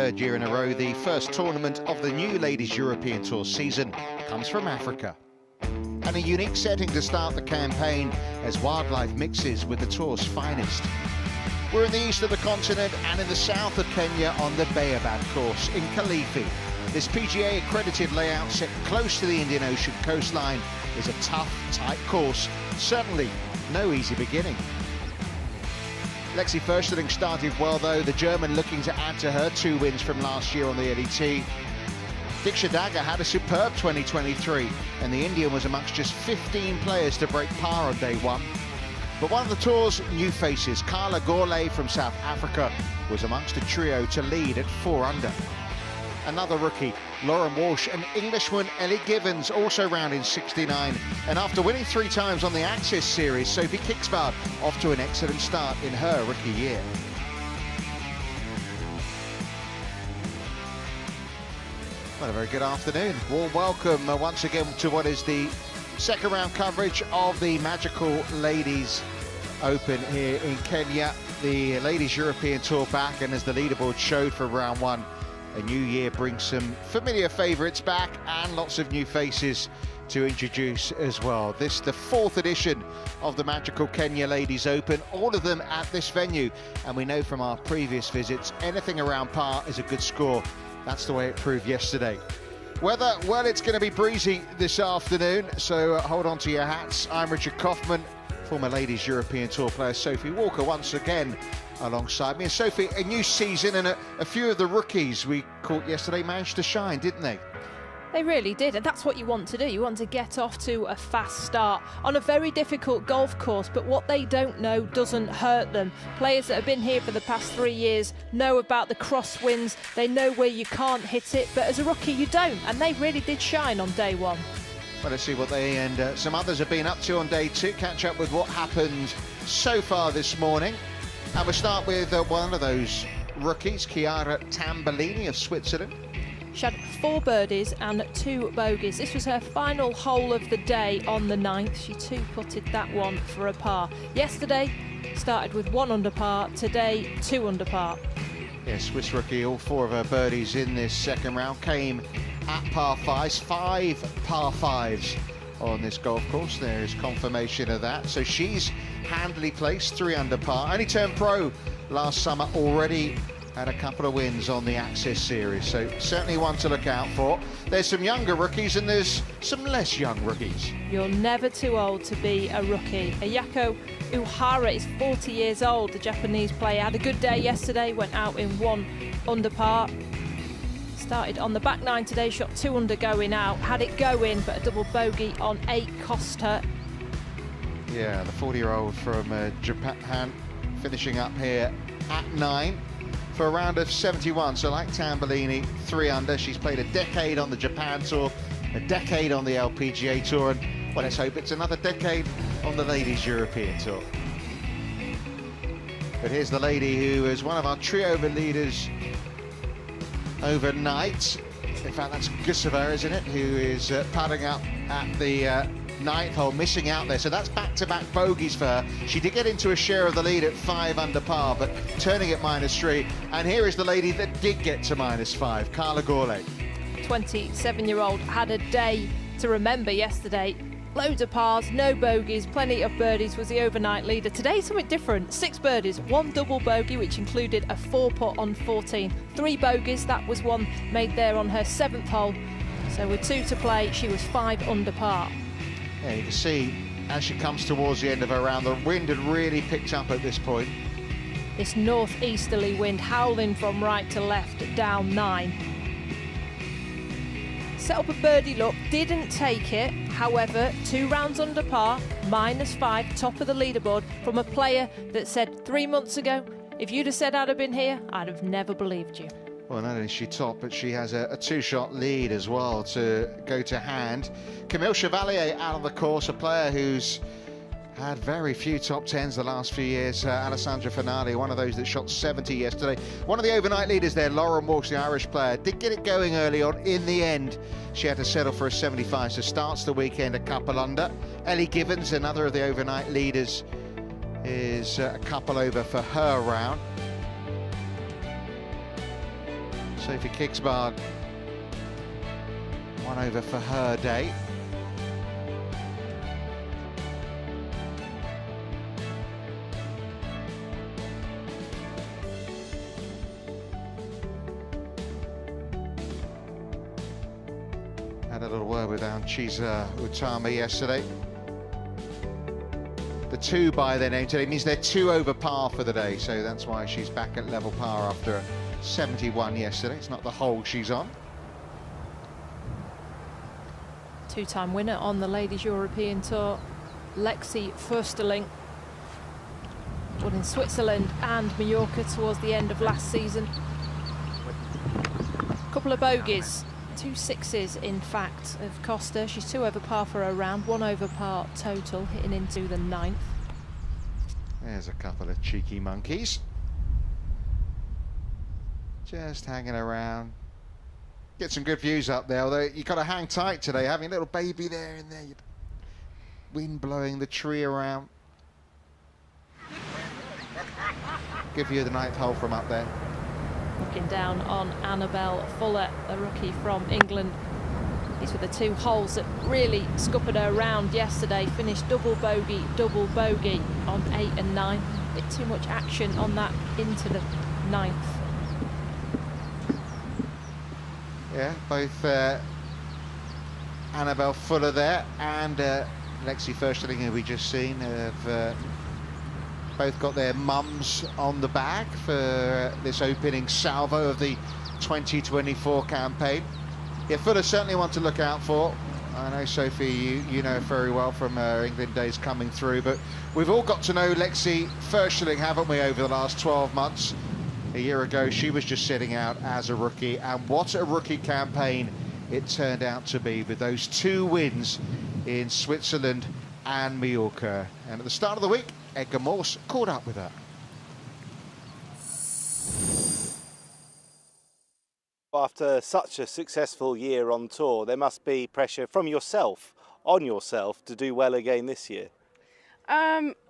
third year in a row, the first tournament of the new Ladies European Tour season comes from Africa. And a unique setting to start the campaign as wildlife mixes with the tour's finest. We're in the east of the continent and in the south of Kenya on the Baobab course in Kilifi. This PGA accredited layout set close to the Indian Ocean coastline is a tough, tight course. Certainly no easy beginning. Lexi Fürsterling started well though, the German looking to add to her 2 wins from last year on the early tee. Diksha Dagger had a superb 2023 and the Indian was amongst just 15 players to break par on day one. But one of the tour's new faces, Carla G from South Africa, was amongst a trio to lead at 4 under. Another rookie, Lauren Walsh, and Englishman Ellie Gibbons also rounding 69. And after winning 3 times on the Access Series, Sophie Kiksgaard off to an excellent start in her rookie year. Well, a very good afternoon. Warm welcome once again to what is the second round coverage of the magical Ladies Open here in Kenya. The Ladies European Tour back, and as the leaderboard showed for round one, a new year brings some familiar favourites back and lots of new faces to introduce as well. This the 4th edition of the magical Kenya Ladies Open, all of them at this venue. And we know from our previous visits, anything around par is a good score. That's the way it proved yesterday. Weather, well, it's going to be breezy this afternoon, so hold on to your hats. I'm Richard Kaufman, former Ladies European Tour player Sophie Walker once again alongside me. And Sophie, a new season and a few of the rookies we caught yesterday managed to shine, didn't they? They really did, and that's what you want to do. You want to get off to a fast start on a very difficult golf course, but what they don't know doesn't hurt them. Players that have been here for the past 3 years know about the crosswinds, they know where you can't hit it, but as a rookie you don't, and they really did shine on day one. Well, let's see what they and some others have been up to on day 2, catch up with what happened so far this morning. And we'll start with one of those rookies, Chiara Tambellini of Switzerland. She had 4 birdies and 2 bogeys. This was her final hole of the day on the 9th. She 2-putted that one for a par. Yesterday started with 1 under par, today 2 under par. Yeah, Swiss rookie, all 4 of her birdies in this second round came at par 5s, 5 par 5s on this golf course. There is confirmation of that. So she's handily placed, 3 under par. Only turned pro last summer, already had a couple of wins on the Access Series, so certainly one to look out for. There's some younger rookies and there's some less young rookies. You're never too old to be a rookie. Ayako Uhara is 40 years old, the Japanese player. Had a good day yesterday, went out in 1 under par. Started on the back 9 today, shot 2 under going out. Had it going, but a double bogey on 8 cost her. Yeah, the 40-year-old from Japan finishing up here at 9. For a round of 71, so like Tambellini, 3 under. She's played a decade on the Japan Tour, a decade on the LPGA Tour, and well, let's hope it's another decade on the Ladies European Tour. But here's the lady who is one of our trio of leaders overnight. In fact, that's Guseva, isn't it, who is padding up at the 9th hole, missing out there. So that's back-to-back bogeys for her. She did get into a share of the lead at 5 under par, but turning at -3. And here is the lady that did get to -5, Carla G. 27-year-old had a day to remember yesterday. Loads of pars, no bogeys, plenty of birdies, was the overnight leader. Today, something different. 6 birdies, 1 double bogey, which included a 4-putt on 14. 3 bogeys, that was one made there on her 7th hole. So with 2 to play, she was 5 under par. Yeah, you can see as she comes towards the end of her round, the wind had really picked up at this point. This northeasterly wind howling from right to left down 9. Set up a birdie look, didn't take it. However, 2 rounds under par, -5, top of the leaderboard, from a player that said 3 months ago, if you'd have said I'd have been here, I'd have never believed you. Well, not only is she top, but she has a 2-shot lead as well to go to hand. Camille Chevalier out of the course, a player who's had very few top 10s the last few years. Alessandra Finale, one of those that shot 70 yesterday. One of the overnight leaders there, Lauren Walsh, the Irish player, did get it going early on. In the end, she had to settle for a 75, so starts the weekend a couple under. Ellie Gibbons, another of the overnight leaders, is a couple over for her round. Sophie Kigsbarn, 1 over for her day. Had a little word with Anchisa Utama yesterday. The 2 by their name today means they're 2 over par for the day, so that's why she's back at level par after a 71 yesterday. It's not the hole she's on. Two-time winner on the Ladies European Tour, Lexi Försterling. Won in Switzerland and Mallorca towards the end of last season. Couple of bogeys. 2 sixes, in fact, of Costa. She's 2 over par for her round, 1 over par total, hitting into the 9th. There's a couple of cheeky monkeys. Just hanging around. Get some good views up there, although you've got to hang tight today, having a little baby there and there. Wind blowing the tree around. Good view of the 9th hole from up there. Looking down on Annabelle Fuller, a rookie from England. These were the 2 holes that really scuppered her round yesterday. Finished double bogey on 8 and 9. Bit too much action on that into the 9th. Yeah, both Annabelle Fuller there and Lexi Försterling, who we just seen, have both got their mums on the bag for this opening salvo of the 2024 campaign. Yeah, Fuller certainly one to look out for. I know, Sophie, you know very well from her England days coming through, but we've all got to know Lexi Försterling, haven't we, over the last 12 months? A year ago, she was just sitting out as a rookie, and what a rookie campaign it turned out to be, with those 2 wins in Switzerland and Mallorca. And at the start of the week, Edgar Morse caught up with her. After such a successful year on tour, there must be pressure from yourself, on yourself, to do well again this year.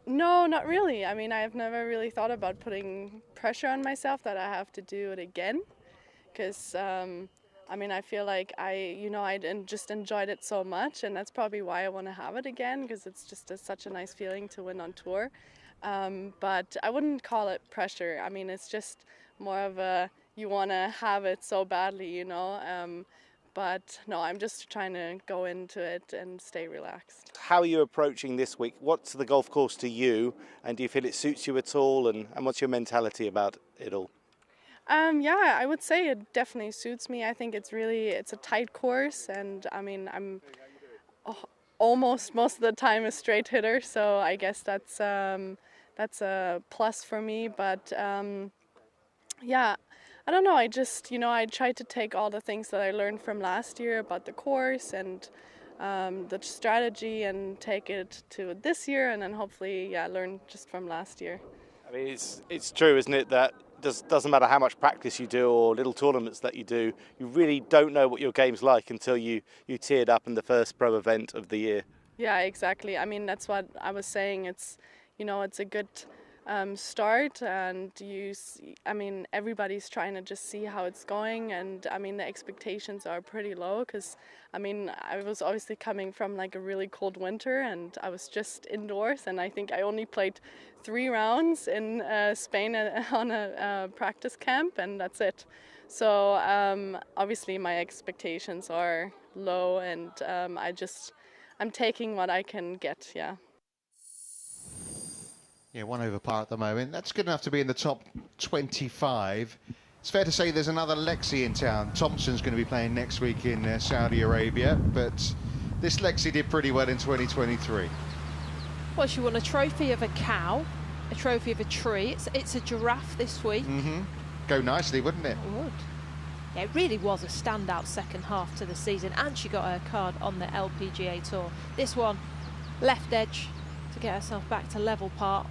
No, not really. I mean, I've never really thought about putting pressure on myself that I have to do it again, because I mean, I feel like I just enjoyed it so much, and that's probably why I want to have it again, because it's just such a nice feeling to win on tour. But I wouldn't call it pressure. I mean, it's just more of a, you want to have it so badly, you know. But no, I'm just trying to go into it and stay relaxed. How are you approaching this week? What's the golf course to you, and do you feel it suits you at all, and what's your mentality about it all? Yeah, I would say it definitely suits me. I think it's a tight course, and I mean, I'm almost most of the time a straight hitter, so I guess that's a plus for me. But yeah, I don't know. I just, I tried to take all the things that I learned from last year about the course and the strategy and take it to this year, and then hopefully, learn just from last year. I mean, it's true, isn't it, that doesn't matter how much practice you do or little tournaments that you do, you really don't know what your game's like until you tee it up in the first pro event of the year. Yeah, exactly. I mean, that's what I was saying. It's, it's a good start, and I mean, everybody's trying to just see how it's going, and I mean, the expectations are pretty low, because I mean, I was obviously coming from like a really cold winter, and I was just indoors, and I think I only played 3 rounds in Spain on a practice camp, and that's it. So obviously my expectations are low, and I'm taking what I can get. Yeah, 1 over par at the moment. That's good enough to be in the top 25. It's fair to say there's another Lexi in town. Thompson's going to be playing next week in Saudi Arabia, but this Lexi did pretty well in 2023. Well, she won a trophy of a cow, a trophy of a tree. It's a giraffe this week. Mm-hmm. Go nicely, wouldn't it? It would. Yeah, it really was a standout second half to the season, and she got her card on the LPGA Tour. This one, left edge to get herself back to level par.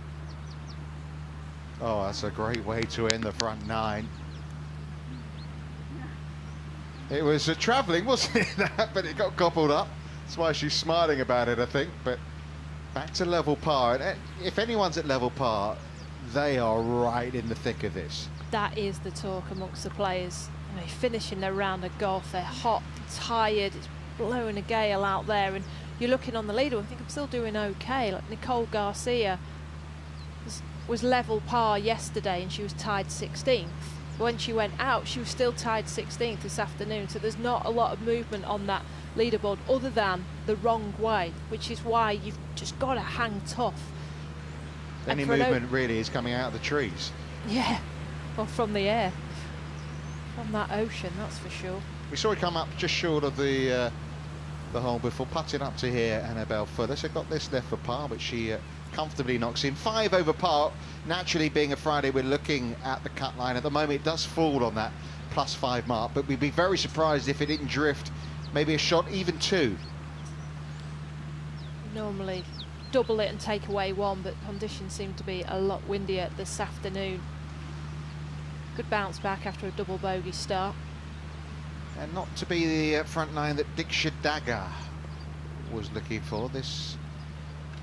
Oh, that's a great way to end the front 9. It was travelling, wasn't it, that? But it got gobbled up. That's why she's smiling about it, I think. But back to level par. And if anyone's at level par, they are right in the thick of this. That is the talk amongst the players. finishing their round of golf. They're hot, tired, it's blowing a gale out there, and you're looking on the leader and think, I'm still doing okay. Like Nicole Garcia was level par yesterday and she was tied 16th. When she went out, she was still tied 16th this afternoon, so there's not a lot of movement on that leaderboard other than the wrong way, which is why you've just got to hang tough. Any movement really is coming out of the trees. Yeah, or from the air, from that ocean, that's for sure. We saw it come up just short of the hole before putting up to here. Annabelle Fuller, so got this left for par, but she comfortably knocks in 5 over par. Naturally, being a Friday, we're looking at the cut line. At the moment, it does fall on that +5 mark, but we'd be very surprised if it didn't drift maybe a shot, even 2. Normally double it and take away 1, but conditions seem to be a lot windier this afternoon. Good bounce back after a double bogey start. And not to be the front nine that Diksha Dagger was looking for. This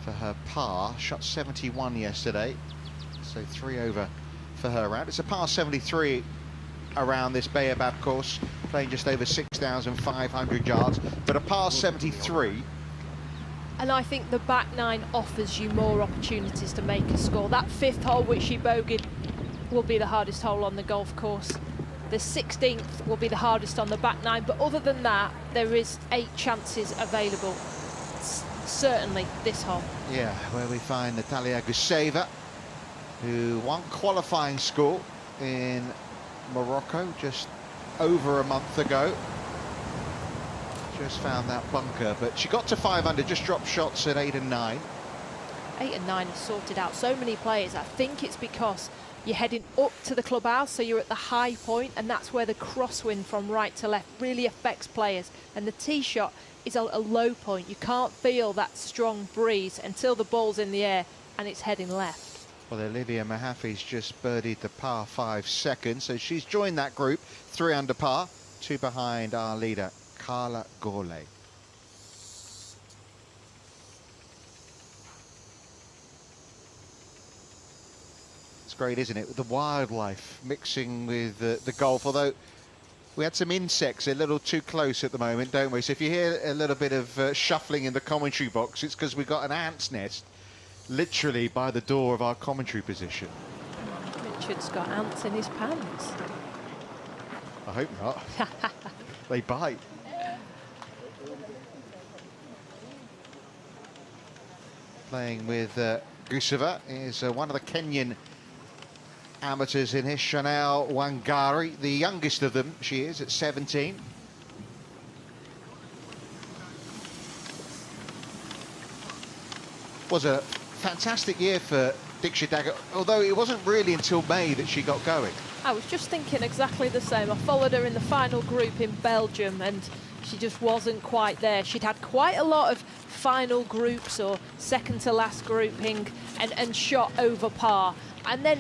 for her par, shot 71 yesterday, so 3 over for her round. It's a par 73 around this Baobab course, playing just over 6,500 yards, but a par 73. And I think the back 9 offers you more opportunities to make a score. That 5th hole, which she bogeyed, will be the hardest hole on the golf course. The 16th will be the hardest on the back 9, but other than that, there is 8 chances available. Certainly this hole. Yeah, where we find Natalia Guseva, who won qualifying school in Morocco just over a month ago. Just found that bunker, but she got to 5 under, just dropped shots at 8 and 9. 8 and 9 have sorted out so many players. I think it's because you're heading up to the clubhouse, so you're at the high point, and that's where the crosswind from right to left really affects players. And the tee shot is a low point. You can't feel that strong breeze until the ball's in the air and it's heading left. Well, Olivia Mahaffey's just birdied the par 5 second, so she's joined that group, 3 under par, 2 behind our leader, Carla G. It's great, isn't it? The wildlife mixing with the golf, although we had some insects a little too close at the moment, don't we? So if you hear a little bit of shuffling in the commentary box, it's because we've got an ant's nest literally by the door of our commentary position. Richard's got ants in his pants. I hope not. They bite. Playing with Guseva is one of the Kenyan amateurs in here, Chanel Wangari, the youngest of them, she is, at 17. Was a fantastic year for Diksha Dagger, although it wasn't really until May that she got going. I was just thinking exactly the same. I followed her in the final group in Belgium and she just wasn't quite there. She'd had quite a lot of final groups or second to last grouping and shot over par. And then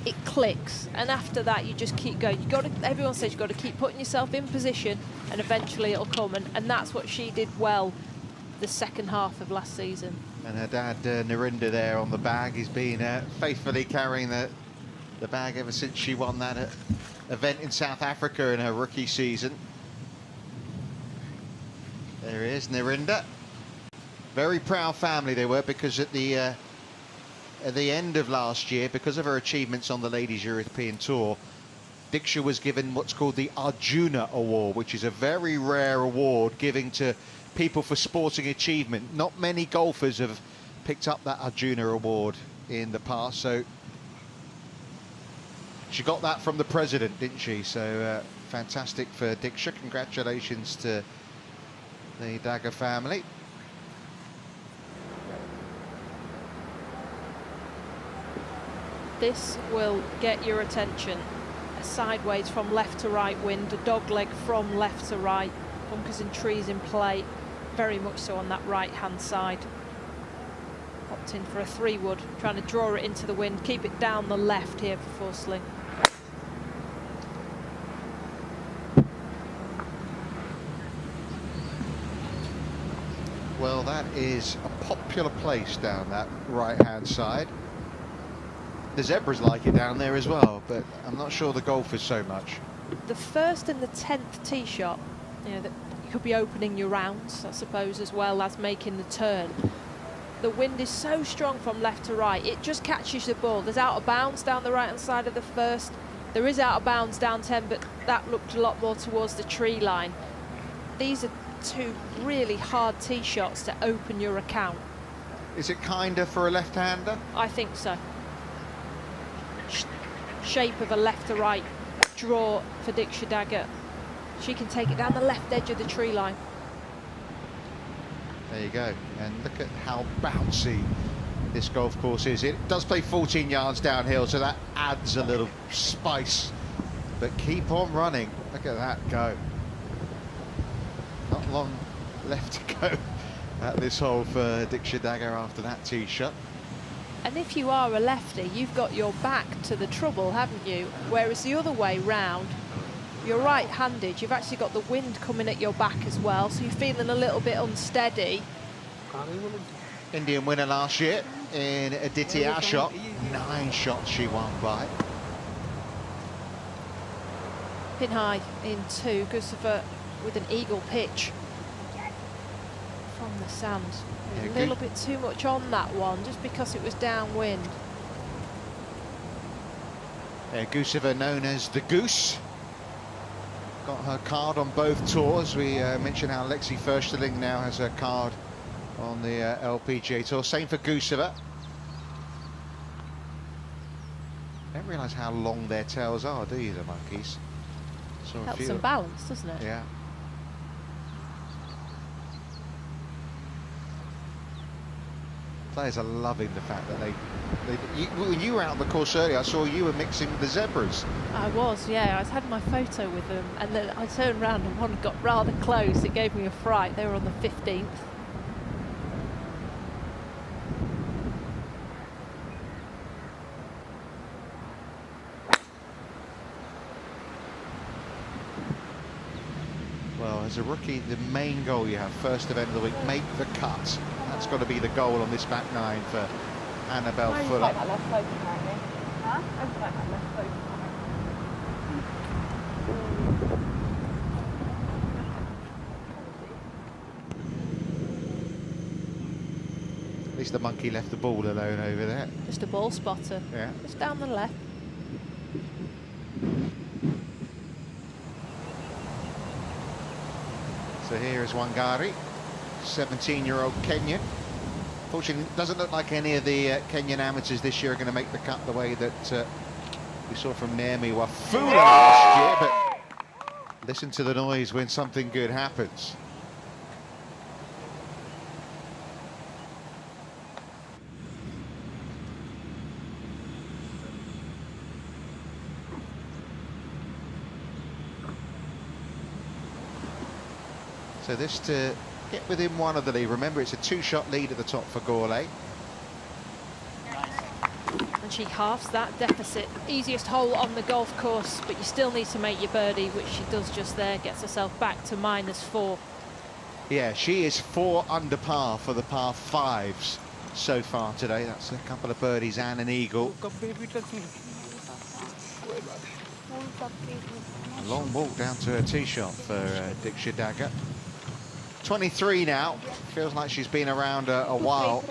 it clicks, and after that you just keep going. Everyone says you've got to keep putting yourself in position and eventually it'll come, and that's what she did well the second half of last season. And her dad, Narinda, there on the bag. He's been faithfully carrying the bag ever since she won that event in South Africa in her rookie season. There he is, Narinda. Very proud family they were, because at the end of last year, because of her achievements on the Ladies European Tour, Diksha was given what's called the Arjuna Award, which is a very rare award giving to people for sporting achievement. Not many golfers have picked up that Arjuna Award in the past, so she got that from the president, didn't she? So fantastic for Diksha. Congratulations to the Dagger family. This will get your attention. A sideways from left to right wind, a dog leg from left to right, bunkers and trees in play, very much so on that right hand side. Popped in for a 3-wood, trying to draw it into the wind, keep it down the left here for full sling. Well, that is a popular place down that right hand side. The zebras like it down there as well, but I'm not sure the golfers so much. the first and the 10th tee shot, you know, that you could be opening your rounds, I suppose, as well as making the turn. The wind is so strong from left to right, it just catches the ball. There's out of bounds down the right hand side of the first. There is out of bounds down 10, but that looked a lot more towards the tree line. These are two really hard tee shots to open your account. Is it kinder for a left-hander? I think so. Shape of a left to right draw for Diksha Dagger. She can take it down the left edge of the tree line. There you go. And look at how bouncy this golf course is. It does play 14 yards downhill, so that adds a little spice. But keep on running. Look at that go. Not long left to go at this hole for Diksha Dagger after that tee shot. And if you are a lefty, you've got your back to the trouble, haven't you? Whereas the other way round, you're right-handed, you've actually got the wind coming at your back as well, so you're feeling a little bit unsteady. Indian winner last year in Aditi Ashok. 9 shots she won by. Pin high in 2, Gustav with an eagle pitch from the sand. Yeah, A little bit too much on that one, just because it was downwind. Guseva, known as the Goose, got her card on both tours. We mentioned how Lexi Försterling now has her card on the LPGA Tour. Same for Guseva. Don't realise how long their tails are, do you, the monkeys? Saw a Helps few. them balance, doesn't it? Yeah. Players are loving the fact that when you were out on the course earlier, I saw you were mixing with the zebras. I was, yeah. I had my photo with them, and then I turned around and one got rather close. It gave me a fright. They were on the 15th. Well, as a rookie, the main goal you have, first event of the week, make the cut. That's got to be the goal on this back 9 for Annabelle Fuller. That left slope apparently. Huh? I just like that left slope. At least the monkey left the ball alone over there. Just a ball spotter. Yeah. Just down the left. So here is Wangari, 17-year-old Kenyan. Fortunately, it doesn't look like any of the Kenyan amateurs this year are going to make the cut the way that we saw from Naomi Wafula last year, but listen to the noise when something good happens. So this to get within 1 of the lead. Remember, it's a 2-shot lead at the top for Gourlay. And she halves that deficit. Easiest hole on the golf course, but you still need to make your birdie, which she does just there. Gets herself back to -4. Yeah, she is 4 under par for the par 5s so far today. That's a couple of birdies and an eagle. A long walk down to her tee shot for Diksha Dagger. 23 now. Feels like she's been around a while.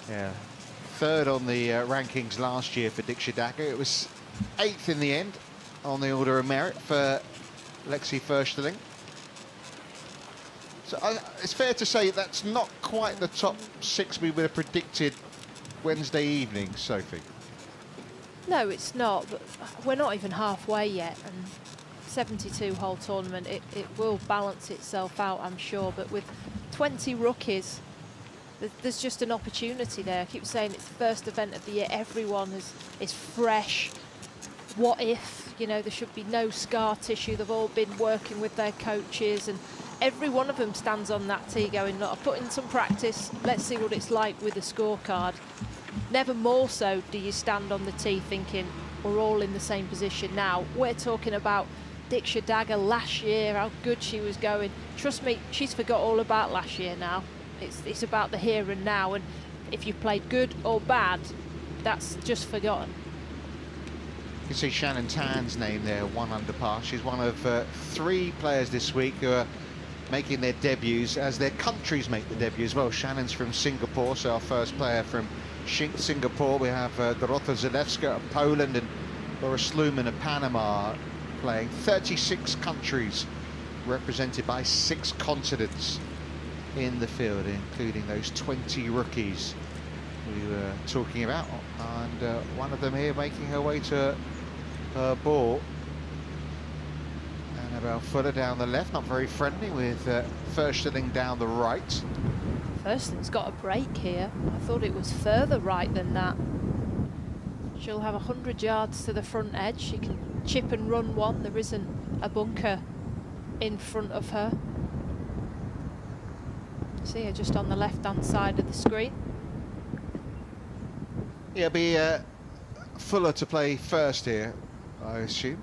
Yeah, 3rd on the rankings last year for Diksha Dagger. It was 8th in the end on the order of merit for Lexi Försterling. So it's fair to say that's not quite the top 6 we would have predicted Wednesday evening, Sophie. No, it's not, but we're not even halfway yet, and 72-hole tournament, it will balance itself out, I'm sure, but with 20 rookies, there's just an opportunity there. I keep saying it's the first event of the year, everyone is fresh. What if, you know, there should be no scar tissue, they've all been working with their coaches, and every one of them stands on that tee going, look, I've put in some practice, let's see what it's like with a scorecard. Never more so do you stand on the tee thinking we're all in the same position now. We're talking about Diksha Dagger last year, how good she was going. Trust me, she's forgot all about last year now. It's about the here and now, and if you've played good or bad, that's just forgotten. You can see Shannon Tan's name there, 1 under par. She's one of 3 players this week who are making their debuts as their countries make the debut as well. Shannon's from Singapore, so our first player from Singapore. We have Dorota Zalewska of Poland and Laura Sluman of Panama playing. 36 countries represented by 6 continents in the field, including those 20 rookies we were talking about. And one of them here making her way to her ball. Annabelle Fuller down the left, not very friendly with Försterling down the right. Försterling's got a break here. I thought it was further right than that. She'll have 100 yards to the front edge. She can chip and run one. There isn't a bunker in front of her. See her just on the left-hand side of the screen. Yeah, it'll be Fuller to play first here, I assume.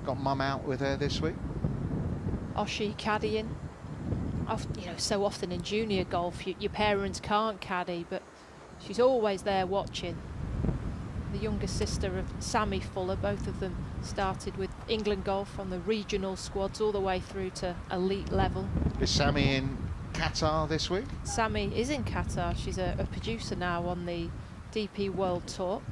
Got mum out with her this week. Oshie caddying. You know, so often in junior golf, your parents can't caddy, but she's always there watching. The younger sister of Sammy Fuller, both of them started with England golf on the regional squads all the way through to elite level. Is Sammy in Qatar this week? Sammy is in Qatar. She's a producer now on the DP World Tour.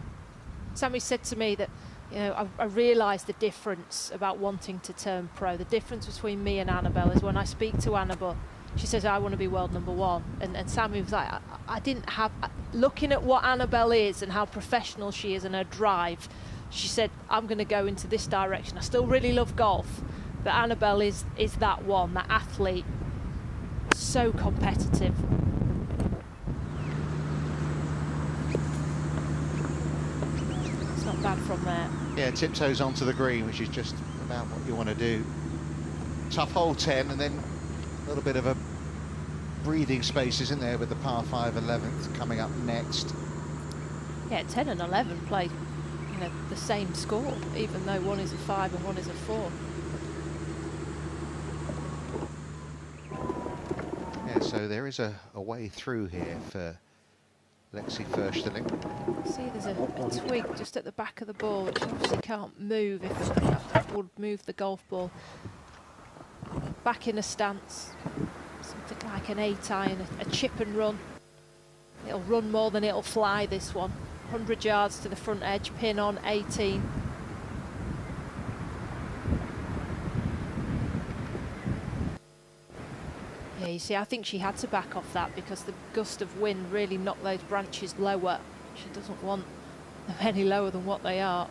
Sammy said to me that, you know, I realised the difference about wanting to turn pro. The difference between me and Annabelle is when I speak to Annabelle, she says, I want to be world #1. And Sammy was like, I didn't have... Looking at what Annabelle is and how professional she is and her drive, she said, I'm going to go into this direction. I still really love golf, but Annabelle is that one, that athlete. So competitive. It's not bad from there. Yeah, tiptoes onto the green, which is just about what you want to do. Tough hole 10, and then a little bit of a breathing space, isn't there, with the par 5 11th coming up next. Yeah, 10 and 11 play, you know, the same score, even though one is a 5 and one is a 4. Yeah, so there is a way through here for Lexi Försterling. See, there's a twig just at the back of the ball, which obviously can't move if it would move the golf ball. Back in a stance, something like an 8-iron, a chip and run. It'll run more than it'll fly, this one. 100 yards to the front edge, pin on 18. Yeah, you see, I think she had to back off that because the gust of wind really knocked those branches lower. She doesn't want them any lower than what they are.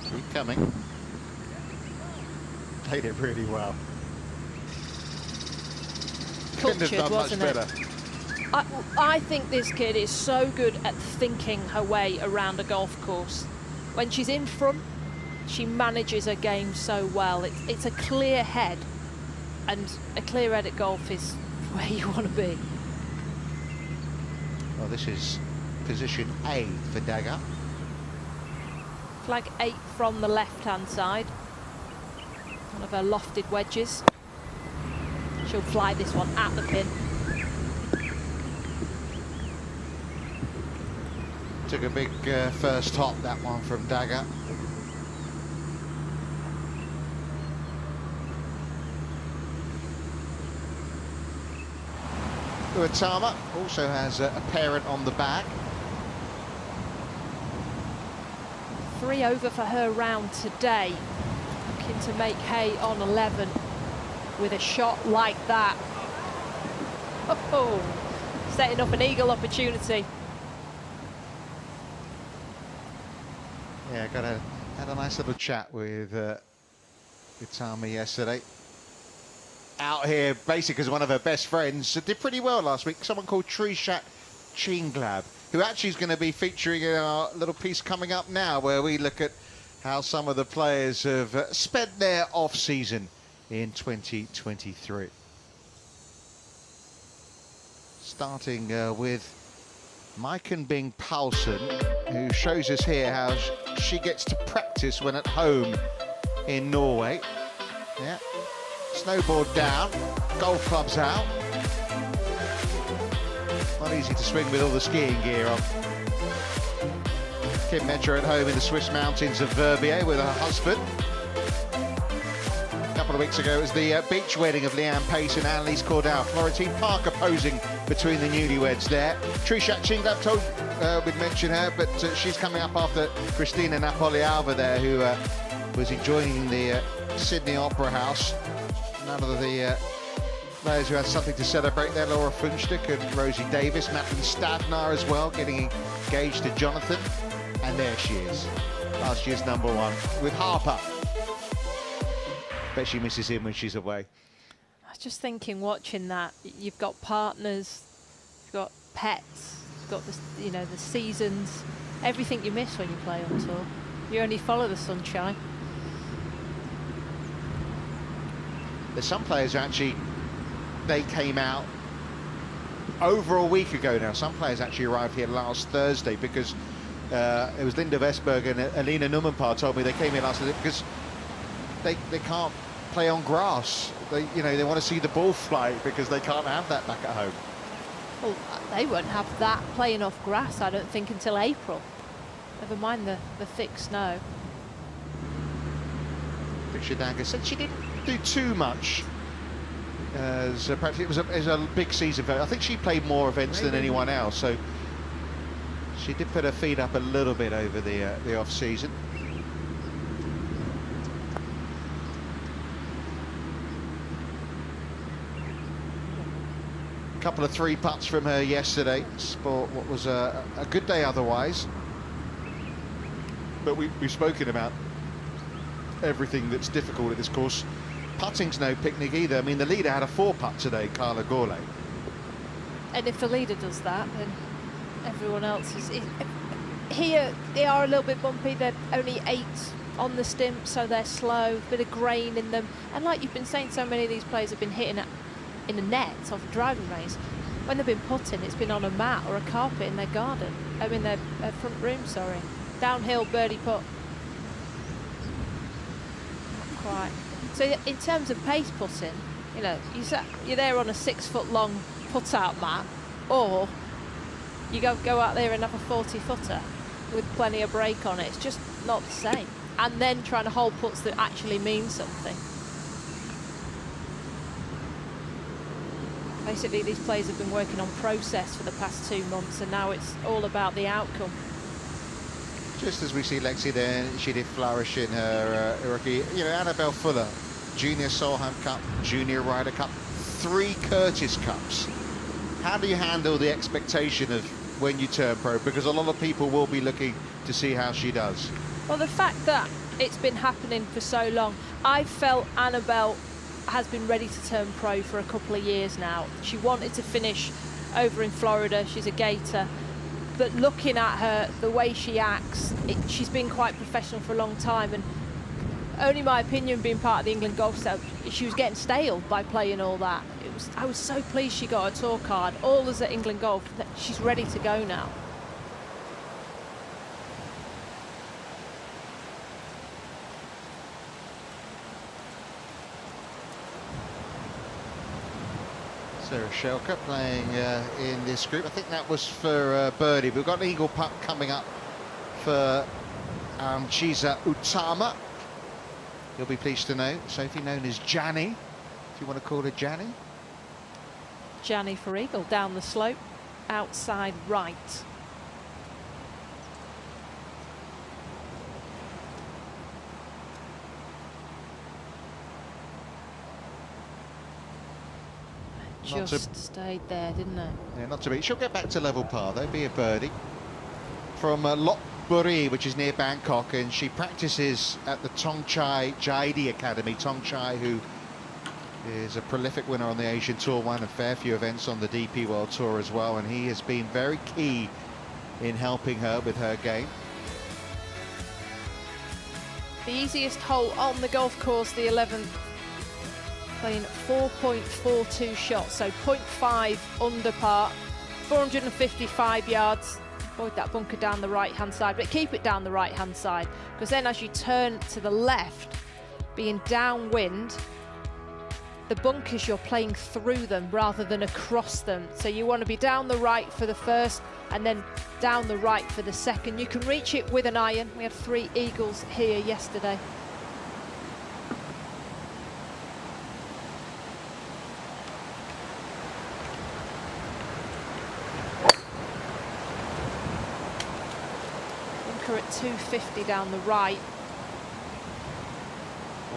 Keep coming. Played it really well. Couldn't have done much better. I think this kid is so good at thinking her way around a golf course. When she's in front, she manages her game so well. It's a clear head, and a clear head at golf is where you want to be. Well, this is position A for Dagger. Flag 8 from the left-hand side. One of her lofted wedges. She'll fly this one at the pin. Took a big first hop, that one from Dagger. Uitama also has a parent on the back. 3 over for her round today. Looking to make hay on 11 with a shot like that. Oh, setting up an eagle opportunity. Yeah, had a nice little chat with Uitama yesterday. Out here basically as one of her best friends. Did pretty well last week. Someone called Trishat Chinglab, who actually is going to be featuring in our little piece coming up now, where we look at how some of the players have spent their off-season in 2023. Starting with Maiken Bing Paulsen, who shows us here how she gets to practice when at home in Norway. Yeah, snowboard down, golf clubs out. Not easy to swing with all the skiing gear on. Kim Metcher at home in the Swiss mountains of Verbier with her husband. A couple of weeks ago it was the beach wedding of Leanne Pace and Annalise Cordell. Florentine Parker posing between the newlyweds there. Trisha Chinglab told we'd mention her, but she's coming up after Christina Napoli-Alva there, who was enjoying the Sydney Opera House. None of the players who had something to celebrate there, Laura Funchtek and Rosie Davis. Madeline Stadnar as well, getting engaged to Jonathan. And there she is, last year's #1 with Harper. Bet she misses him when she's away. I was just thinking, watching that, you've got partners, you've got pets, you've got the, you know, the seasons, everything you miss when you play on tour. You only follow the sunshine. There's some players who actually, they came out over a week ago now. Some players actually arrived here last Thursday because it was Linda Vestberg and Alina Nummenpar told me they came here last Thursday because they can't play on grass. They want to see the ball fly because they can't have that back at home. Well, they won't have that playing off grass, I don't think, until April. Never mind the thick snow. Richard Danger said she didn't do too much. As perhaps it was a big season for her. I think she played more events than anyone else, so she did put her feet up a little bit over the off season. Couple of 3 putts from her yesterday. Sport what was a good day otherwise. But we've spoken about everything that's difficult at this course. Putting's no picnic either. I mean, the leader had a 4-putt today, Carla G. And if the leader does that, then everyone else is... Here, they are a little bit bumpy. They're only 8 on the stimp, so they're slow, bit of grain in them. And like you've been saying, so many of these players have been hitting it in a net off a driving range. When they've been putting, it's been on a mat or a carpet in their garden. I mean, their front room, sorry. Downhill birdie putt. Not quite. So in terms of pace putting, you know, you're there on a 6-foot-long put-out mat, or you go out there and have a 40-footer with plenty of break on it. It's just not the same. And then trying to hold puts that actually mean something. Basically, these players have been working on process for the past 2 months, and now it's all about the outcome. Just as we see Lexi there, she did flourish in her rookie. You know, Annabelle Fuller, Junior Solheim Cup, Junior Ryder Cup, 3 Curtis Cups. How do you handle the expectation of when you turn pro? Because a lot of people will be looking to see how she does. Well, the fact that it's been happening for so long, I felt Annabelle has been ready to turn pro for a couple of years now. She wanted to finish over in Florida. She's a Gator. But looking at her, the way she acts, she's been quite professional for a long time, and only my opinion, being part of the England golf set, she was getting stale by playing all that. I was so pleased she got a tour card, all as at England Golf, that she's ready to go now. Sarah Shelker playing in this group. I think that was for birdie. We've got an eagle putt coming up for Chiza Utama. You'll be pleased to know, Sophie, known as Janny, if you want to call her Janny. Janny for eagle, down the slope, outside right. Just stayed there, didn't it? Yeah, not to be. She'll get back to level par, though, be a birdie. From Lopburi, which is near Bangkok, and she practices at the Thongchai Jaidi Academy. Thongchai, who is a prolific winner on the Asian Tour, won a fair few events on the DP World Tour as well, and he has been very key in helping her with her game. The easiest hole on the golf course, the 11th, playing 4.42 shots, so 0.5 under par, 455 yards. Avoid that bunker down the right-hand side, but keep it down the right-hand side, because then as you turn to the left, being downwind, the bunkers, you're playing through them rather than across them. So you want to be down the right for the first and then down the right for the second. You can reach it with an iron. We had 3 eagles here yesterday. Bunker at 250 down the right.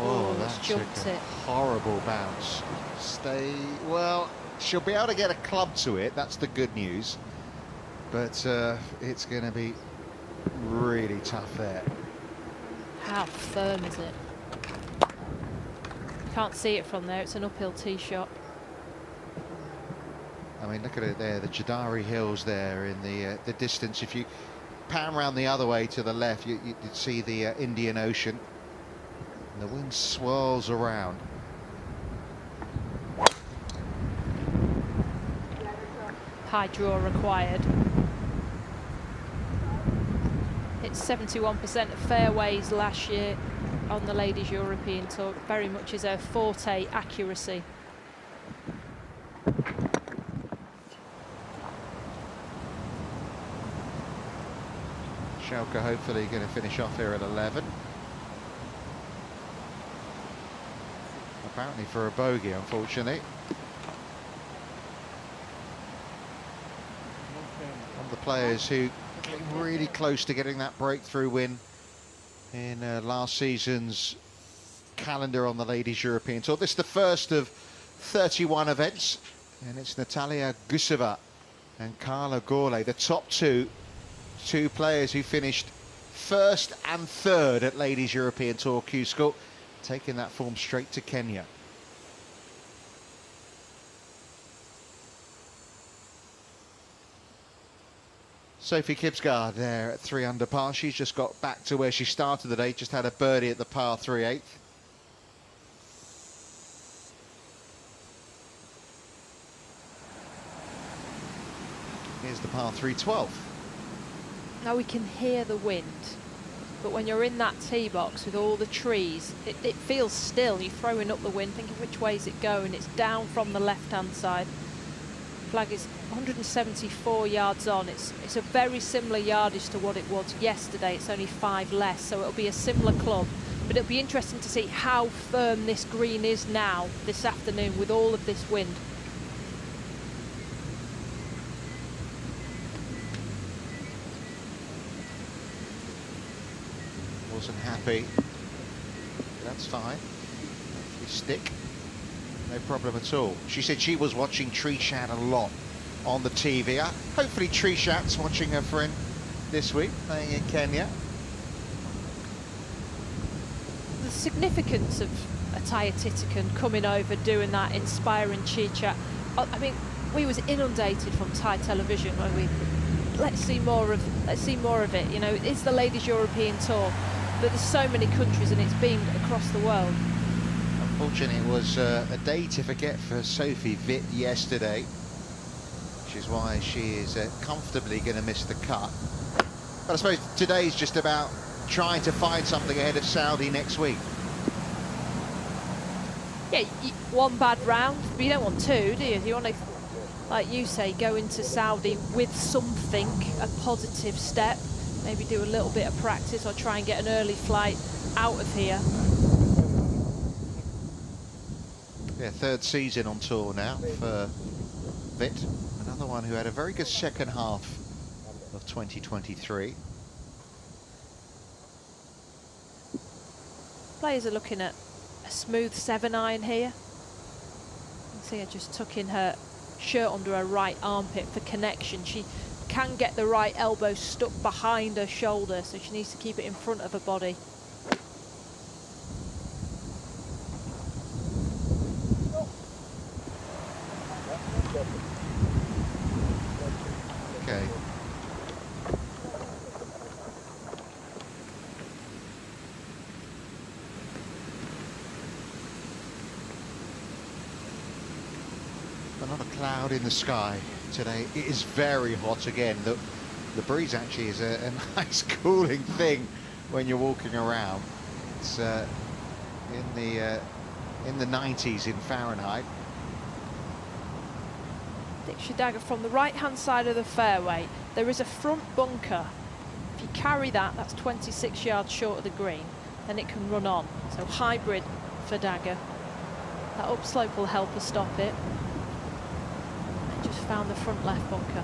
Oh, that's that's jumped a it. horrible bounce. Stay, well, she'll be able to get a club to it, that's the good news. But it's going to be really tough there. How firm is it? Can't see it from there, it's an uphill tee shot. I mean, look at it there, the Jadari Hills there in the distance. If you pan round the other way to the left, you'd see the Indian Ocean. And the wind swirls around. High draw required. Hit 71% of fairways last year on the Ladies European Tour. Very much is her forte, accuracy. Schalke hopefully going to finish off here at 11. Apparently for a bogey, unfortunately. One of the players who came really close to getting that breakthrough win in last season's calendar on the Ladies European Tour. This is the first of 31 events, and it's Natalia Guseva and Carla G, the top two players who finished first and third at Ladies European Tour Q-School, taking that form straight to Kenya. Sophie Kibsgaard there at 3 under par. She's just got back to where she started the day, just had a birdie at the par 3/8. Here's the par 3/12. Now we can hear the wind, but when you're in that tee box with all the trees, it feels still. You're throwing up the wind, thinking which way is it going? It's down from the left-hand side. Flag is 174 yards on. It's a very similar yardage to what it was yesterday. It's only 5 less, so it'll be a similar club. But it'll be interesting to see how firm this green is now this afternoon with all of this wind. Wasn't happy. That's fine. We stick. No problem at all. She said she was watching Trishat a lot on the TV. Hopefully Trishat's watching her friend this week, playing in Kenya. The significance of Ataya Titikan coming over, doing that inspiring cheer-chat. I mean, we was inundated from Thai television when we let's see more of it. You know, it's the Ladies European Tour, but there's so many countries and it's beamed across the world. Unfortunately, it was a day to forget for Sophie Witt yesterday, which is why she is comfortably going to miss the cut. But I suppose today's just about trying to find something ahead of Saudi next week. Yeah, one bad round, but you don't want 2, do you? You want to, like you say, go into Saudi with something, a positive step, maybe do a little bit of practice or try and get an early flight out of here. Yeah, 3rd season on tour now for Witt. Another one who had a very good second half of 2023. Players are looking at a smooth 7-iron here. You can see her just tucking her shirt under her right armpit for connection. She can get the right elbow stuck behind her shoulder, so she needs to keep it in front of her body. Okay. Not a cloud in the sky today. It is very hot again. The breeze actually is a nice cooling thing when you're walking around. It's in the 90s in Fahrenheit. Dixie dagger from the right-hand side of the fairway. There is a front bunker. If you carry that, that's 26 yards short of the green, then it can run on. So hybrid for dagger. That upslope will help her stop it. I just found the front left bunker.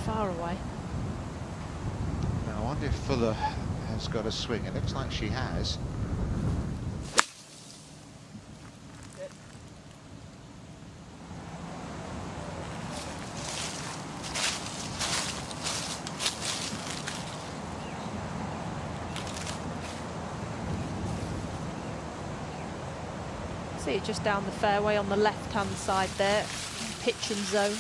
Far away. Now, I wonder if Fuller has got a swing. It looks like she has. See it just down the fairway on the left-hand side there, pitching zone.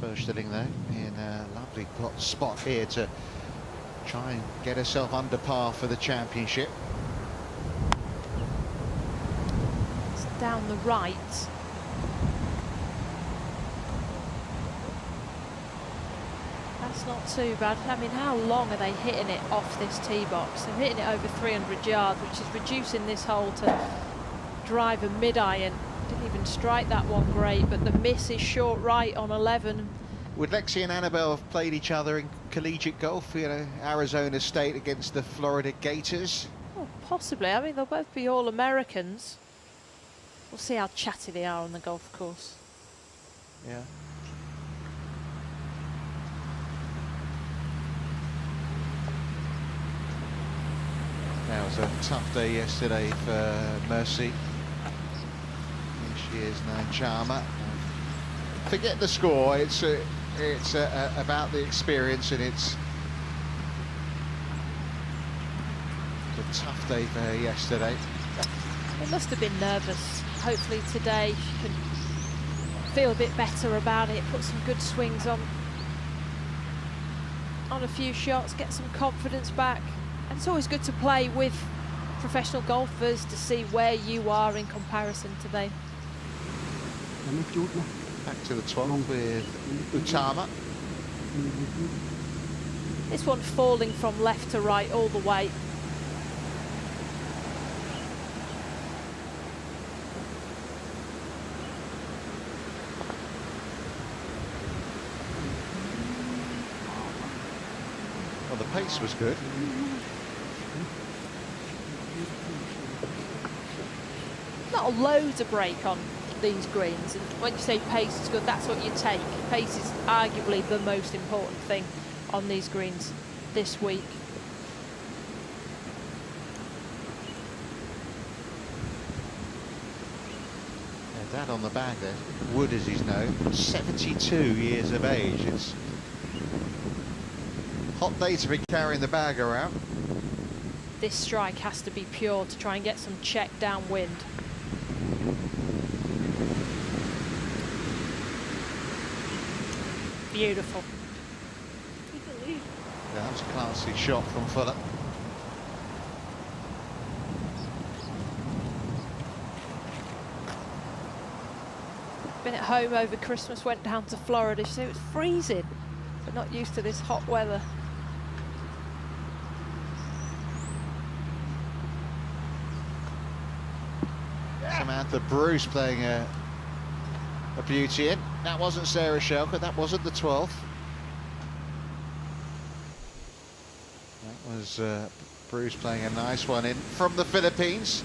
First inning though, in a lovely spot here to try and get herself under par for the championship. It's down the right. That's not too bad. I mean, how long are they hitting it off this tee box? They're hitting it over 300 yards, which is reducing this hole to drive a mid-iron. Didn't even strike that one great, but the miss is short right on 11. Would Lexi and Annabelle have played each other in collegiate golf? You know, Arizona State against the Florida Gators? Well, possibly. I mean, they'll both be All-Americans. We'll see how chatty they are on the golf course. Yeah. That was a tough day yesterday for Mercy. Here she is now, Charmer. Forget the score. It's about the experience, and it's a tough day for her yesterday. It must have been nervous. Hopefully today she can feel a bit better about it, put some good swings on a few shots, get some confidence back. And it's always good to play with professional golfers to see where you are in comparison to them. Back to the 12 with Utama. This one falling from left to right all the way. Well, the pace was good. Not loads of break on these greens, and when you say pace is good, that's what you take. Pace is arguably the most important thing on these greens this week. Yeah, Dad on the bag there, Wood as he's known, 72 years of age. It's a hot day to be carrying the bag around. This strike has to be pure to try and get some check downwind. Beautiful. Yeah, that was a classy shot from Fuller. Been at home over Christmas, went down to Florida. She said it was freezing, but not used to this hot weather. Samantha Bruce playing a beauty in. That wasn't Sarah Shelker, that wasn't the 12th. That was Bruce playing a nice one in from the Philippines.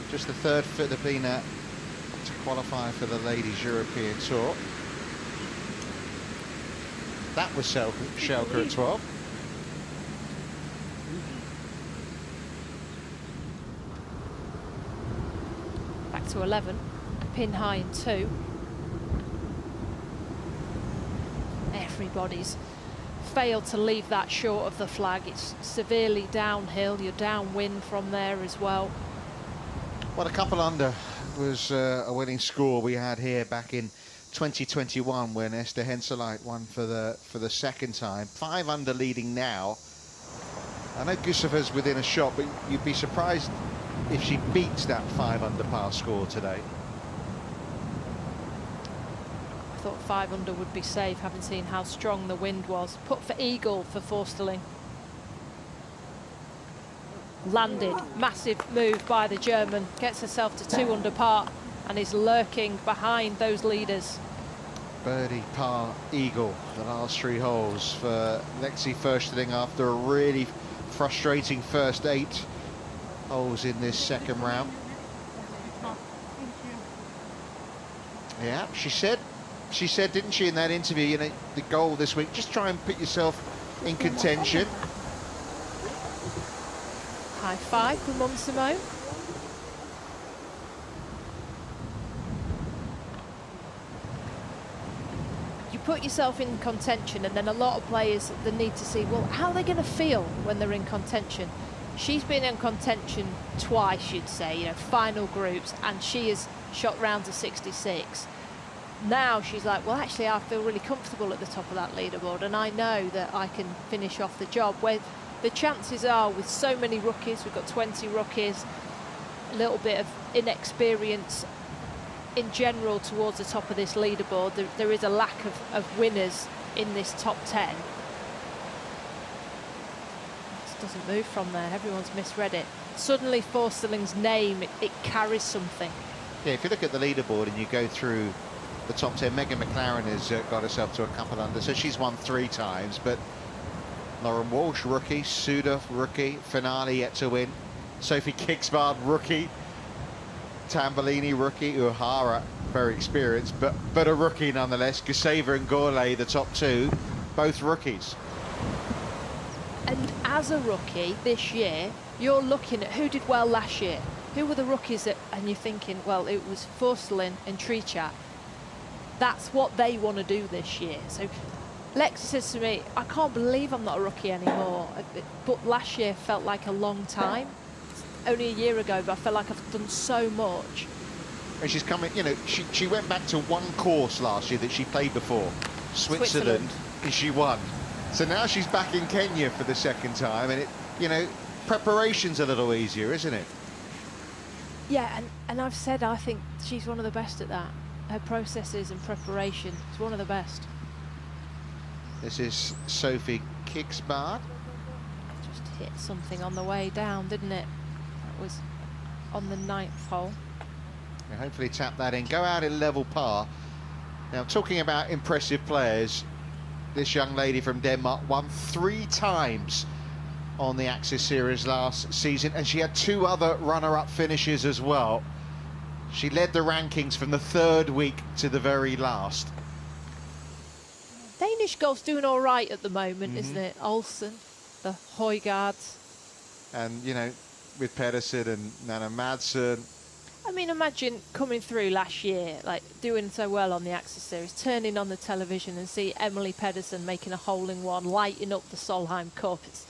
Just the third Filipina to qualify for the Ladies European Tour. That was Shelker at 12. Back to 11, pin high in 2. Everybody's failed to leave that short of the flag. It's severely downhill. You're downwind from there as well. Well, a couple under was a winning score we had here back in 2021 when Esther Henseleit won for the second time. 5 under leading now. I know Guseva's within a shot, but you'd be surprised if she beats that 5 under par score today. thought 5 under would be safe, having seen how strong the wind was. Put for eagle for Forsterling. Landed, massive move by the German, gets herself to 2 under par and is lurking behind those leaders. Birdie, par, eagle, the last 3 holes for Lexi Forsterling after a really frustrating first 8 holes in this second round. Yeah, she said, didn't she, in that interview, you know, the goal this week, just try and put yourself in contention. High five for Mum Simone. You put yourself in contention, and then a lot of players, they need to see, well, how are they going to feel when they're in contention? She's been in contention twice, you'd say, you know, final groups, and she has shot rounds of 66. Now she's like, well, actually, I feel really comfortable at the top of that leaderboard, and I know that I can finish off the job. Where the chances are, with so many rookies, we've got 20 rookies, a little bit of inexperience in general towards the top of this leaderboard. There is a lack of winners in this top 10. This doesn't move from there. Everyone's misread it. Suddenly Forsterling's name, it carries something. Yeah, if you look at the leaderboard and you go through the top 10, Megan McLaren has got herself to a couple under, so she's won 3 times, but Lauren Walsh, rookie, Suda, rookie, Finale yet to win, Sophie Kicksbard, rookie, Tambellini, rookie, Uhara, very experienced, but a rookie nonetheless. Guseva and Gourlay, the top 2, both rookies. And as a rookie this year, you're looking at who did well last year. Who were the rookies that, and you're thinking, well, it was Forsterling and Trichat. That's what they want to do this year. So Lex says to me, I can't believe I'm not a rookie anymore. But last year felt like a long time. Only a year ago, but I felt like I've done so much. And she's coming, you know, she went back to one course last year that she played before, Switzerland, and she won. So now she's back in Kenya for the second time, and it, you know, preparation's a little easier, isn't it? Yeah, and I've said I think she's one of the best at that. Her processes and preparation is one of the best. This is Sophie Kicksbard. Just hit something on the way down, didn't it? That was on the 9th hole. And hopefully tap that in. Go out in level par. Now, talking about impressive players, this young lady from Denmark won 3 times on the Axis Series last season, and she had 2 other runner-up finishes as well. She led the rankings from the 3rd week to the very last. Danish golf's doing all right at the moment, isn't it? Olsen, the Højgaards. And, you know, with Pedersen and Nana Madsen. I mean, imagine coming through last year, like doing so well on the Axis Series, turning on the television and see Emily Pedersen making a hole-in-one, lighting up the Solheim Cup. It's,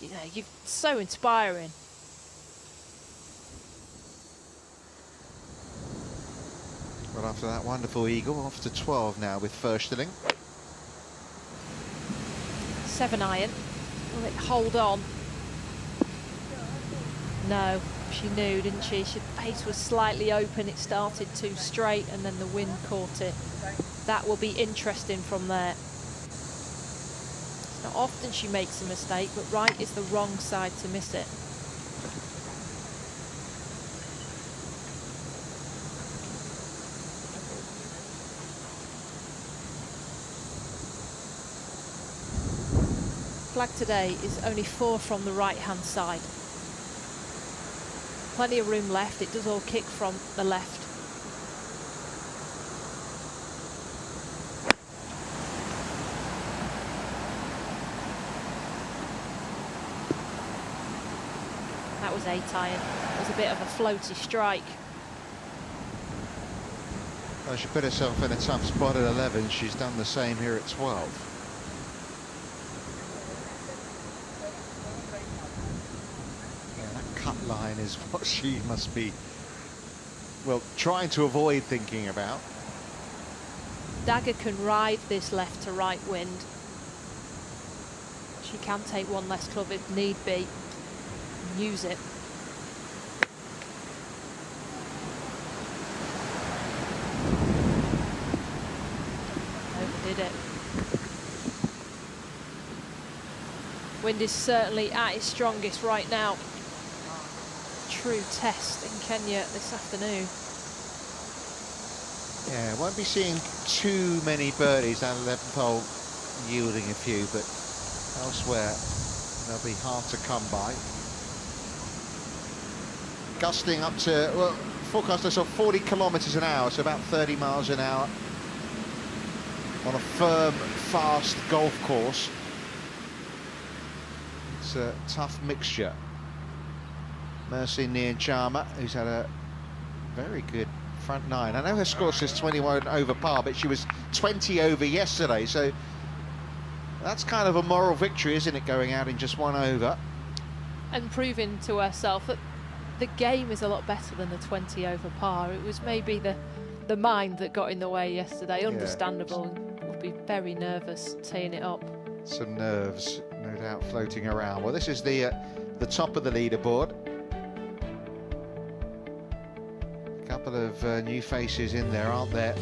you know, so inspiring. Well, after that wonderful eagle, off to 12 now with Forsterling. 7 iron. Will it hold on? No, she knew, didn't she? The pace was slightly open. It started too straight, and then the wind caught it. That will be interesting from there. It's not often she makes a mistake, but right is the wrong side to miss it. Flag today is only 4 from the right-hand side. Plenty of room left. It does all kick from the left. That was 8 iron. It was a bit of a floaty strike. Well, she put herself in a tough spot at 11. She's done the same here at 12. Cut line is what she must be, well, trying to avoid thinking about. Dagger can ride this left to right wind. She can take 1 less club if need be and use it. hit it. Wind is certainly at its strongest right now. True test in Kenya this afternoon. Yeah, won't be seeing too many birdies down 11th hole, yielding a few, but elsewhere they'll be hard to come by. Gusting up to, well, forecasters of 40 kilometres an hour, so about 30 miles an hour on a firm, fast golf course. It's a tough mixture. Mercy Nyanchama, who's had a very good front nine. I know her score says 21 over par, but she was 20 over yesterday, so that's kind of a moral victory, isn't it, going out in just 1 over? And proving to herself that the game is a lot better than the 20 over par. It was maybe the mind that got in the way yesterday. Understandable, and would be very nervous teeing it up. Some nerves, no doubt, floating around. Well, this is the top of the leaderboard. A couple of new faces in there, aren't there?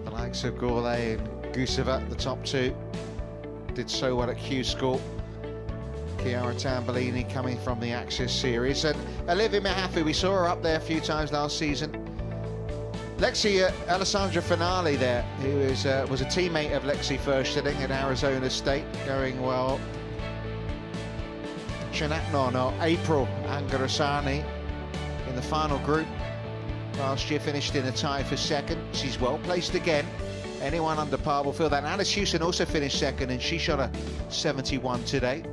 The likes of Gourlay and Guseva, the top two, did so well at Q School. Chiara Tambellini coming from the Axis Series, and Olivia Mahaffey, we saw her up there a few times last season. Lexi Alessandra Finale there, who was a teammate of Lexi Furstening at Arizona State, going well. April Angarasani in the final group. Last year finished in a tie for second. She's well placed again. Anyone under par will feel that. Alice Houston also finished second, and she shot a 71 today.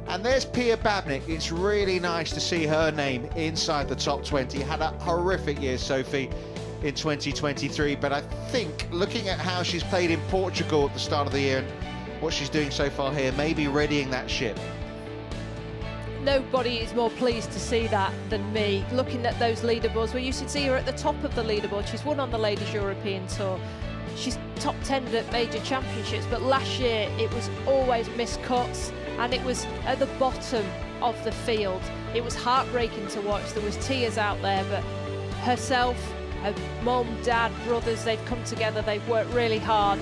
And there's Pia Babnik. It's really nice to see her name inside the top 20. Had a horrific year, Sophie, in 2023, but I think looking at how she's played in Portugal at the start of the year and what she's doing so far here, maybe readying that ship. Nobody is more pleased to see that than me. Looking at those leaderboards, we used to see her at the top of the leaderboard. She's won on the Ladies European Tour. She's top 10 at major championships, but last year it was always miscuts, and it was at the bottom of the field. It was heartbreaking to watch. There was tears out there, but herself, her mum, dad, brothers, they've come together, they've worked really hard,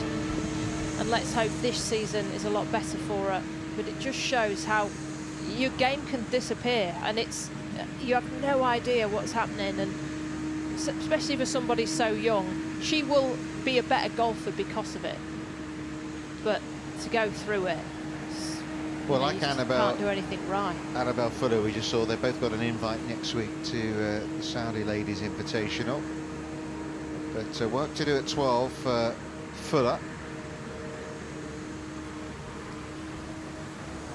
and let's hope this season is a lot better for her. But it just shows how your game can disappear, and you have no idea what's happening, and especially for somebody so young. She will be a better golfer because of it, but to go through it, well, like Annabelle can't do anything right. Annabelle Fuller, we just saw, they both got an invite next week to the Saudi Ladies Invitational, but work to do at 12 for Fuller.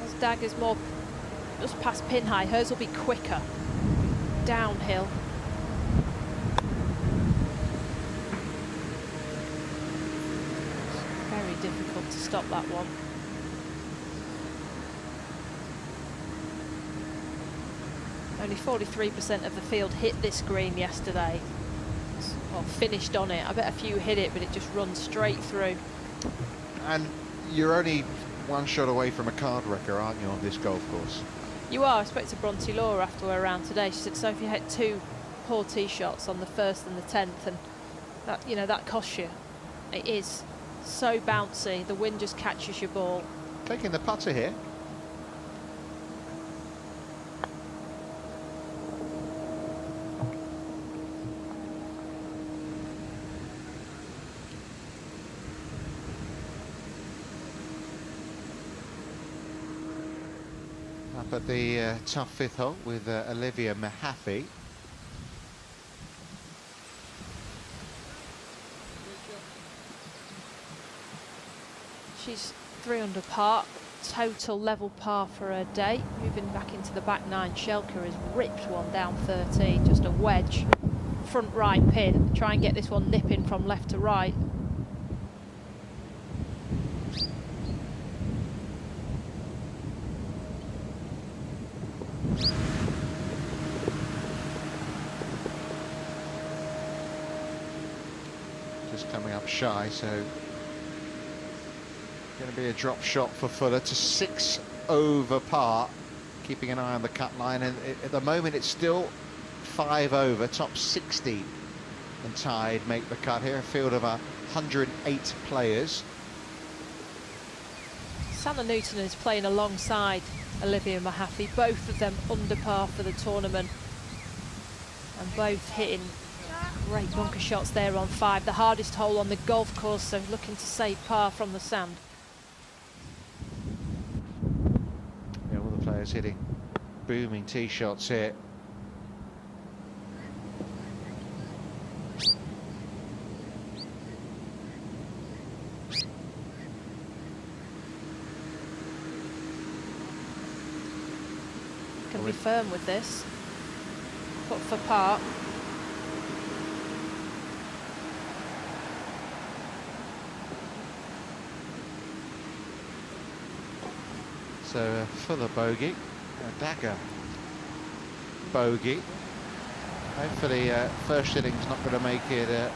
As Dagger's more just past pin high, hers will be quicker downhill. It's very difficult to stop that one. Only 43% of the field hit this green yesterday, or finished on it. I bet a few hit it, but it just runs straight through. And you're only one shot away from a card wrecker, aren't you, on this golf course? You are. I spoke to Bronte Law after we're around today. She said Sophie had 2 poor tee shots on the 1st and the 10th, and that, you know, that costs you. It is so bouncy. The wind just catches your ball. Taking the putter here. Up at the tough 5th hole with Olivia Mahaffey. She's 3 under par, total level par for her day. Moving back into the back 9, Shelka has ripped one down 13, just a wedge, front right pin. Try and get this one nipping from left to right. Just coming up shy, so going to be a drop shot for Fuller to 6 over par, keeping an eye on the cut line, and at the moment it's still 5 over, top 60 and tied make the cut here. A field of 108 players. Sanna Newton is playing alongside Olivia Mahaffey, both of them under par for the tournament, and both hitting great bunker shots there on 5, the hardest hole on the golf course, so looking to save par from the sand. Yeah, all the players hitting booming tee shots here. Can be firm with this. Put for par. So a fuller bogey, a dagger bogey. Hopefully first hitting's not going to make it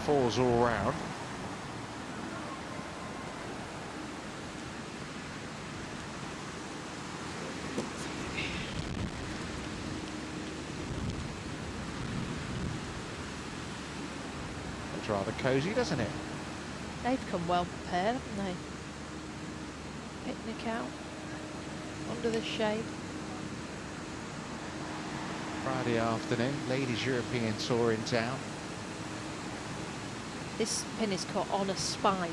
fours all round. It's rather cosy, doesn't it? They've come well prepared, haven't they? Picnic out under the shade. Friday afternoon, Ladies European Tour in town. This pin is caught on a spine.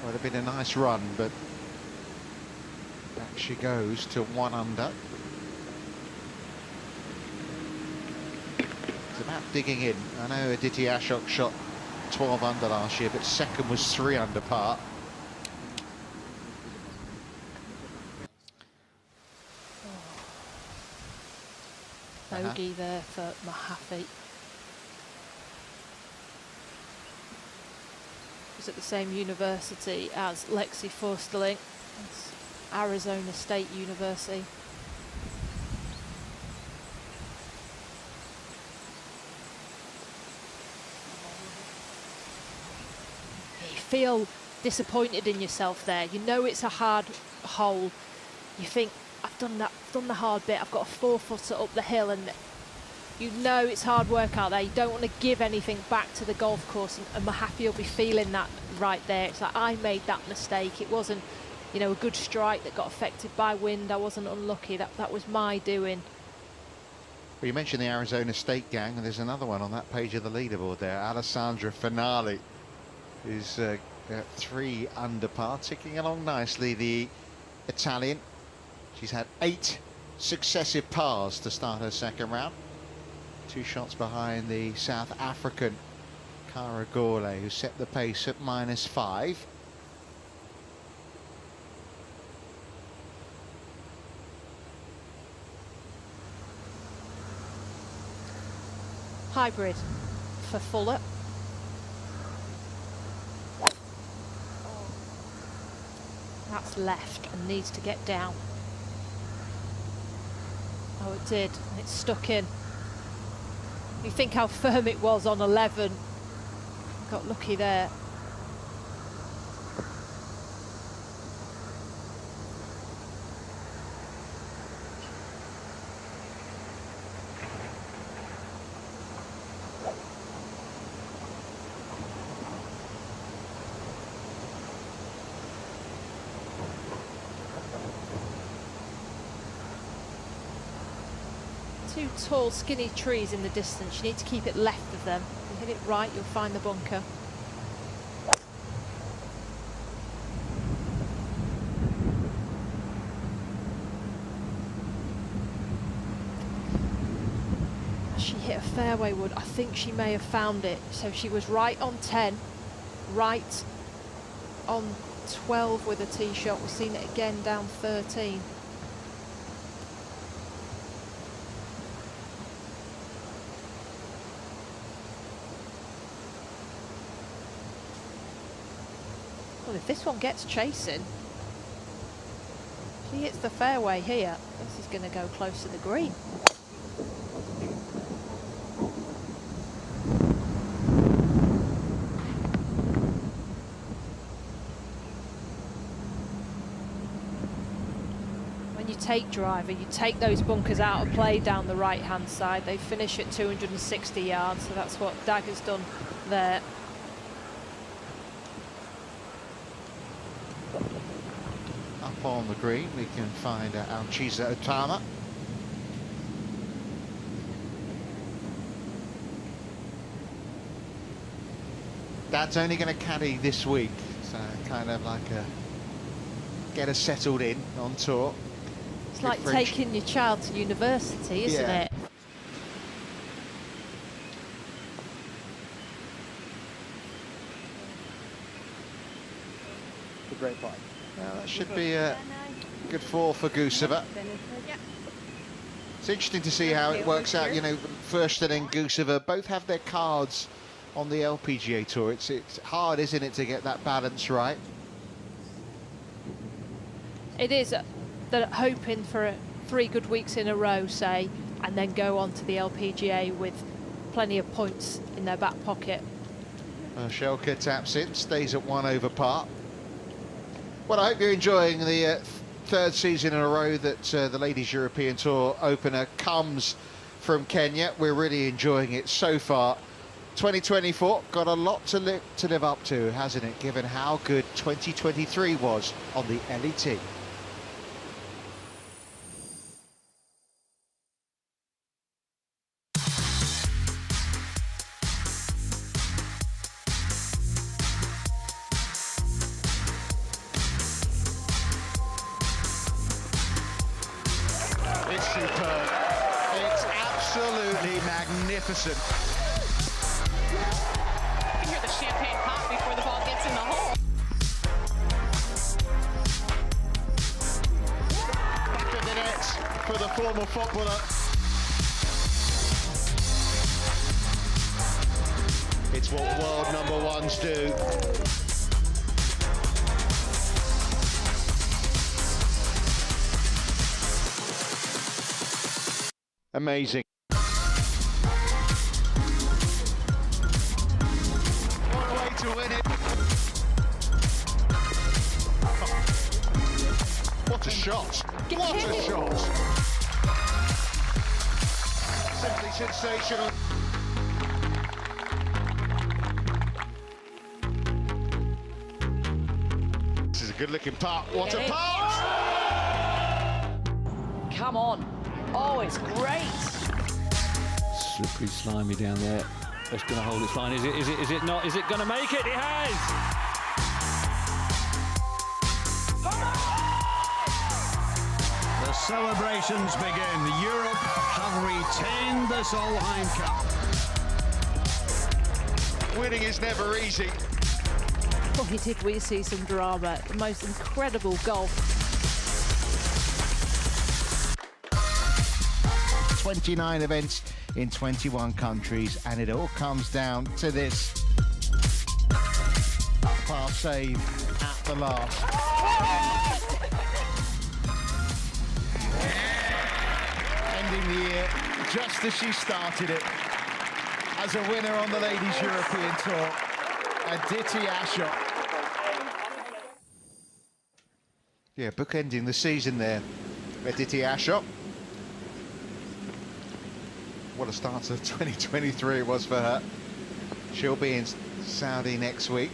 Would have been a nice run, but back she goes to 1 under. It's about digging in. I know Aditi Ashok shot 12 under last year, but second was 3 under par. Bogey there for Mahaffey. Was at the same university as Lexi Forsterling. It's Arizona State University. You feel disappointed in yourself there. You know it's a hard hole. You think, I've done the hard bit. I've got a 4-footer up the hill, and you know it's hard work out there. You don't want to give anything back to the golf course, and Mahaffey will be feeling that right there. It's like, I made that mistake. It wasn't, you know, a good strike that got affected by wind. I wasn't unlucky. That was my doing. Well, you mentioned the Arizona State gang, and there's another one on that page of the leaderboard there. Alessandra Finale is 3 under par, ticking along nicely, the Italian. She's had 8 successive pars to start her second round. 2 shots behind the South African Cara Gole, who set the pace at -5. Hybrid for Fuller. That's left and needs to get down. Oh, it did. It's stuck in. You think how firm it was on 11. Got lucky there. Two tall, skinny trees in the distance. You need to keep it left of them. If you hit it right, you'll find the bunker. She hit a fairway wood. I think she may have found it. So she was right on 10, right on 12 with a tee shot. We've seen it again down 13. Well, if this one gets chasing, she hits the fairway here. This is going to go close to the green. take driver, you take those bunkers out of play down the right-hand side. They finish at 260 yards, so that's what Dagger's done there. Up on the green, we can find Alchiza Otama. Dad's only going to caddy this week, so kind of like get her settled in on tour. It's like taking your child to university, isn't it? The great part. Well, that should be a good fall for Guseva. It's interesting to see how it works out. You know, Fürsten and Guseva both have their cards on the LPGA Tour. It's hard, isn't it, to get that balance right? It is. They're hoping for 3 good weeks in a row, say, and then go on to the LPGA with plenty of points in their back pocket. Schelke taps in, stays at 1 over par. Well, I hope you're enjoying the 3rd season in a row that the Ladies European Tour opener comes from Kenya. We're really enjoying it so far. 2024 got a lot to live up to, hasn't it, given how good 2023 was on the LET. It's superb. It's absolutely magnificent. You can hear the champagne pop before the ball gets in the hole. Back of the net for the former footballer. It's what world #1s do. Amazing. What a way to win it. What a shot. What a shot. Simply sensational. This is a good looking putt. What a putt! Come on. Oh, it's great. Slippery, slimy down there. It's going to hold its line. Is it not? Is it going to make it? It has! The celebrations begin. Europe have retained the Solheim Cup. Winning is never easy. Boy, did we see some drama. The most incredible golf. 29 events in 21 countries, and it all comes down to this. Par save at the last. Ending the year just as she started it, as a winner on the Ladies European Tour, Aditi Ashok. Yeah, bookending the season there, Aditi Ashok. What a start to 2023 it was for her. She'll be in Saudi next week.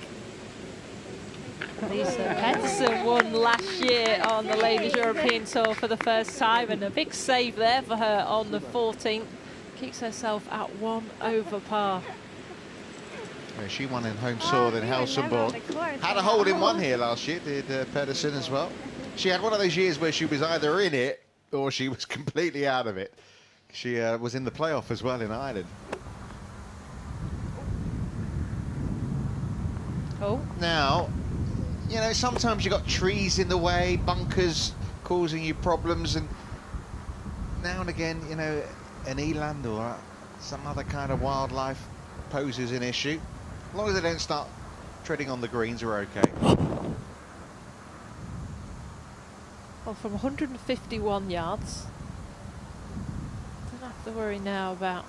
Lisa Pedersen won last year on the Ladies European Tour for the first time, and a big save there for her on the 14th. Keeps herself at 1 over par. Yeah, she won in home sword in Helsingborg. Had a hole in one here last year, did Pedersen as well. She had one of those years where she was either in it or she was completely out of it. She was in the playoff as well in Ireland. Oh. Now, you know, sometimes you've got trees in the way, bunkers causing you problems, and now and again, you know, an eland or some other kind of wildlife poses an issue. As long as they don't start treading on the greens, we're okay. Well, from 151 yards. Don't have to worry now about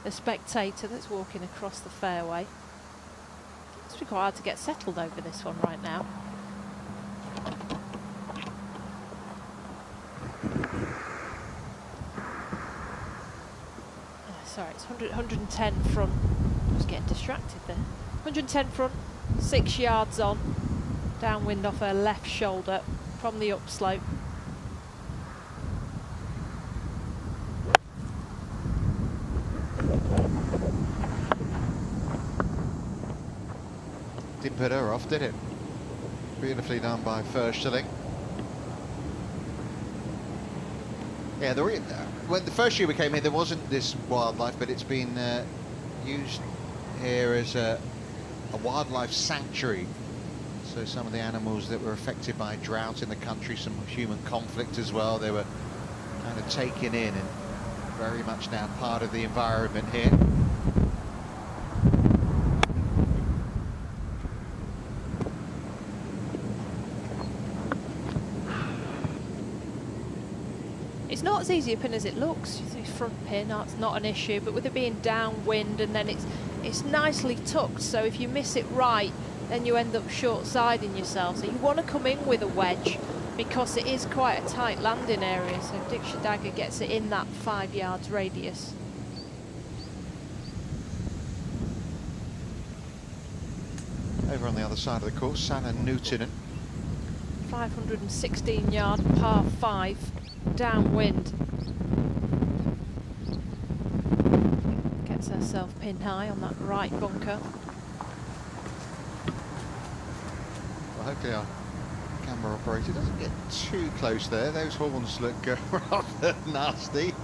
the spectator that's walking across the fairway. It's been quite hard to get settled over this one right now. 110 front. I was getting distracted there. 110 front, 6 yards on. Downwind off her left shoulder from the upslope. Didn't put her off, did it? Beautifully done by Försterling. Yeah, when the first year we came here, there wasn't this wildlife, but it's been used here as a wildlife sanctuary. So some of the animals that were affected by drought in the country, some human conflict as well, they were kind of taken in and very much now part of the environment here. It's not as easy a pin as it looks. This front pin, that's not an issue, but with it being downwind and then it's nicely tucked, so if you miss it right, then you end up short-siding yourself. So you want to come in with a wedge because it is quite a tight landing area, so Dick Dagger gets it in that 5 yards radius. Over on the other side of the course, Sanna Newtonen. 516 yard par 5 downwind. Gets herself pin high on that right bunker. Well, hopefully our camera operator doesn't get too close there. Those horns look rather nasty.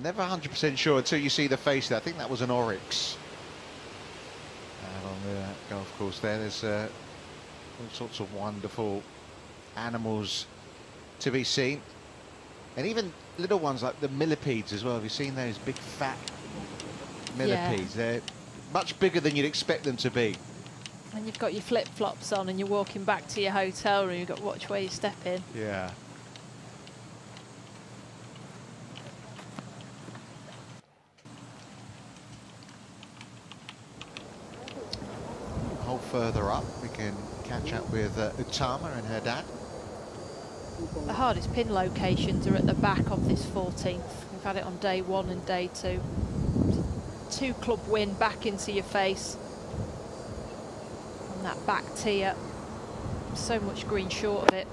Never 100% sure until you see the face there. I think that was an oryx. And on the golf course there's all sorts of wonderful animals to be seen. And even little ones like the millipedes as well. Have you seen those big fat millipedes? Yeah. They're much bigger than you'd expect them to be. And you've got your flip-flops on and you're walking back to your hotel room, you've got to watch where you step in. Yeah. Hole further up, we can catch up with Utama and her dad. The hardest pin locations are at the back of this 14th. We've had it on day 1 and day 2. 2 club win back into your face. On that back tier. So much green short of it.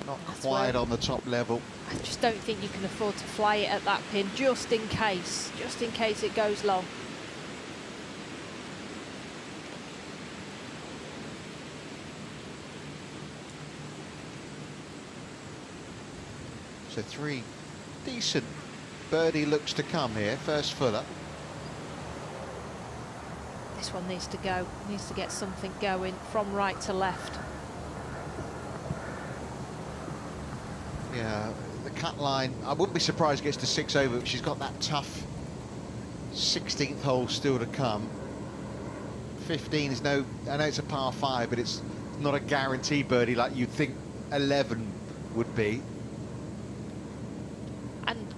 Not quite on the top level. I just don't think you can afford to fly it at that pin, just in case it goes long. So 3 decent birdie looks to come here. First fuller. This one needs to go, needs to get something going from right to left. Yeah, the cut line, I wouldn't be surprised it gets to 6 over, but she's got that tough 16th hole still to come. 15 is no, I know it's a par 5, but it's not a guaranteed birdie like you'd think 11 would be. And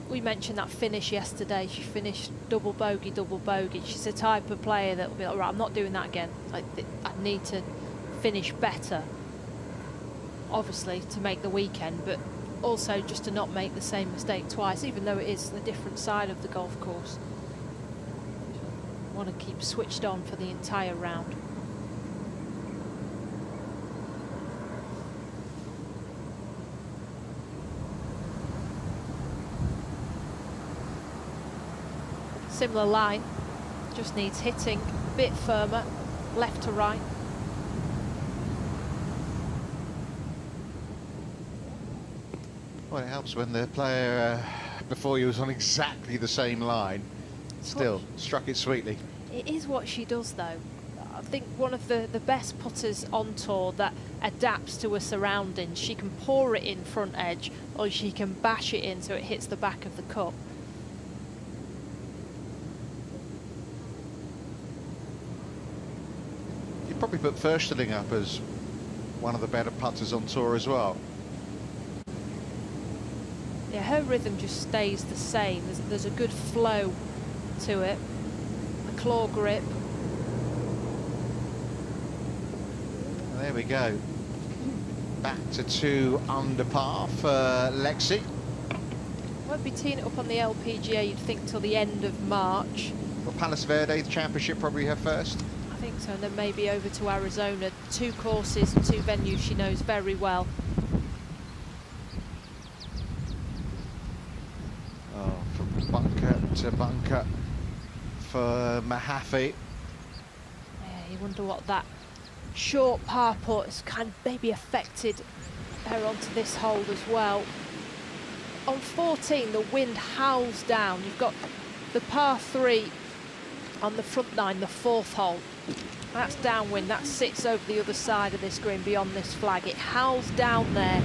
we mentioned that finish yesterday. She finished double bogey, double bogey. She's the type of player that will be like, right, I'm not doing that again. Like, I need to finish better. Obviously to make the weekend, but also just to not make the same mistake twice, even though it is a different side of the golf course. Want to keep switched on for the entire round. Similar line, just needs hitting a bit firmer, left to right. Well, it helps when the player before you was on exactly the same line. Still struck it sweetly. It is what she does, though. I think one of the best putters on tour that adapts to her surroundings. She can pour it in front edge, or she can bash it in so it hits the back of the cup. You'd probably put Försterling up as one of the better putters on tour as well. Yeah, her rhythm just stays the same. There's a good flow to it. The claw grip. there we go. Back to 2 under par for Lexi. Won't be teeing it up on the LPGA, you'd think, till the end of March. Well, Palos Verde, the championship, probably her first. I think so, and then maybe over to Arizona. 2 courses, 2 venues she knows very well. Oh, from bunker to bunker for Mahaffey. Yeah, you wonder what that short par putt has kind of maybe affected her onto this hole as well. On 14, the wind howls down. You've got the par 3 on the front 9, the 4th hole. That's downwind, that sits over the other side of this green beyond this flag. It howls down there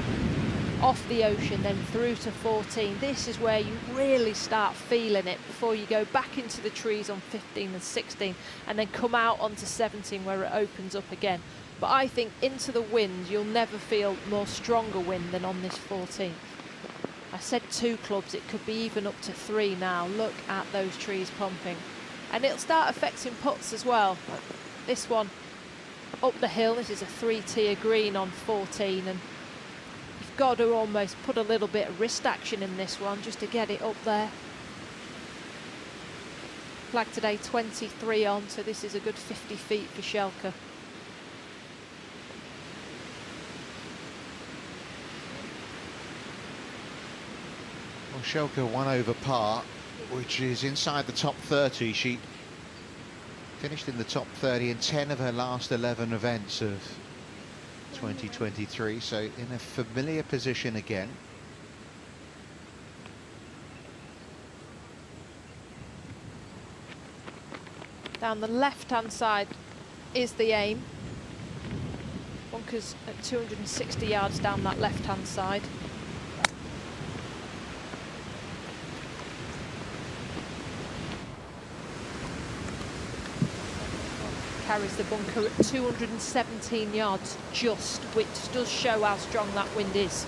off the ocean, then through to 14. This is where you really start feeling it before you go back into the trees on 15 and 16 and then come out onto 17 where it opens up again. But I think into the wind, you'll never feel more stronger wind than on this 14. I said 2 clubs, it could be even up to 3 now. Look at those trees pumping. And it'll start affecting putts as well. This one up the hill, this is a 3-tier green on 14, and you've got to almost put a little bit of wrist action in this one just to get it up there. Flag today 23 on, so this is a good 50 feet for Shelker. Well, Shelker 1 over par, which is inside the top 30. She finished in the top 30 in 10 of her last 11 events of 2023, so in a familiar position again. Down the left-hand side is the aim. Bunkers at 260 yards down that left-hand side. Carries the bunker at 217 yards just, which does show how strong that wind is.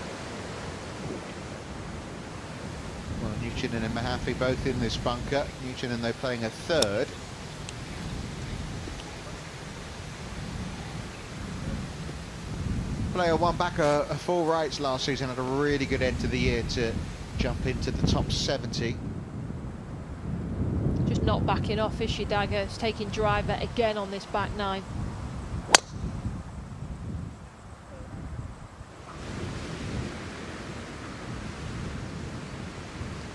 Well, Newton and Mahaffey both in this bunker. Newton and they're playing a 3rd. Player won back a full rights last season, had a really good end to the year to jump into the top 70. Just not backing off, is she, Dagger? It's taking driver again on this back 9.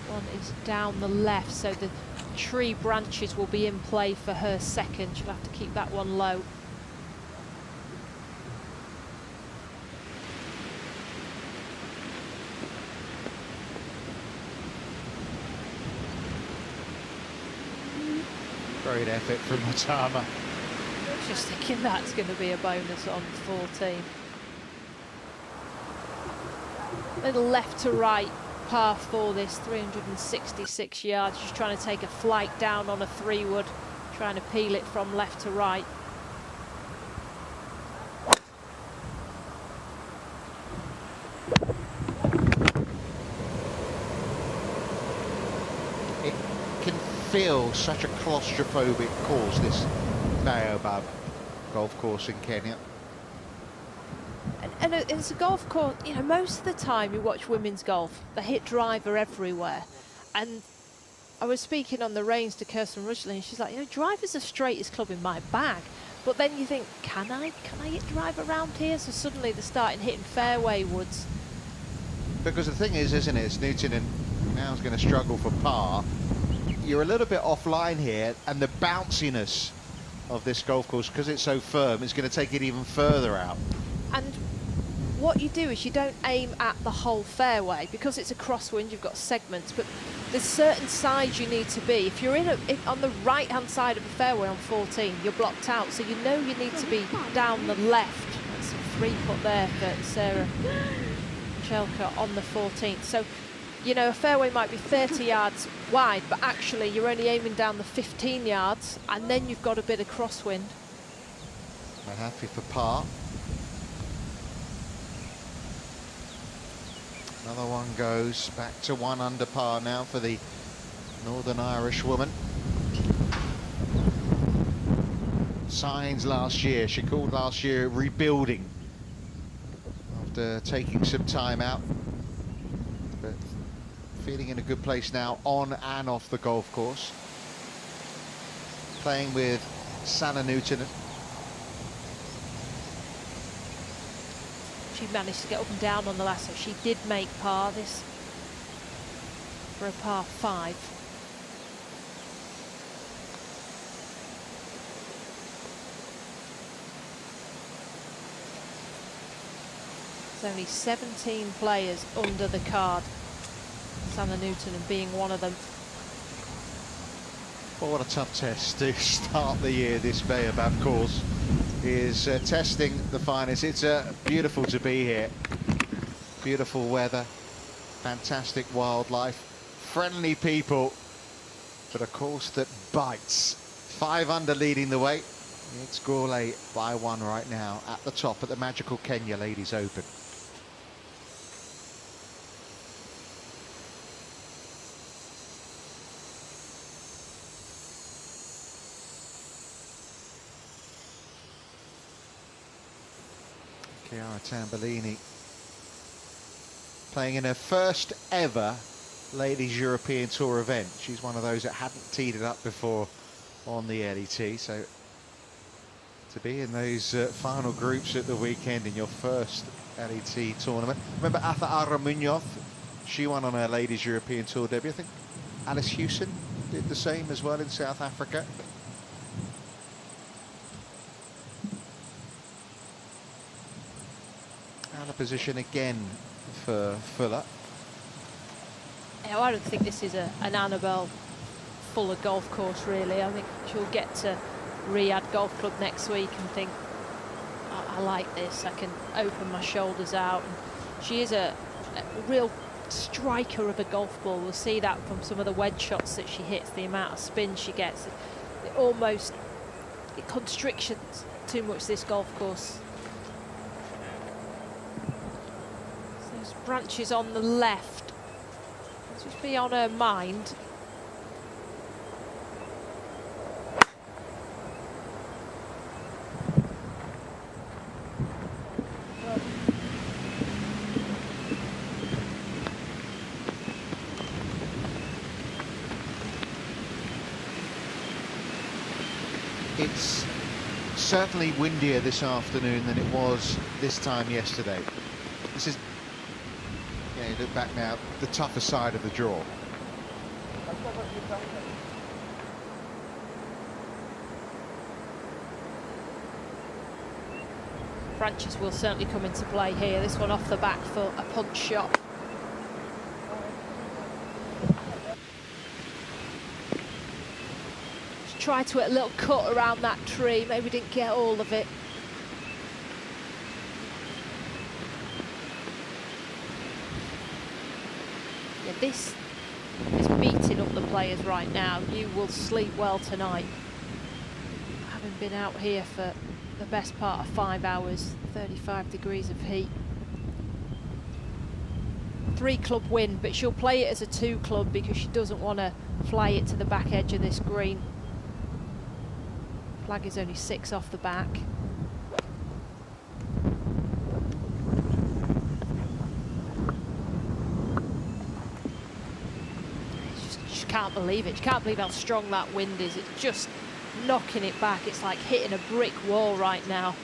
One is down the left, so the tree branches will be in play for her second. She'll have to keep that one low. Great effort from Matama. Just thinking that's going to be a bonus on 14. Little left to right par 4, this 366 yards. Just trying to take a flight down on a 3-wood, trying to peel it from left to right. It can feel such a claustrophobic course, this Baobab golf course in Kenya. And it's a golf course, you know, most of the time you watch women's golf, they hit driver everywhere. And I was speaking on the range to Kirsten Rudgley, and she's like, you know, driver's the straightest club in my bag. But then you think, can I hit drive around here? So suddenly they're starting hitting fairway woods. Because the thing is, isn't it, it's Newton and now's going to struggle for par. You're a little bit offline here, and the bounciness of this golf course, because it's so firm, is going to take it even further out. And what you do is you don't aim at the whole fairway, because it's a crosswind, you've got segments, but there's certain sides you need to be. If you're on the right-hand side of the fairway on 14, you're blocked out, so you know you need to be down the left. That's a 3-putt there for Sarah Chelka on the 14th. So, you know, a fairway might be 30 yards wide, but actually you're only aiming down the 15 yards, and then you've got a bit of crosswind. I'm happy for par. Another one goes back to 1 under par now for the Northern Irish woman. signs last year. She called last year rebuilding after taking some time out, but feeling in a good place now on and off the golf course. Playing with Sanna Newton. She managed to get up and down on the last, so she did make par this for a par 5. There's only 17 players under the card, Sanna Newton and being one of them. Well, what a tough test to start the year, this Baobab course is testing the finest. It's beautiful to be here. Beautiful weather, fantastic wildlife, friendly people, but a course that bites. 5 under leading the way. It's Gourlay by 1 right now at the top at the magical Kenya Ladies Open. Chiara Tambellini playing in her first ever Ladies European Tour event. She's one of those that hadn't teed it up before on the LET, so to be in those final groups at the weekend in your first LET tournament. Remember Athara Munoz? She won on her Ladies European Tour debut. I think Alice Hewson did the same as well in South Africa. Out of position again for Fuller. Yeah, I don't think this is an Annabelle Fuller golf course, really. I think she'll get to Riyadh Golf Club next week and think, I like this, I can open my shoulders out. And she is a real striker of a golf ball. We'll see that from some of the wedge shots that she hits, the amount of spin she gets. It constrictions too much this golf course. Those branches on the left, just be on her mind. It's certainly windier this afternoon than it was this time yesterday. This is, yeah, you look back now, the tougher side of the draw. Branches will certainly come into play here. This one off the back for a punch shot. Just tried to hit a little cut around that tree. Maybe didn't get all of it. Yeah, this is beating up the players right now. You will sleep well tonight. Having been out here for the best part of 5 hours, 35 degrees of heat. 3-club win, but she'll play it as a 2-club because she doesn't want to fly it to the back edge of this green. Flag is only 6 off the back. She can't believe it. She can't believe how strong that wind is. It's just knocking it back. It's like hitting a brick wall right now.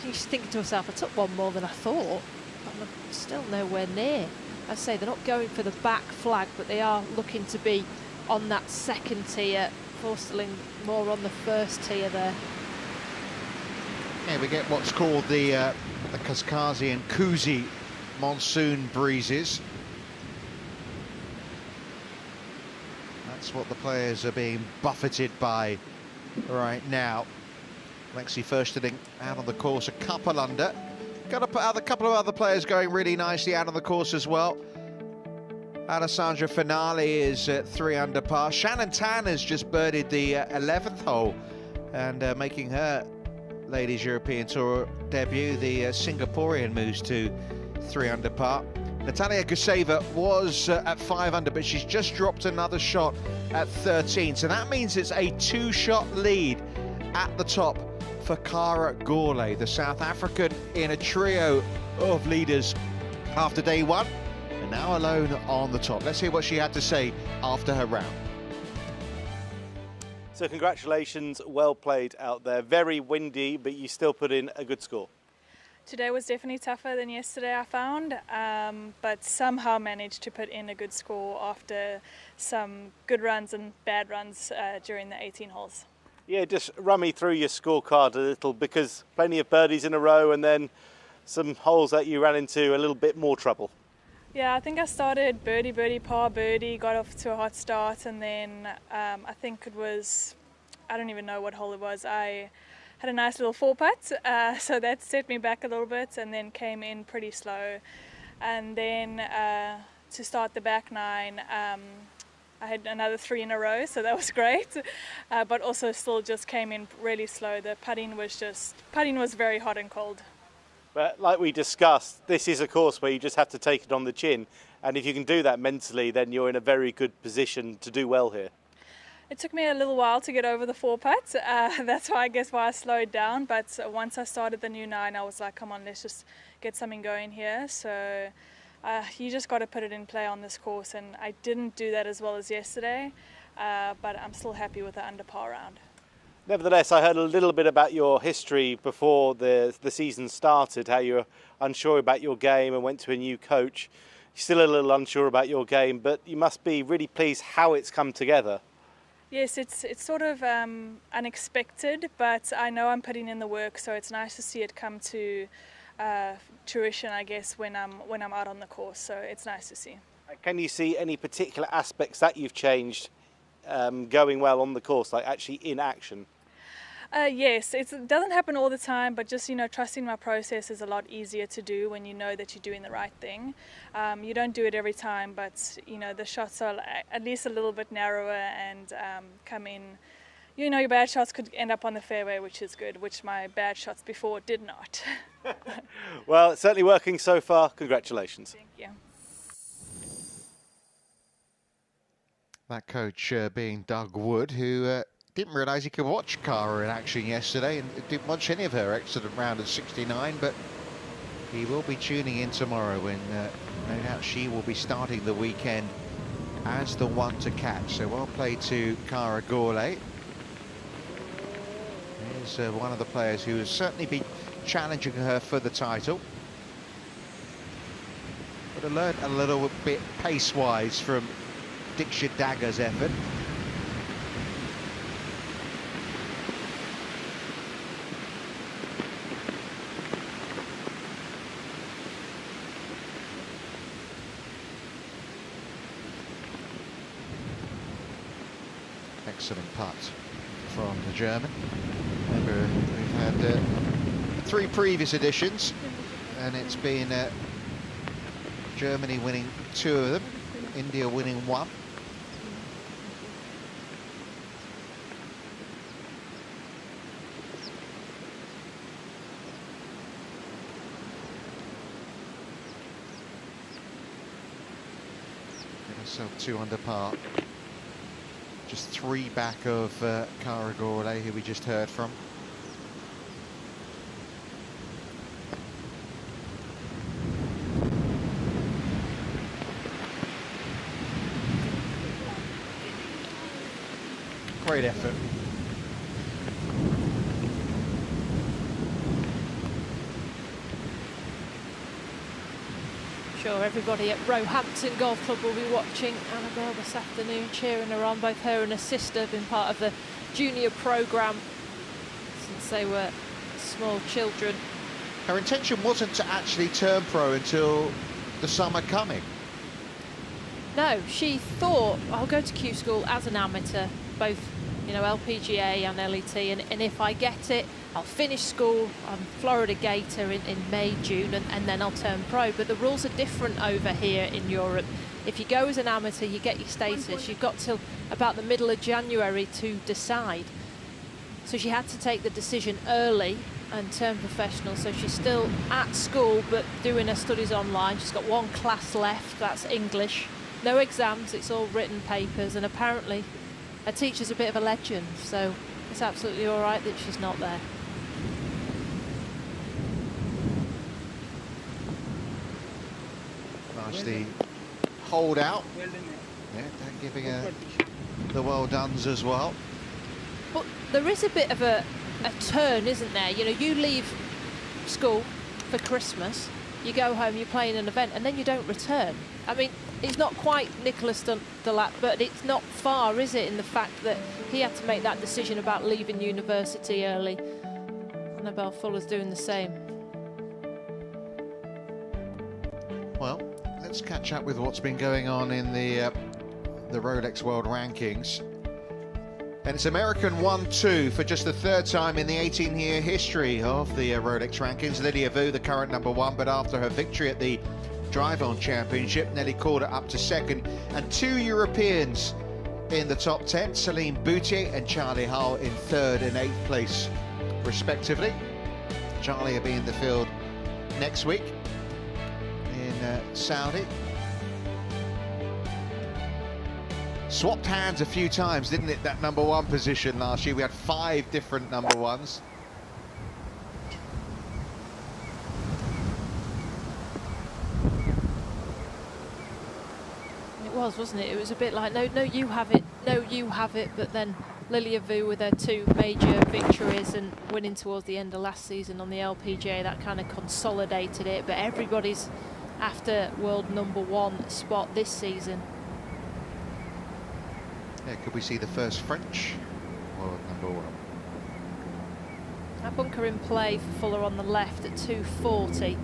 She's thinking to herself, I took one more than I thought, but I'm still nowhere near. I say they're not going for the back flag, but they are looking to be on that second tier, Forsterling more on the first tier there. Yeah, we get what's called the Kaskazi and Kuzi monsoon breezes. That's what the players are being buffeted by right now. Lexi Forsterling out on the course, a couple under. Got a couple of other players going really nicely out on the course as well. Alessandra Finale is at 3 under par. Shannon Tan has just birdied the 11th hole and making her Ladies European Tour debut. The Singaporean moves to 3 under par. Natalia Guseva was at 5 under, but she's just dropped another shot at 13. So that means it's a 2-shot lead at the top for Cara Gorley, the South African in a trio of leaders after day one, and now alone on the top. Let's hear what she had to say after her round. So congratulations, well played out there. Very windy, but you still put in a good score. Today was definitely tougher than yesterday, I found, but somehow managed to put in a good score after some good runs and bad runs during the 18 holes. Yeah, just run me through your scorecard a little, because plenty of birdies in a row and then some holes that you ran into a little bit more trouble. Yeah, I think I started birdie, birdie, par, birdie, got off to a hot start, and then I think it was, I don't even know what hole it was. I had a nice little 4-putt, so that set me back a little bit, and then came in pretty slow. And then to start the back nine, I had another 3 in a row, so that was great, but also still just came in really slow. The putting was very hot and cold. But like we discussed, this is a course where you just have to take it on the chin, and if you can do that mentally, then you're in a very good position to do well here. It took me a little while to get over the 4-putt. That's why I slowed down. But once I started the new 9, I was like, come on, let's just get something going here. So you just got to put it in play on this course. And I didn't do that as well as yesterday, but I'm still happy with the under par round. Nevertheless, I heard a little bit about your history before the season started, how you were unsure about your game and went to a new coach. You're still a little unsure about your game, but you must be really pleased how it's come together. Yes, it's sort of unexpected, but I know I'm putting in the work, so it's nice to see it come to fruition, I guess, when I'm out on the course. So it's nice to see. Can you see any particular aspects that you've changed going well on the course, like actually in action? Yes, it doesn't happen all the time, but just, trusting my process is a lot easier to do when you know that you're doing the right thing. You don't do it every time, but, the shots are at least a little bit narrower and come in. Your bad shots could end up on the fairway, which is good, which my bad shots before did not. Well, it's certainly working so far. Congratulations. Thank you. That coach being Doug Wood, who didn't realise he could watch Cara in action yesterday and didn't watch any of her excellent round of 69, but he will be tuning in tomorrow when no doubt she will be starting the weekend as the one to catch. So well played to Cara Gorley. Here's one of the players who has certainly been challenging her for the title. But I learned a little bit pace-wise from Diksha Dagger's effort. Excellent putt from the German. Remember, we've had 3 previous editions, and it's been Germany winning 2 of them, India winning 1. Get herself 2 under par. Just 3 back of Cara Gorley, who we just heard from. Great effort. Sure, everybody at Roehampton Golf Club will be watching Annabelle this afternoon, cheering her on. Both her and her sister have been part of the junior programme since they were small children. Her intention wasn't to actually turn pro until the summer coming. No, she thought, I'll go to Q School as an amateur, both LPGA and LET, and if I get it, I'll finish school on Florida Gator in May, June, and then I'll turn pro. But the rules are different over here in Europe. If you go as an amateur, you get your status. You've got till about the middle of January to decide. So she had to take the decision early and turn professional. So she's still at school, but doing her studies online. She's got 1 class left, that's English. No exams, it's all written papers, and apparently her teacher's a bit of a legend, so It's absolutely all right that she's not there. Nice the hold out. Yeah, and giving her the well dones as well. But there is a bit of a turn, isn't there? You know, you leave school for Christmas, you go home, you play in an event, and then you don't return. I mean, it's not quite Nicholas Dunlap, but it's not far, is it, in the fact that he had to make that decision about leaving university early. Annabelle Fuller's doing the same. Well, let's catch up with what's been going on in the Rolex World Rankings. And it's American 1-2 for just the third time in the 18-year history of the Rolex Rankings. Lydia Vu, the current #1, but after her victory at the Drive-On Championship, Nelly Corder up to second, and 2 Europeans in the top 10, Celine Boutier and Charlie Hull in 3rd and 8th place, respectively. Charlie will be in the field next week in Saudi. Swapped hands a few times, didn't it, that #1 position last year? We had 5 different #1s. It was, wasn't it? It was a bit like, no, you have it, no, you have it, but then Lilia Vu with her 2 major victories and winning towards the end of last season on the LPGA, that kind of consolidated it, but everybody's after world #1 spot this season. Yeah, could we see the first French world #1? That bunker in play for Fuller on the left at 240.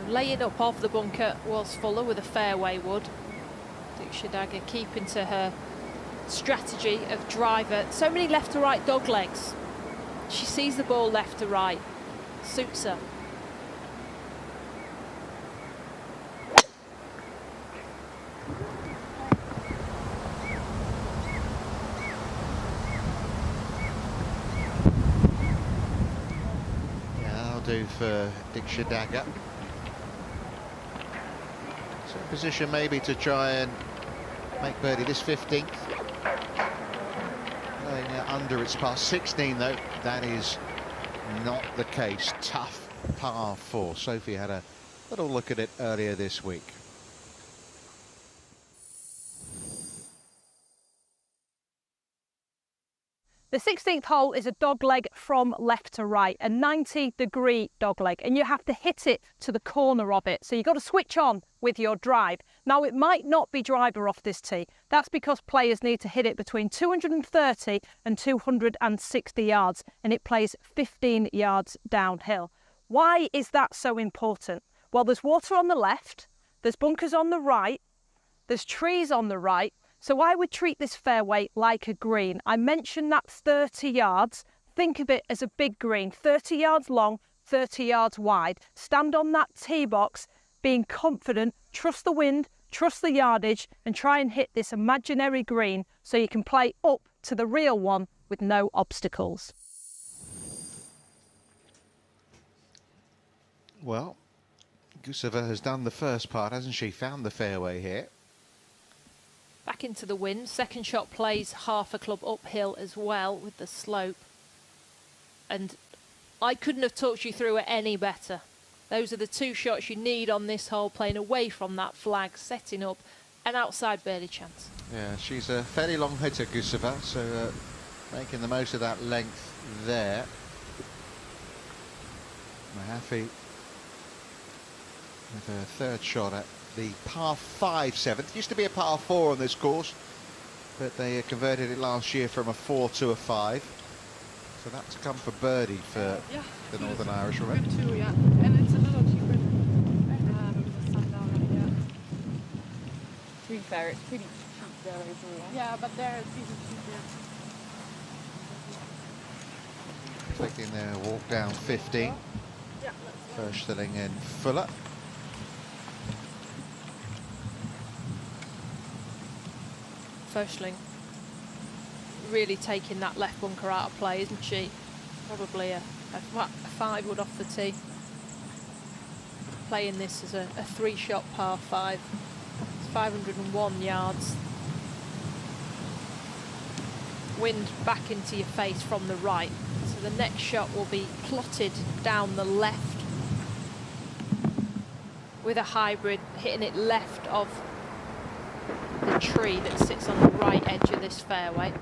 Laying up off the bunker was Fuller with a fairway wood. Dixie keeping to her strategy of driver. So many left to right dog legs. She sees the ball left to right. Suits her. Yeah, that'll do for Dixie Dagger. Position maybe to try and make birdie this 15th. Going under its par 16 though, that is not the case. Tough par 4. Sophie had a little look at it earlier this week. The 16th hole is a dogleg from left to right, a 90-degree dogleg, and you have to hit it to the corner of it. So you've got to switch on with your drive. Now, it might not be driver off this tee. That's because players need to hit it between 230 and 260 yards, and it plays 15 yards downhill. Why is that so important? Well, there's water on the left, there's bunkers on the right, there's trees on the right, so I would treat this fairway like a green. I mentioned that's 30 yards. Think of it as a big green, 30 yards long, 30 yards wide. Stand on that tee box, being confident, trust the wind, trust the yardage, and try and hit this imaginary green so you can play up to the real one with no obstacles. Well, Guseva has done the first part, hasn't she? Found the fairway here. Back into the wind. Second shot plays half a club uphill as well with the slope. And I couldn't have talked you through it any better. Those are the 2 shots you need on this hole, playing away from that flag, setting up an outside birdie chance. Yeah, she's a fairly long hitter, Guseva, so making the most of that length there. Mahaffey with her 3rd shot at the par 5 7th. Used to be a par 4 on this course, but they converted it last year from a 4 to a 5. So that's come for birdie for the Northern Irish, remember? Good too, yeah. And it's a little cheaper than the Sundowner, yeah. To be fair, it's pretty cheap there as well. Yeah, but there it's even cheaper. Taking their walk down 15. Yeah, First filling in Fuller. Föschling really taking that left bunker out of play, isn't she? Probably a 5 wood off the tee. Playing this as a 3-shot par 5. It's 501 yards. Wind back into your face from the right. So the next shot will be plotted down the left with a hybrid hitting it left of the tree that sits on the right edge of this fairway.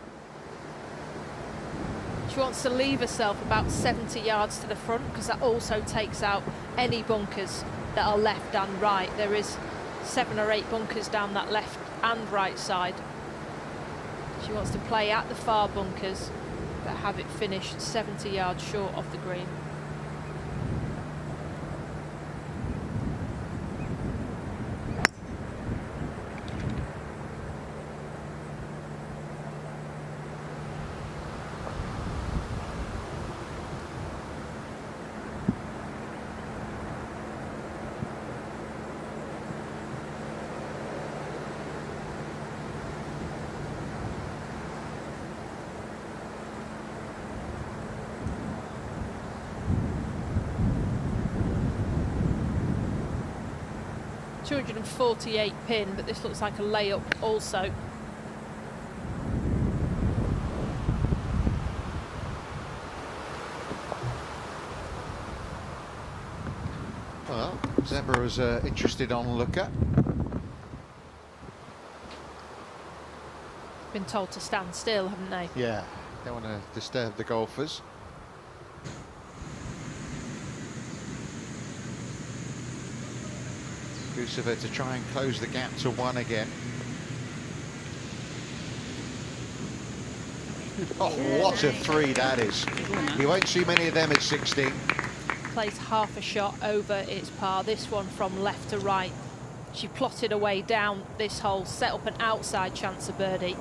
She wants to leave herself about 70 yards to the front because that also takes out any bunkers that are left and right. There is 7 or 8 bunkers down that left and right side. She wants to play at the far bunkers but have it finished 70 yards short of the green. .248 pin, but this looks like a layup also. Well, Zebra was interested onlooker. Been told to stand still, haven't they? Yeah, don't want to disturb the golfers. Guseva to try and close the gap to 1 again. Oh, what a 3 that is. You won't see many of them at 16. Plays half a shot over its par. This one from left to right. She plotted away down this hole, set up an outside chance of birdie.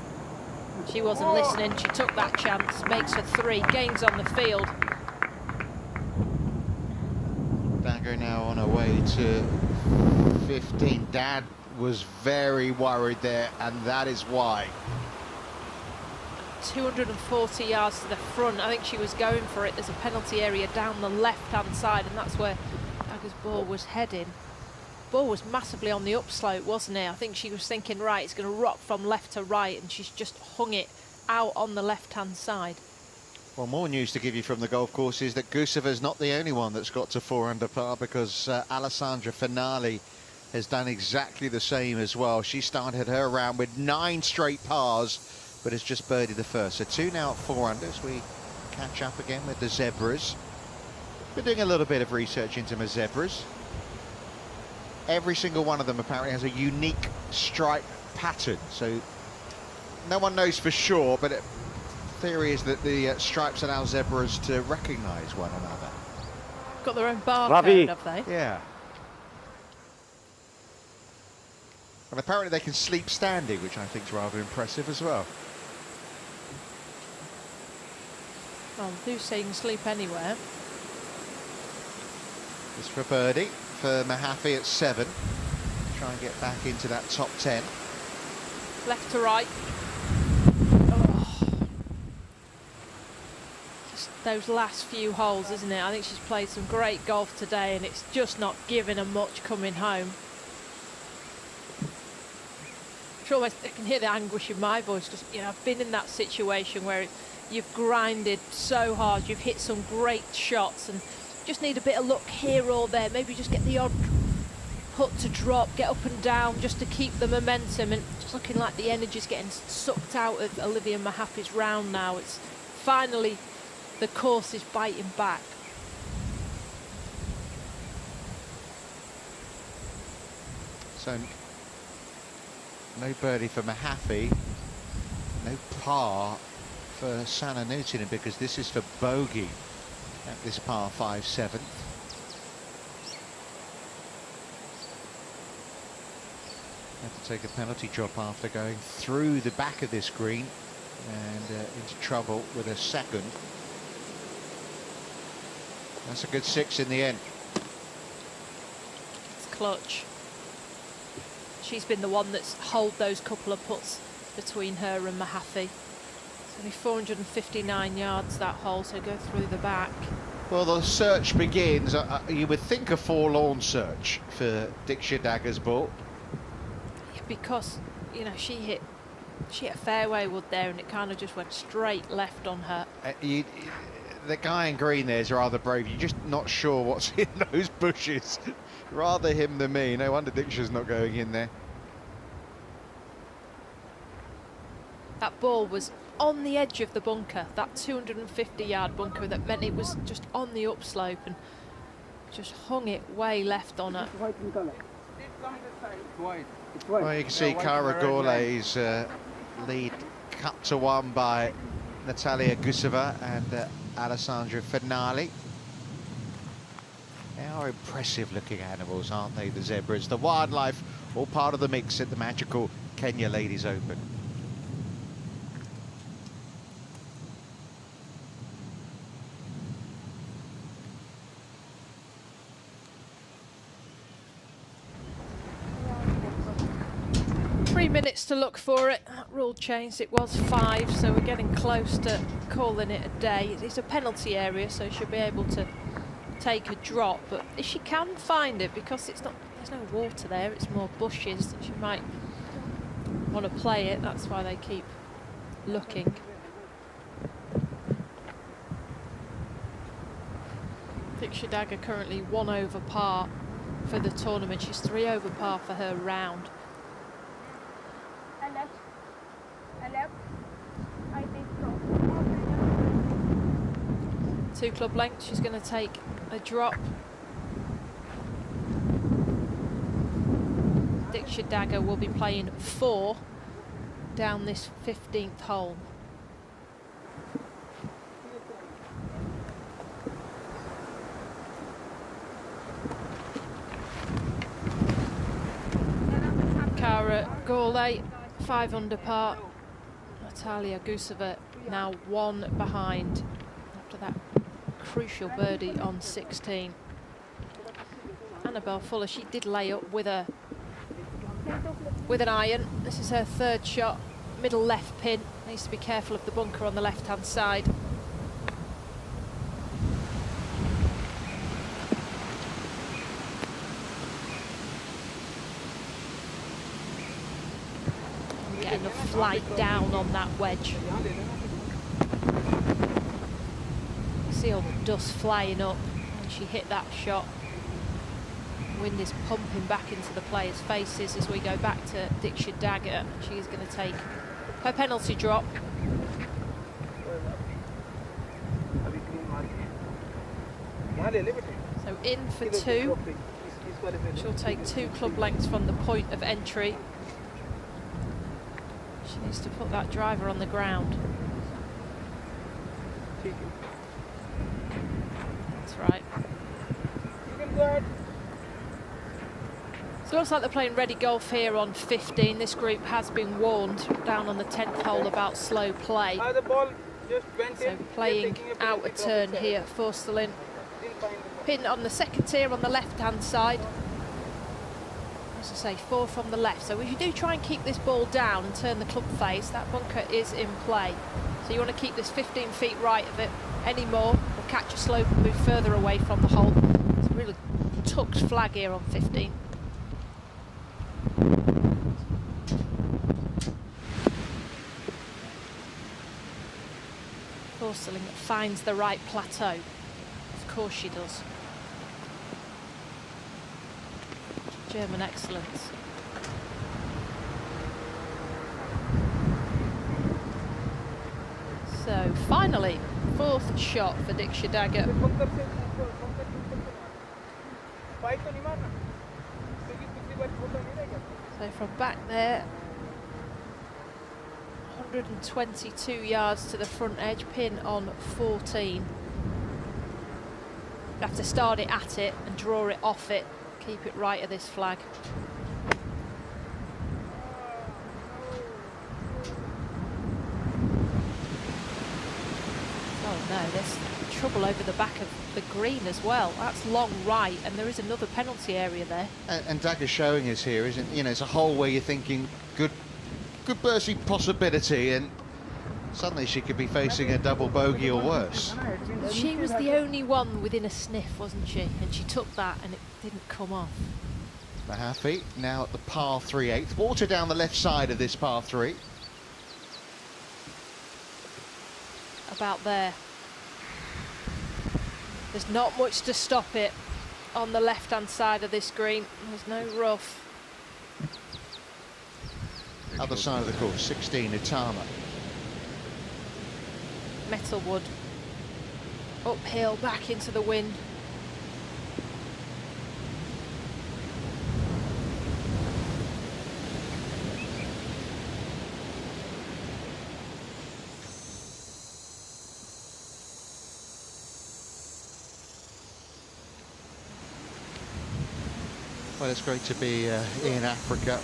She wasn't listening. She took that chance, makes her 3, gains on the field. Dagger now on her way to 15. Dad was very worried there, and that is why. 240 yards to the front. I think she was going for it. There's a penalty area down the left-hand side, and that's where Dagger's ball was heading. Ball was massively on the upslope, wasn't it? I think she was thinking, right, it's going to rock from left to right, and she's just hung it out on the left-hand side. Well, more news to give you from the golf course is that Guseva's not the only one that's got to 4 under par, because Alessandra Finale has done exactly the same as well. She started her round with 9 straight pars, but has just birdied the first. So 2 now at 4 under as we catch up again with the Zebras. Been doing a little bit of research into my Zebras. Every single one of them apparently has a unique stripe pattern. So no one knows for sure, but theory is that the stripes allow zebras to recognise one another. Got their own barcode, have they? Yeah. And apparently they can sleep standing, which I think is rather impressive as well. Well, do say you can sleep anywhere. It's for birdie, for Mahaffey at 7. Try and get back into that top 10. Left to right. Those last few holes, isn't it? I think she's played some great golf today, and it's just not giving her much coming home. I can hear the anguish in my voice, because you know I've been in that situation where you've grinded so hard, you've hit some great shots, and just need a bit of luck here or there. Maybe just get the odd putt to drop, get up and down, just to keep the momentum. And just looking like the energy's getting sucked out of Olivia Mahaffey's round now. It's finally. The course is biting back. So, no birdie for Mahaffey, no par for Sanna Newton, because this is for bogey at this par 5-7. Have to take a penalty drop after going through the back of this green and into trouble with a second. That's a good 6 in the end. It's clutch. She's been the one that's holed those couple of putts between her and Mahaffey. It's only 459 yards, that hole, so go through the back. Well, the search begins. You would think a forlorn search for Diksha Dagger's ball. Yeah, because, you know, she hit a fairway wood there and it kind of just went straight left on her. The guy in green there is rather brave. You're just not sure what's in those bushes. Rather him than me. No wonder Diksha's not going in there. That ball was on the edge of the bunker, that 250-yard bunker, that meant it was just on the upslope and just hung it way left on her. Well, you can see Cara Gourlay's lead cut to 1 by Natalia Guseva and Alessandra Finale. They are impressive looking animals, aren't they, the zebras? The wildlife, all part of the mix at the magical Kenya Ladies Open. Minutes to look for it. That rule changed, it was 5, so we're getting close to calling it a day. It's a penalty area, so she'll be able to take a drop, but if she can find it, because there's no water there, it's more bushes, she might want to play it. That's why they keep looking. Diksha Dagger currently 1 over par for the tournament. She's 3 over par for her round. 2 club lengths, she's going to take a drop. Diksha Dagger will be playing 4 down this 15th hole. Cara Gourlay 5 under par. Natalia Guseva now 1 behind after that crucial birdie on 16. Annabelle Fuller, she did lay up with an iron. This is her 3rd shot, middle left pin. Needs to be careful of the bunker on the left hand side. Get enough flight down on that wedge. See all the dust flying up and she hit that shot. Wind is pumping back into the players' faces as we go back to Diksha Dagger. She's going to take her penalty drop. So in for 2. She'll take 2 club lengths from the point of entry. She needs to put that driver on the ground. That's right. So it looks like they're playing ready golf here on 15. This group has been warned down on the 10th hole about slow play. So playing out a turn here, Forstelin. Pin on the 2nd tier on the left-hand side. As I say, 4 from the left. So if you do try and keep this ball down and turn the club face, that bunker is in play. So you want to keep this 15 feet right of it. Any more will catch a slope and move further away from the hole. It's a really tucked flag here on 15. Forstelin finds the right plateau. Of course she does. German excellence. So finally, 4th shot for Diksha Dagger. So from back there, 122 yards to the front edge, pin on 14. You have to start it at it and draw it off it. Keep it right of this flag. Oh no, there's trouble over the back of the green as well. That's long right, and there is another penalty area there. And Dagger's showing us here, isn't, you know, it's a hole where you're thinking good good birdie possibility, and suddenly she could be facing a double bogey or worse. She was the only one within a sniff, wasn't she? And she took that and it didn't come off. Mahaffey now at the par 3/8. Water down the left side of this par 3. About there. There's not much to stop it on the left-hand side of this green. There's no rough. Other side of the course, 16, Itama. Metalwood. Uphill, back into the wind. Well, it's great to be in Africa.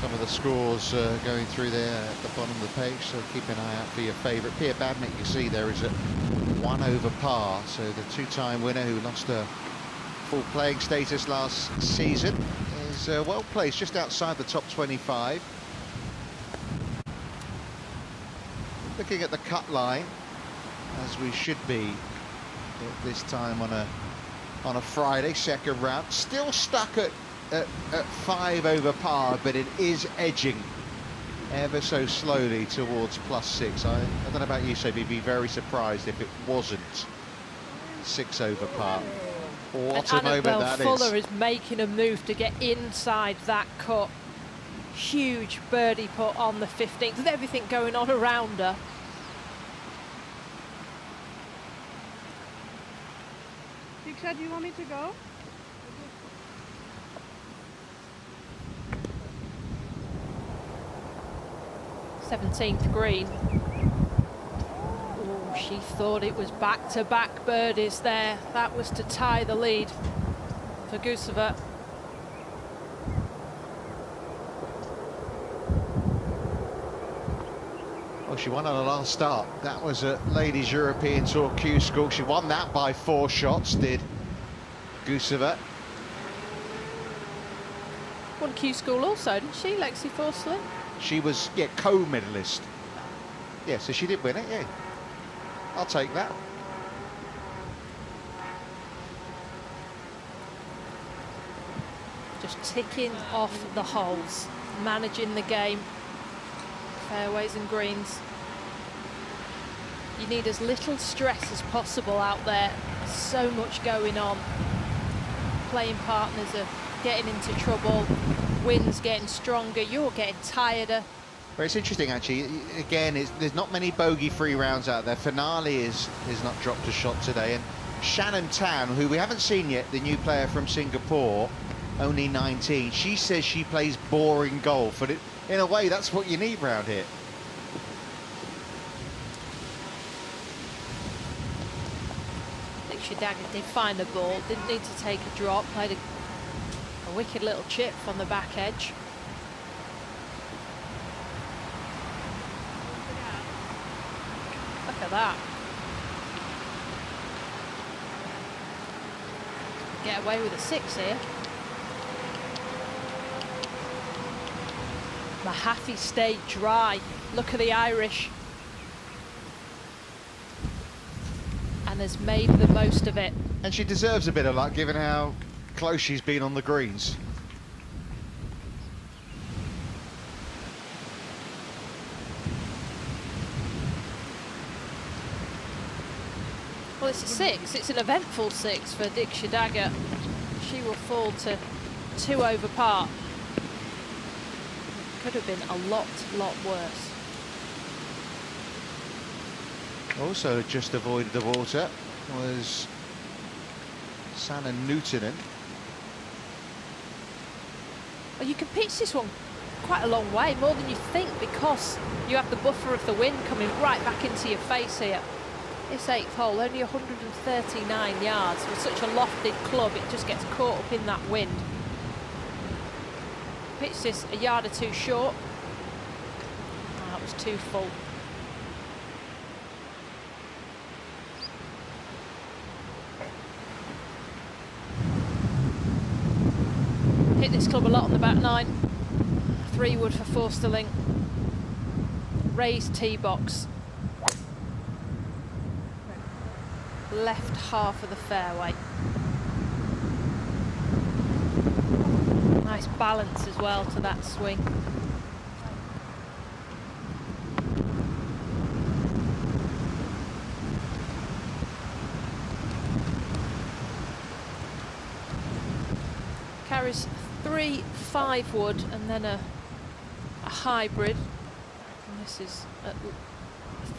Some of the scores going through there at the bottom of the page, so keep an eye out for your favourite. Pierre Badnick, you see there, is at 1 over par, so the two-time winner who lost her full playing status last season is well placed, just outside the top 25. Looking at the cut line, as we should be at this time on a Friday, second round, still stuck at 5 over par, but it is edging ever so slowly towards +6. I don't know about you, Sophie, be very surprised if it wasn't 6 over par. What a moment that is. Fuller is making a move to get inside that cut. Huge birdie putt on the 15th with everything going on around her. Diksha, do you want me to go? 17th green. Oh, she thought it was back-to-back birdies there. That was to tie the lead for Guseva. Well, she won on her last start. That was a Ladies European Tour Q School. She won that by 4 shots, did Guseva. Won Q School also, didn't she, Lexi Forsley? She was, yeah, co-medalist. Yeah, so she did win it, yeah. I'll take that. Just ticking off the holes, managing the game, fairways and greens. You need as little stress as possible out there. So much going on. Playing partners are getting into trouble. Wind's getting stronger. You're getting tireder. Well, it's interesting, actually. Again, there's not many bogey-free rounds out there. Finale is not dropped a shot today. And Shannon Tan, who we haven't seen yet, the new player from Singapore, only 19, she says she plays boring golf. And in a way, that's what you need round here. Dagger did find the ball, didn't need to take a drop, played a wicked little chip from the back edge. Look at that. Get away with a 6 here. Mahaffey stayed dry. Look at the Irish. And has made the most of it. And she deserves a bit of luck, given how close she's been on the greens. Well, it's a 6. It's an eventful 6 for Diksha Dagger. She will fall to 2 over par. Could have been a lot worse. Also just avoided the water was Sanna Newtonen. Well, you can pitch this one quite a long way, more than you think, because you have the buffer of the wind coming right back into your face here. This 8th hole, only 139 yards. With such a lofted club, it just gets caught up in that wind. Pitch this a yard or 2 short. Oh, that was too full. hit this club a lot on the back nine. 3 wood for Forsterling. Raised tee box. Left half of the fairway. Nice balance as well to that swing. Carries 3 5 wood and then a hybrid. And this is a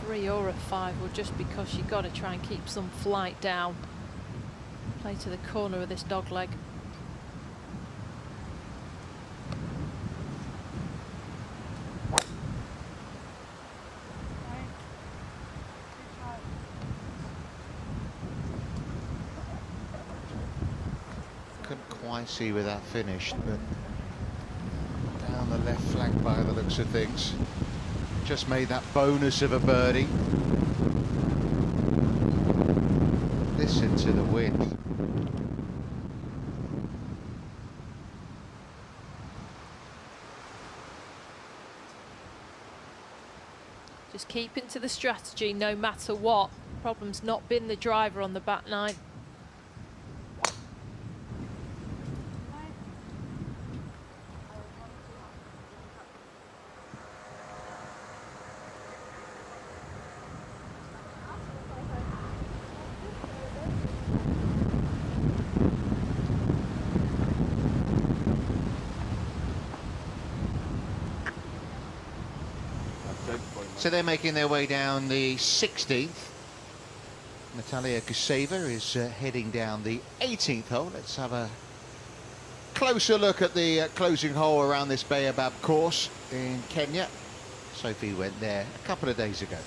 3 or a 5 wood, just because you've got to try and keep some flight down. Play to the corner of this dog leg. Couldn't quite see where that finished, but down the left flank by the looks of things. Just made that bonus of a birdie. Listen to the wind. Just keeping to the strategy no matter what. Problem's not been the driver on the back nine. So they're making their way down the 16th. Natalia Guseva is heading down the 18th hole. Let's have a closer look at the closing hole around this Baobab course in Kenya. Sophie went there a couple of days ago.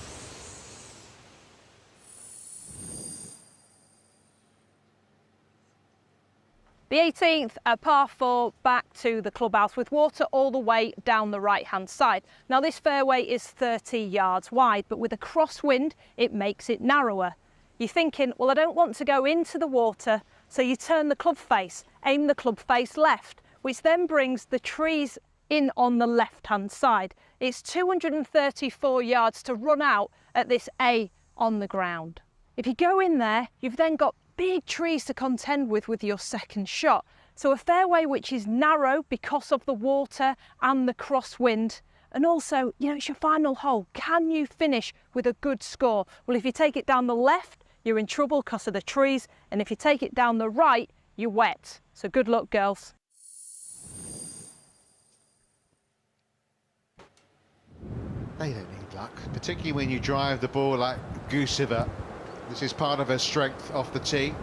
The 18th, a par 4 back to the clubhouse with water all the way down the right-hand side. Now this fairway is 30 yards wide, but with a crosswind, it makes it narrower. You're thinking, well, I don't want to go into the water, so you turn the club face, aim the club face left, which then brings the trees in on the left-hand side. It's 234 yards to run out at this A on the ground. If you go in there, you've then got big trees to contend with your second shot. So a fairway which is narrow because of the water and the crosswind. And also, you know, it's your final hole. Can you finish with a good score? Well, if you take it down the left, you're in trouble because of the trees. And if you take it down the right, you're wet. So good luck, girls. They don't need luck, particularly when you drive the ball like Guseva. This is part of her strength off the tee.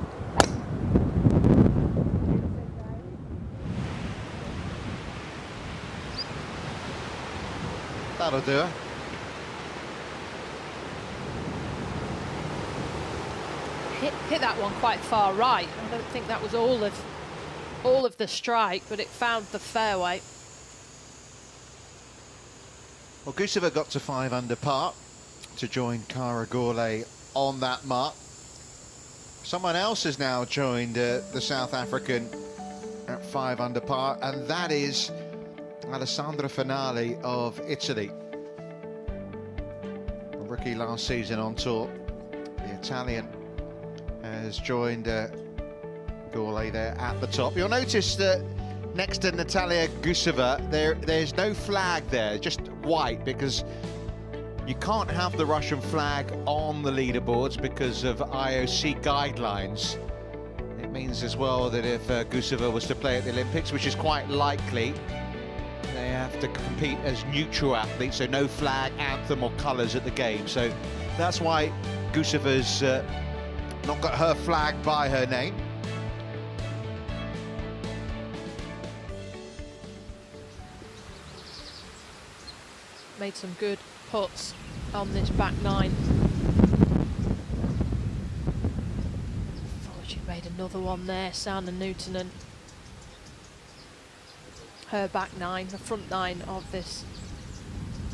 That'll do her. Hit that one quite far right. I don't think that was all of the strike, but it found the fairway. Well, Guseva got to 5 under par to join Cara Gourlay on that mark. Someone else has now joined the South African at 5 under par, and that is Alessandra Finale of Italy. A rookie last season on tour. The Italian has joined Gourlay there at the top. You'll notice that next to Natalia Guseva, there's no flag there, just white, because you can't have the Russian flag on the leaderboards because of IOC guidelines. It means as well that if Guseva was to play at the Olympics, which is quite likely, they have to compete as neutral athletes, so no flag, anthem or colours at the game. So that's why Guseva's not got her flag by her name. Made some good putts on this back nine. Thought she made another one there, Sanna Newtonen. Her back nine, the front nine of this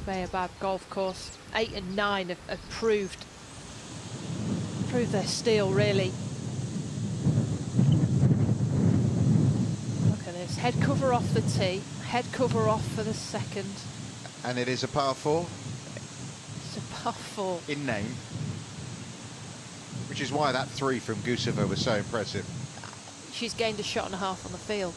Baobab golf course. 8 and 9 have proved their steel, really. Look at this. It's head cover off the tee, head cover off for the second. And it is a par 4 It's a par 4. in name, which is why that 3 from Guseva was so impressive. She's gained a shot and a half on the field.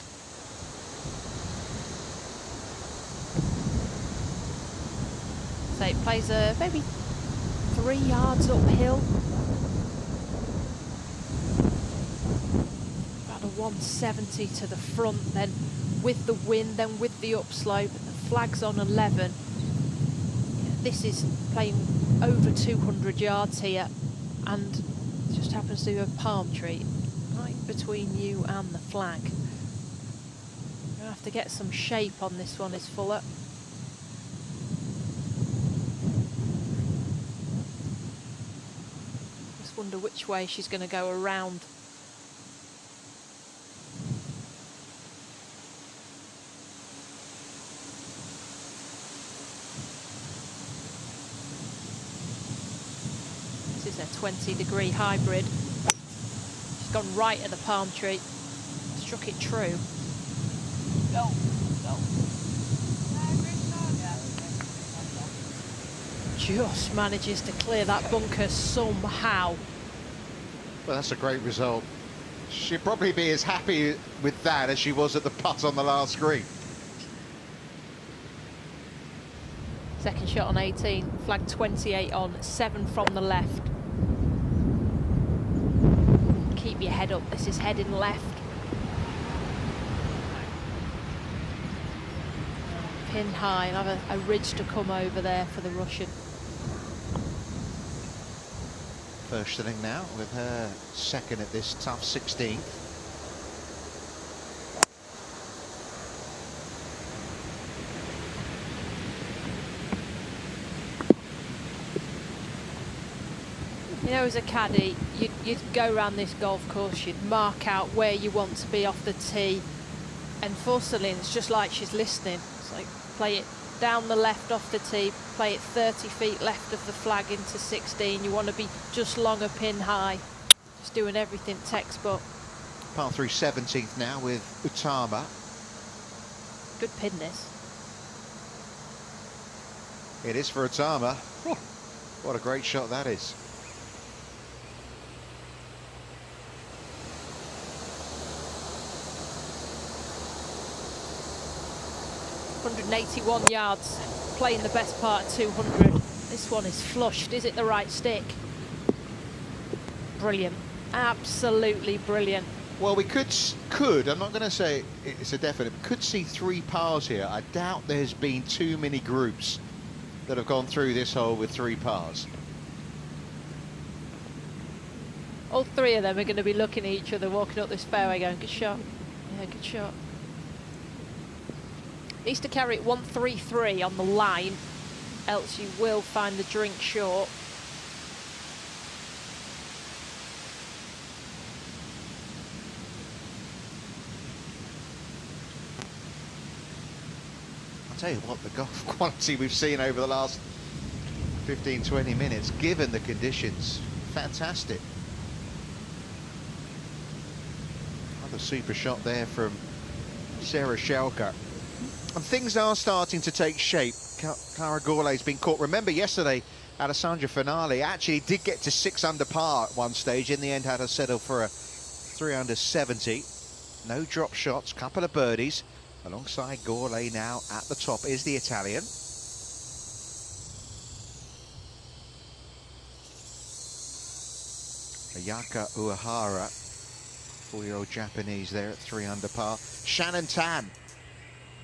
So it plays maybe 3 yards uphill. About a 170 to the front, then with the wind, then with the upslope. The flag's on 11. This is playing over 200 yards here, and it just happens to be a palm tree right between you and the flag. You're gonna have to get some shape on this one, is Fuller. Just wonder which way she's going to go around. This is a 20-degree hybrid. She's gone right at the palm tree. Struck it true. Go, go. Just manages to clear that bunker somehow. Well, that's a great result. She'd probably be as happy with that as she was at the putt on the last green. Second shot on 18, flag 28 on, 7 from the left. Keep your head up, this is heading left. Pin high, and have a ridge to come over there for the Russian. First inning now with her second at this tough 16th. You know, as a caddy, you'd go around this golf course, you'd mark out where you want to be off the tee, and for Celine, it's just like she's listening. It's like, play it down the left off the tee, play it 30 feet left of the flag into 16. You want to be just long a pin high, just doing everything textbook. Par 3 17th now with Utama. Good pin this. It is for Utama. Oh, what a great shot that is. .181 yards, playing the best part at 200. This one is flushed. Is it the right stick? Brilliant, absolutely brilliant. Well, we could, I'm not going to say it's a definite, but could see 3 pars here. I doubt there's been too many groups that have gone through this hole with 3 pars. All 3 of them are going to be looking at each other, walking up this fairway going, good shot, yeah, good shot. Needs to carry it 133 on the line, else you will find the drink short. I'll tell you what, the golf quality we've seen over the last 15-20 minutes, given the conditions, fantastic. Another super shot there from Sarah Shelker. And things are starting to take shape. Clara Gourlay's been caught. Remember yesterday at a Sandra finale, actually did get to 6 under par at one stage. In the end, had to settle for a 3 under 70. No drop shots, couple of birdies. Alongside Gourlay now at the top is the Italian. Ayaka Uehara, 4-year-old Japanese there at 3 under par. Shannon Tan.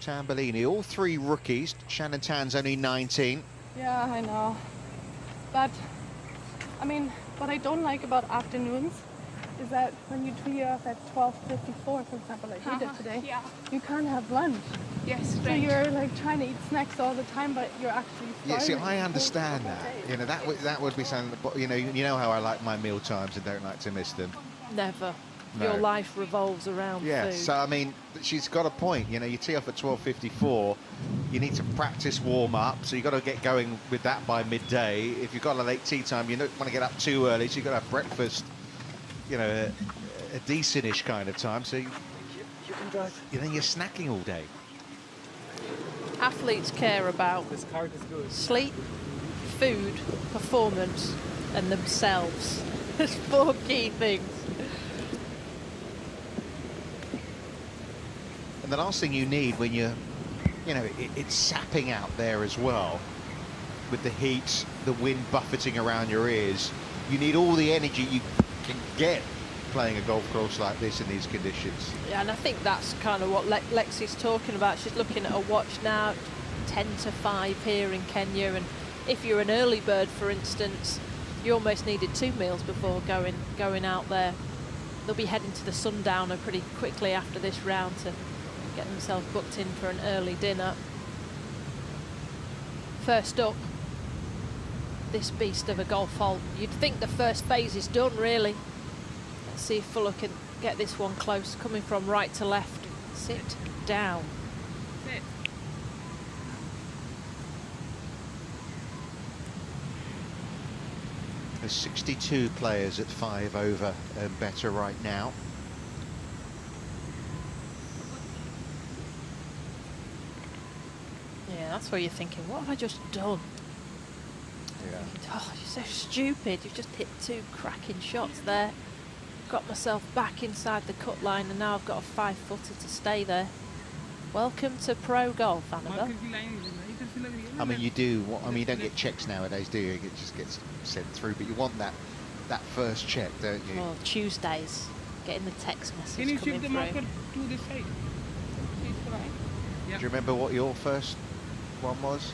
Tambellini, all 3 rookies. Shannon Tan's only 19. Yeah, I know. But, I mean, what I don't like about afternoons is that when you tee off at 12:54, for example, like we did today, you can't have lunch. Yes, so you're like trying to eat snacks all the time, but you're actually starving. Yeah, see, I understand that. You know, that would be something. That, you know how I like my meal times and don't like to miss them. Never. No. Your life revolves around food. So I mean, she's got a point. You know, you tee off at 12:54. You need to practice warm up, so you've got to get going with that by midday. If you've got a late tea time, you don't want to get up too early, so you've got to have breakfast. You know, a decentish kind of time. So you You think you're snacking all day? Athletes care about sleep, food, performance, and themselves. There's 4 key things. And the last thing you need when you're, it's sapping out there as well, with the heat, the wind buffeting around your ears, you need all the energy you can get playing a golf course like this in these conditions. Yeah, and I think that's kind of what Lexi's talking about. She's looking at a watch now, 10 to 5 here in Kenya, and if you're an early bird, for instance, you almost needed 2 meals before going out there. They'll be heading to the Sundowner pretty quickly after this round to get themselves booked in for an early dinner. First up, this beast of a golf hole. You'd think the first phase is done, really. Let's see if Fuller can get this one close, coming from right to left. Sit down. There's 62 players at 5 over and better right now. Yeah, that's where you're thinking, what have I just done? Yeah. Thinking, oh, you're so stupid. You've just hit 2 cracking shots there. Got myself back inside the cut line, and now I've got a 5-footer to stay there. Welcome to pro golf, Annabelle. I mean, you do. You don't get checks nowadays, do you? It just gets sent through, but you want that first check, don't you? Well, Tuesdays, getting the text message Can you coming shift the through. marker to this side? Do you remember what your first one was?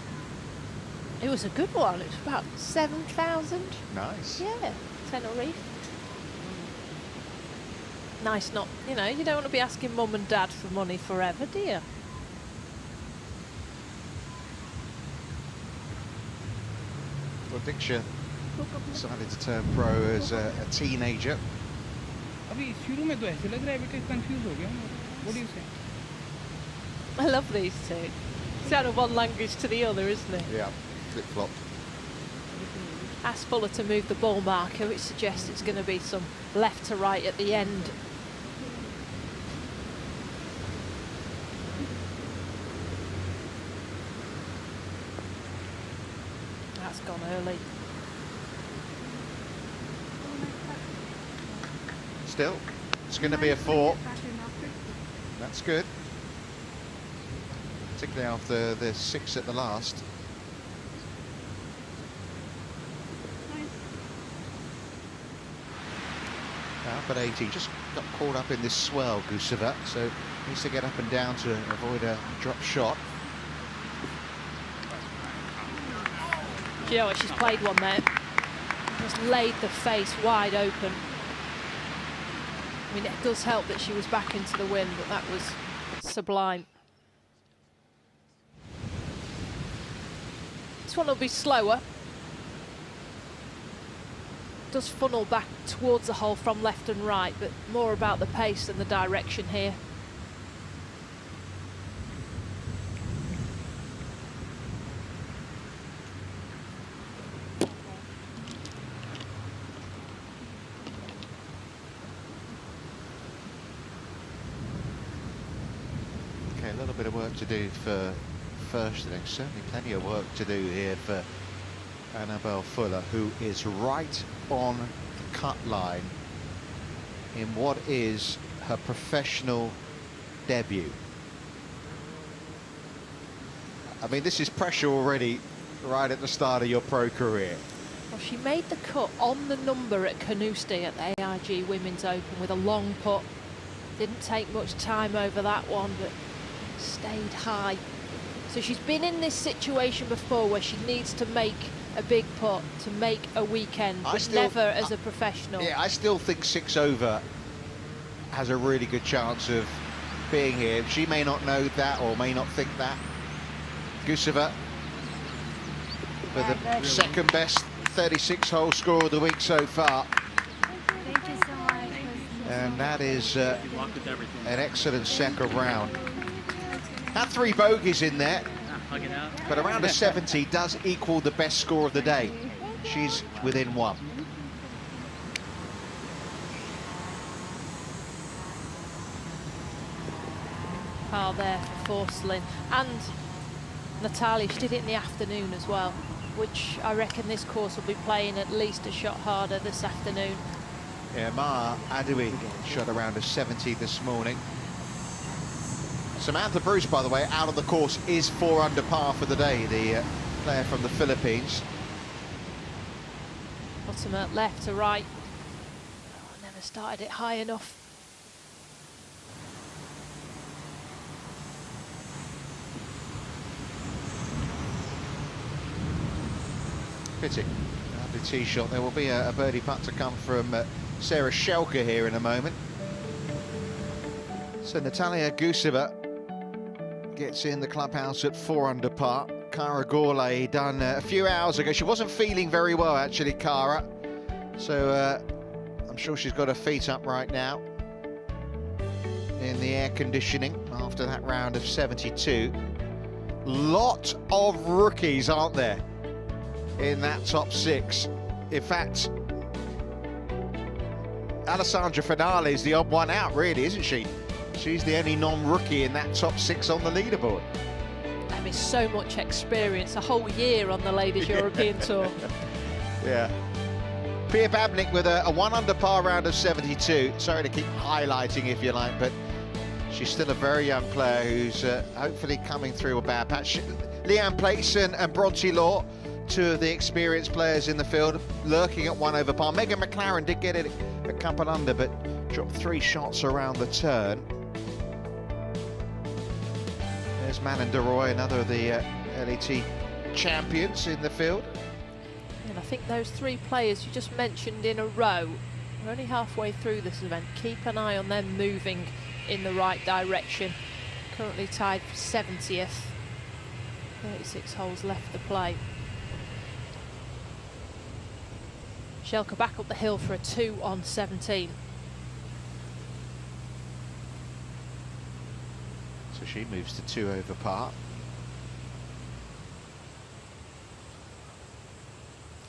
It was a good one. It was about 7,000. Nice. Yeah, Tenerife. Nice, not, you don't want to be asking mum and dad for money forever, do you? Well, Diksha decided to turn pro as a teenager. अभी शुरू में तो ऐसे लग रहा है बेटा confuse हो गया. What do you say? I love these two. It's out of one language to the other, isn't it? Yeah, flip-flop. Ask Fuller to move the ball marker, which suggests it's going to be some left to right at the end. That's gone early. Still, it's going to be a 4. That's good. Particularly after the 6 at the last. Up at 18, just got caught up in this swell, Guseva, so needs to get up and down to avoid a drop shot. Do you know what? She's played one there. Just laid the face wide open. I mean, it does help that she was back into the wind, but that was sublime. This one will be slower. Does funnel back towards the hole from left and right, but more about the pace than the direction here. Okay, a little bit of work to do for first innings. Certainly plenty of work to do here for Annabelle Fuller, who is right on the cut line in what is her professional debut. I mean, this is pressure already right at the start of your pro career. Well, she made the cut on the number at Carnoustie at the AIG Women's Open with a long putt. Didn't take much time over that one, but stayed high. So she's been in this situation before where she needs to make a big putt to make a weekend, but never as a professional. Yeah, I still think 6 over has a really good chance of being here. She may not know that or may not think that. Guseva for the second best 36-hole score of the week so far. Thank you so much. And that is an excellent second round. Had 3 bogeys in there, but around a 70 does equal the best score of the day. She's within 1. par there for Forslin. And Natalia, she did it in the afternoon as well, which I reckon this course will be playing at least a shot harder this afternoon. Yeah, Ma Adoui shot around a 70 this morning. Samantha Bruce, by the way, out of the course, is 4 under par for the day, the player from the Philippines. Bottom at left to right. Oh, I never started it high enough. Pity. Lovely tee shot. There will be a birdie putt to come from Sarah Schelke here in a moment. So Natalia Guseva gets in the clubhouse at 4 under par. Cara Gourlay done a few hours ago. She wasn't feeling very well, actually, Cara. So I'm sure she's got her feet up right now in the air conditioning after that round of 72. Lot of rookies, aren't there, in that top 6. In fact, Alessandra Finale is the odd one out, really, isn't she? She's the only non-rookie in that top 6 on the leaderboard. I mean, so much experience, a whole year on the Ladies European Tour. Yeah. Pia Babnik with a 1 under par round of 72. Sorry to keep highlighting, if you like, but she's still a very young player who's hopefully coming through a bad patch. Leanne Playson and Bronte Law, 2 of the experienced players in the field, lurking at 1 over par. Megan McLaren did get it a couple under, but dropped 3 shots around the turn. There's Manon de Roy, another of the LET champions in the field. And I think those 3 players you just mentioned in a row, we're only halfway through this event. Keep an eye on them moving in the right direction. Currently tied for 70th. 36 holes left to play. Schelke back up the hill for a 2 on 17. So she moves to 2 over par.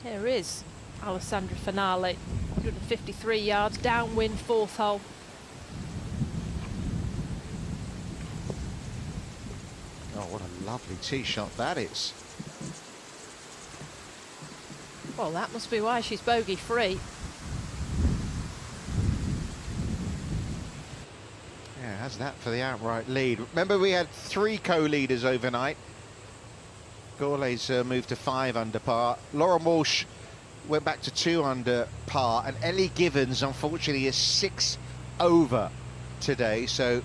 Here is Alessandra Finale, 153 yards, downwind, 4th hole. Oh, what a lovely tee shot that is. Well, that must be why she's bogey free. Yeah, how's that for the outright lead? Remember, we had 3 co-leaders overnight. Gourlay's moved to 5 under par. Lauren Walsh went back to 2 under par, and Ellie Givens, unfortunately, is 6 over today, so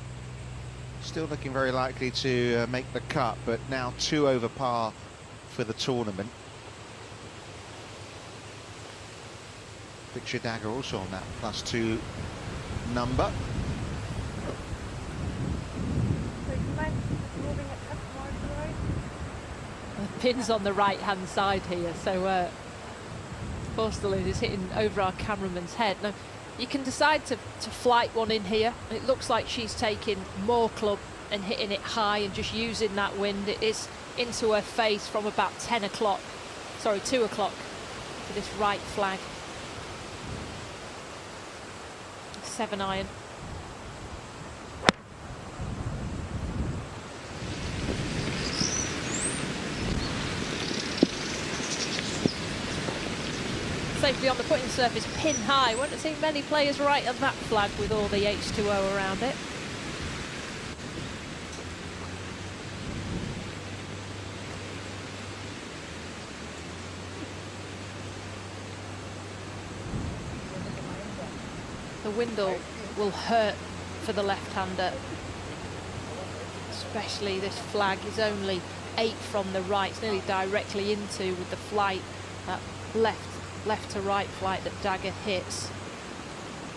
still looking very likely to make the cut, but now 2 over par for the tournament. Victoria Dagger also on that +2 number. The pin's on the right-hand side here, so Forslin is hitting over our cameraman's head. Now, you can decide to flight one in here. It looks like she's taking more club and hitting it high and just using that wind. It is into her face from about 2 o'clock for this right flag. 7 iron. Safely on the putting surface, pin high. Won't have seen many players right at that flag with all the H2O around it. The wind will hurt for the left-hander. Especially this flag is only 8 from the right. It's nearly directly into with the flight, that left to right flight that Dagger hits.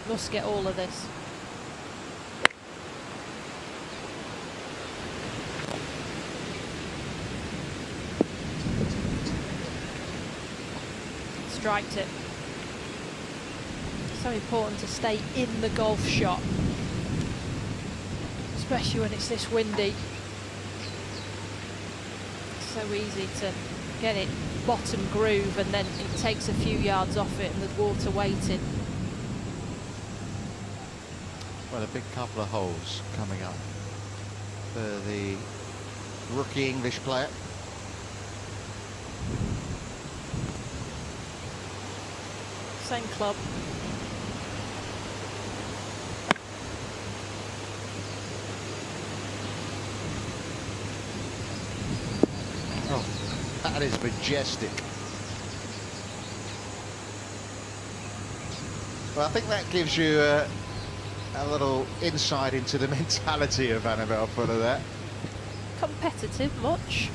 Must get all of this. Striked it. So important to stay in the golf shot, especially when it's this windy. So easy to get it bottom groove and then it takes a few yards off it and there's water waiting. Well, a big couple of holes coming up for the rookie English player. Same club. Oh, that is majestic. Well, I think that gives you a little insight into the mentality of Annabelle Fuller there. Competitive much.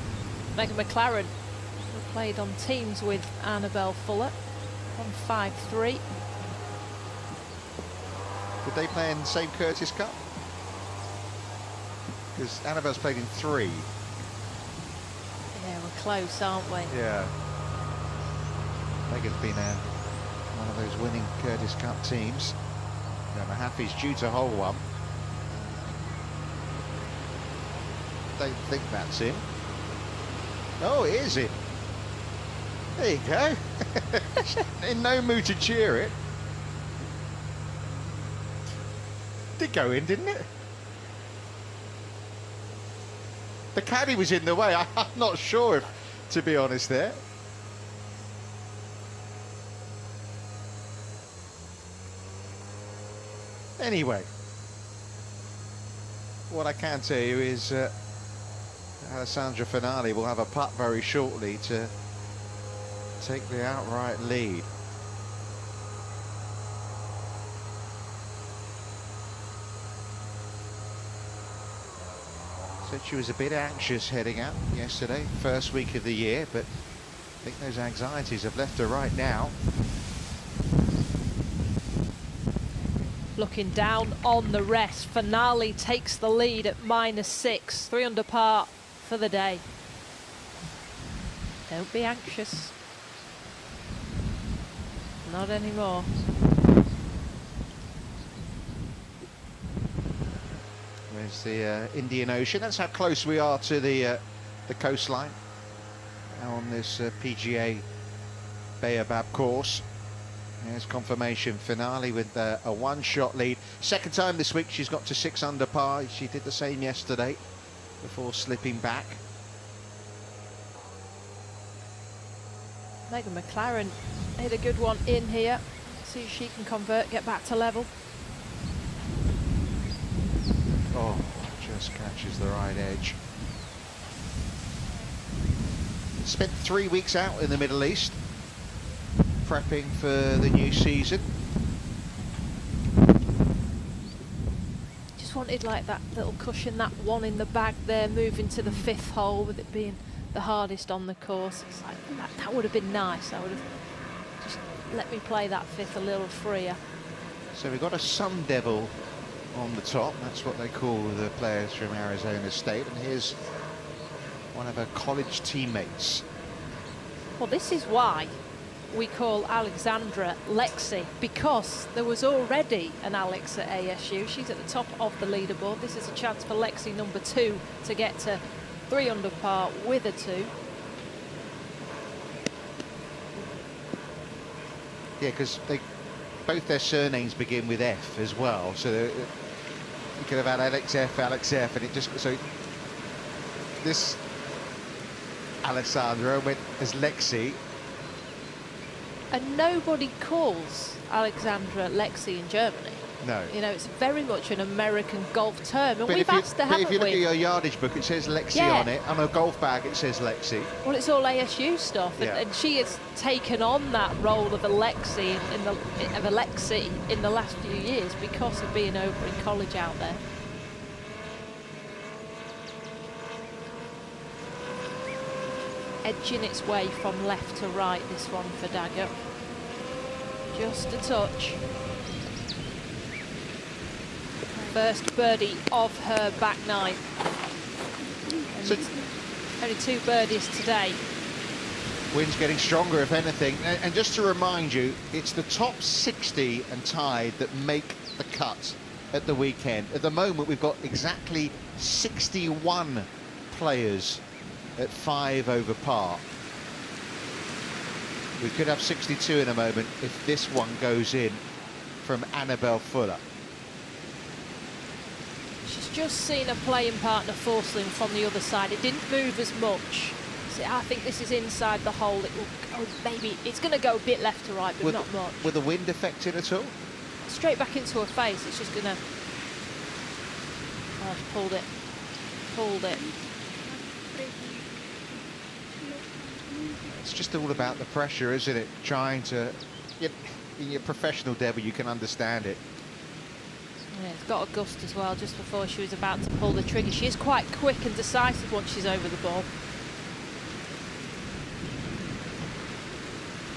Megan McLaren, who played on teams with Annabelle Fuller on 5-3. Did they play in the same Curtis Cup? Because Annabelle's played in 3. Yeah, we're close, aren't we? Yeah. Megan's been one of those winning Curtis Cup teams. Mahaffey's due to hole one. Don't think that's him. Oh, it is him. There you go. In no mood to cheer it. Did go in, didn't it? The caddy was in the way. I'm not sure, to be honest there. Anyway, what I can tell you is Alessandra Finale will have a putt very shortly to take the outright lead. Said she was a bit anxious heading out yesterday, first week of the year, but I think those anxieties have left her right now. Looking down on the rest, Finale takes the lead at -6, 3 under par for the day. Don't be anxious. Not anymore. There's the Indian Ocean. That's how close we are to the coastline on this PGA Baobab course. There's confirmation. Finale with a one-shot lead. Second time this week she's got to 6 under par. She did the same yesterday before slipping back. Megan McLaren hit a good one in here. See if she can convert, get back to level. Oh, just catches the right edge. Spent 3 weeks out in the Middle East, prepping for the new season. Just wanted like that little cushion, that one in the bag there, moving to the 5th hole with it being the hardest on the course. It's like that would have been nice. I would have just let me play that 5th a little freer. So we've got a Sun Devil on the top. That's what they call the players from Arizona State. And here's one of her college teammates. Well, this is why we call Alexandra Lexi, because there was already an Alex at ASU. She's at the top of the leaderboard. This is a chance for Lexi number 2 to get to 3 under par with a 2. Yeah, because both their surnames begin with F as well. So you could have had Alex F, and it just, so this Alessandra went as Lexi. And nobody calls Alexandra Lexi in Germany. No. You know, it's very much an American golf term. And But we've asked her, but if haven't you look we? at your yardage book, it says Lexi Yeah. on it. On a golf bag, it says Lexi. Well, it's all ASU stuff, Yeah. and she has taken on that role of Alexi in the last few years because of being over in college out there. Edging its way from left to right, this one for Daggett. Just a touch. First birdie of her back 9. So only 2 birdies today. wind's getting stronger, if anything. And just to remind you, it's the top 60 and tied that make the cut at the weekend. At the moment, we've got exactly 61 players at 5 over par. We could have 62 in a moment if this one goes in from Annabelle Fuller. She's just seen a playing partner forcing from the other side. It didn't move as much. So I think this is inside the hole. It will go, maybe it's going to go a bit left to right, but not much. With the wind affecting at all? Straight back into her face. It's just going to... Oh, pulled it. Pulled it. It's just all about the pressure, isn't it? Trying to... In your professional, Debbie, you can understand it. Yeah, it's got a gust as well just before she was about to pull the trigger. She is quite quick and decisive once she's over the ball.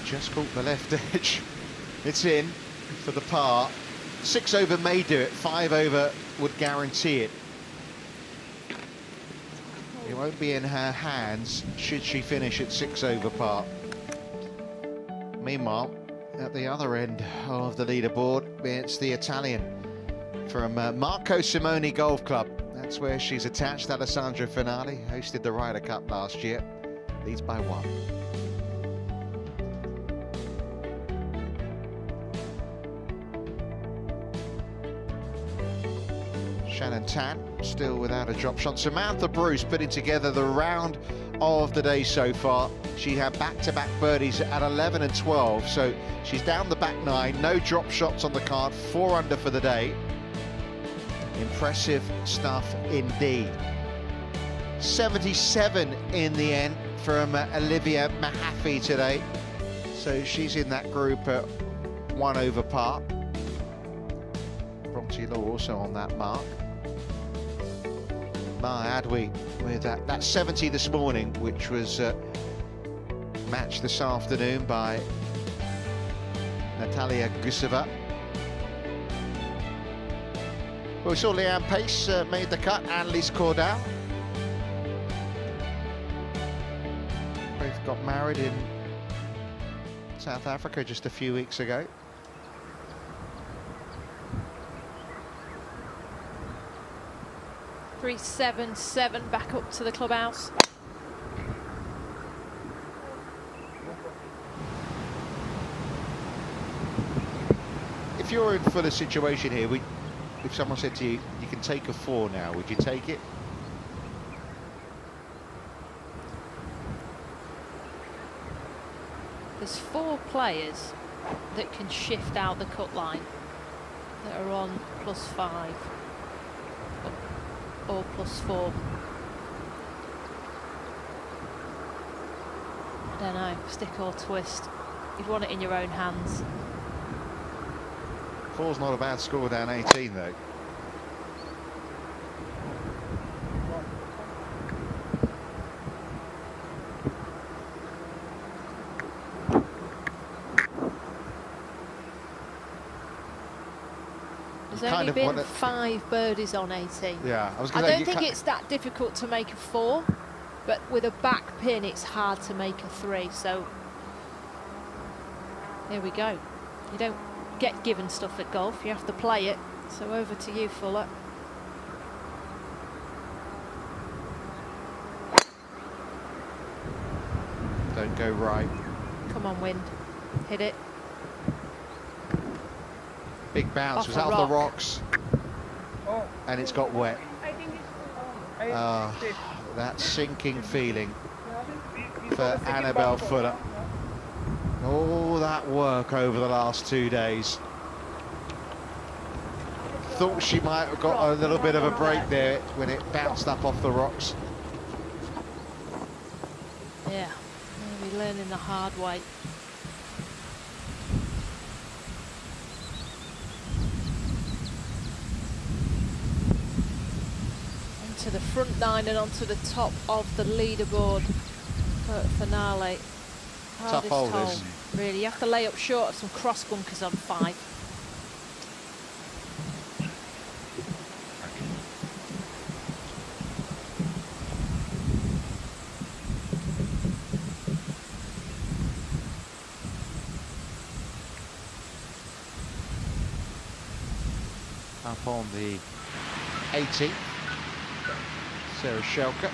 Just caught the left edge. It's in for the par. 6 over may do it, 5 over would guarantee it. It won't be in her hands should she finish at 6 over par. Meanwhile, at the other end of the leaderboard, it's the Italian from Marco Simone Golf Club. That's where she's attached. Alessandra Finale hosted the Ryder Cup last year. Leads by 1. Shannon Tan still without a drop shot. Samantha Bruce putting together the round of the day so far. She had back-to-back birdies at 11 and 12, so she's down the back 9. No drop shots on the card, 4 under for the day. Impressive stuff indeed. 77 in the end from Olivia Mahaffey today. So she's in that group at 1 over par. Bronte Law also on that mark. My Adwi with that 70 this morning, which was matched this afternoon by Natalia Guseva. Well, we saw Leanne Pace made the cut, and Lise Cordell. Both got married in South Africa just a few weeks ago. .377 back up to the clubhouse. If you're in for the situation here, if someone said to you, you can take a 4 now, would you take it? There's 4 players that can shift out the cut line that are on +5 or +4. I don't know, stick or twist. You'd want it in your own hands. 4's not a bad score down 18 though. There's only been 5 birdies on 18. Yeah, I don't think it's that difficult to make a 4, but with a back pin it's hard to make a 3, so here we go. You don't get given stuff at golf, you have to play it. So over to you, Fuller. Don't go right. Come on, wind. Hit it. Big bounce, was out the rocks, and it's got wet. That sinking feeling for Annabelle Fuller. All that work over the last 2 days. Thought she might have got a little bit of a break there when it bounced up off the rocks. Yeah, maybe learning the hard way. Into the front 9 and onto the top of the leaderboard for Finale. Tough hole this. Really, you have to lay up short of some cross bunkers on 5. Up on the 18th, Sarah Shelker.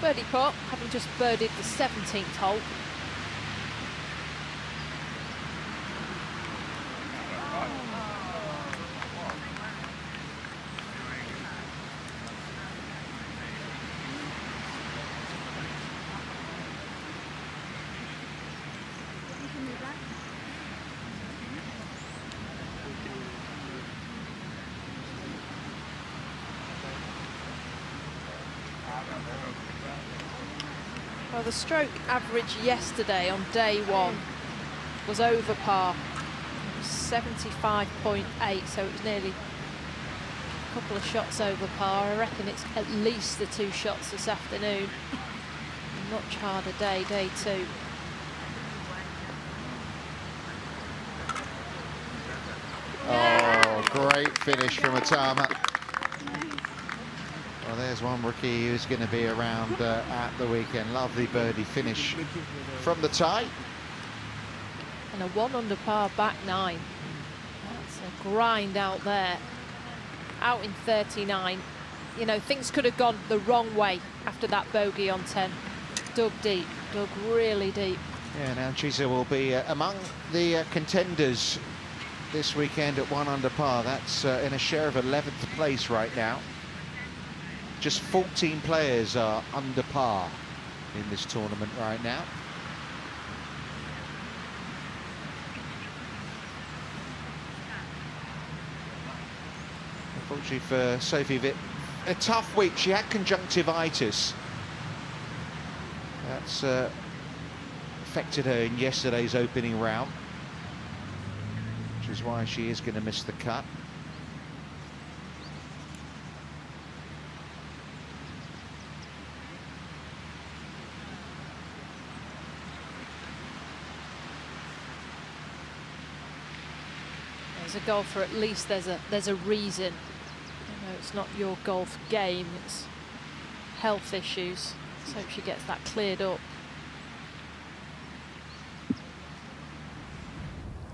Birdie pot, having just birdied the 17th hole. Well, the stroke average yesterday on day one was over par, 75.8, so it was nearly a couple of shots over par. I reckon it's at least the 2 shots this afternoon. A much harder day, day 2. Oh, great finish from Atama. Well, there's one rookie who's going to be around at the weekend. Lovely birdie finish from the tie. And a 1 under par back 9. That's a grind out there. Out in 39. You know, things could have gone the wrong way after that bogey on 10. Dug deep, dug really deep. Yeah, now Chisa will be among the contenders this weekend at 1 under par. That's in a share of 11th place right now. Just 14 players are under par in this tournament right now. Unfortunately for Sophie Vitt, a tough week. She had conjunctivitis. That's affected her in yesterday's opening round, which is why she is going to miss the cut. As a golfer, at least there's a reason. You know, it's not your golf game, it's health issues. So hope she gets that cleared up.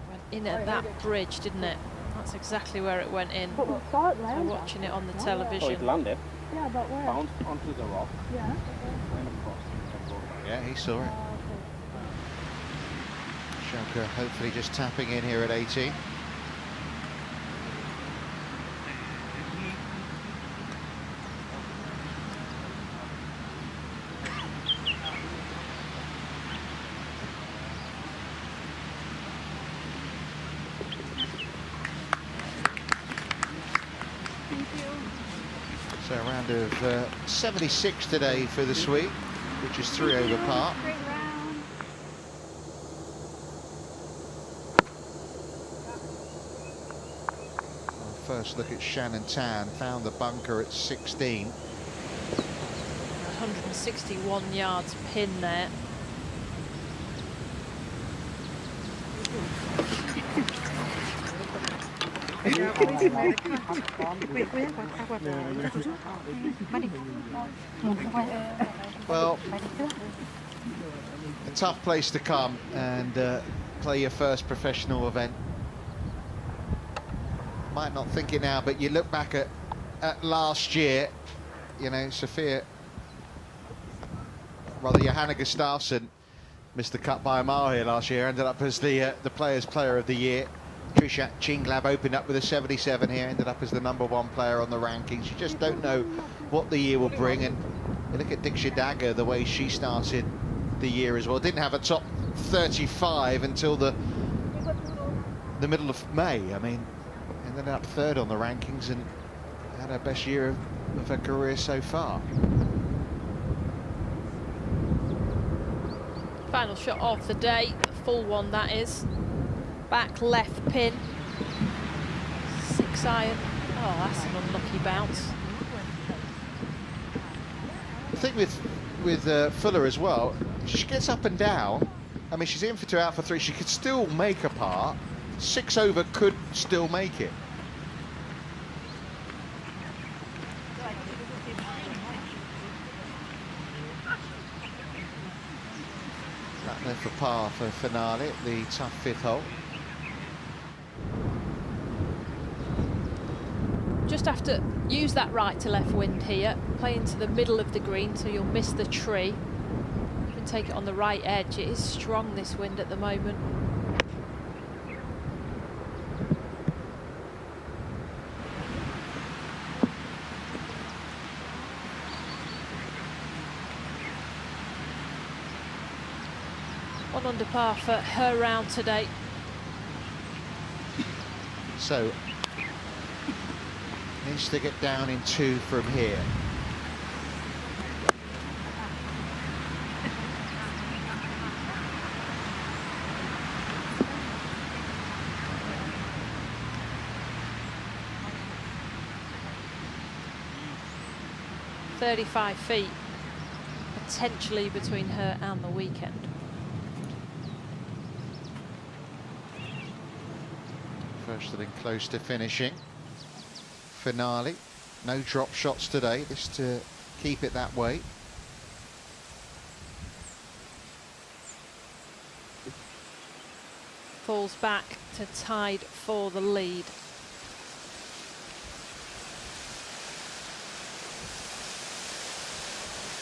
Went in at that bridge, didn't it? That's exactly where it went in. So watching it on the television. Oh, it landed. Yeah, but where? Bounced onto the rock. Yeah. Yeah, he saw it. Schalke hopefully just tapping in here at 18. So a round of 76 today for the Swede, which is 3 over par. First look at Shannon Tan, found the bunker at 16. 161 yards pin there. Well, a tough place to come and play your first professional event. Might not think it now, but you look back at last year, you know, Johanna Gustafsson missed the cut by a mile here last year, ended up as the Players' Player of the Year. Trisha Chinglab opened up with a 77 here, ended up as the #1 player on the rankings. You just don't know what the year will bring, and you look at Diksha Dagger, the way she started the year as well. Didn't have a top 35 until the middle of May. I mean, ended up 3rd on the rankings and had her best year of her career so far. Final shot of the day, the full one that is. Back left pin. 6 iron. Oh, that's an unlucky bounce. The thing with Fuller as well, she gets up and down. I mean, she's in for 2, out for 3. She could still make a par. 6 over could still make it. That there for par for finale, the tough 5th hole. Just have to use that right to left wind here. Play into the middle of the green so you'll miss the tree. You can take it on the right edge. It is strong, this wind at the moment. One under par for her round today. So needs to get down in 2 from here. 35 feet potentially between her and the weekend. First inning close to finishing. Finale. No drop shots today, just to keep it that way. Falls back to tied for the lead.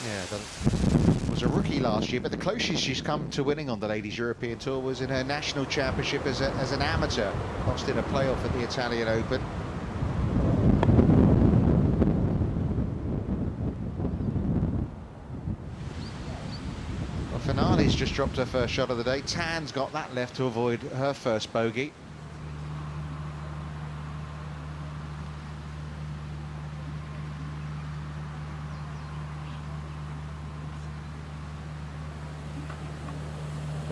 Yeah, was a rookie last year, but the closest she's come to winning on the Ladies European Tour was in her national championship as an amateur. Lost in a playoff at the Italian Open. Well, Finale's just dropped her first shot of the day. Tan's got that left to avoid her first bogey.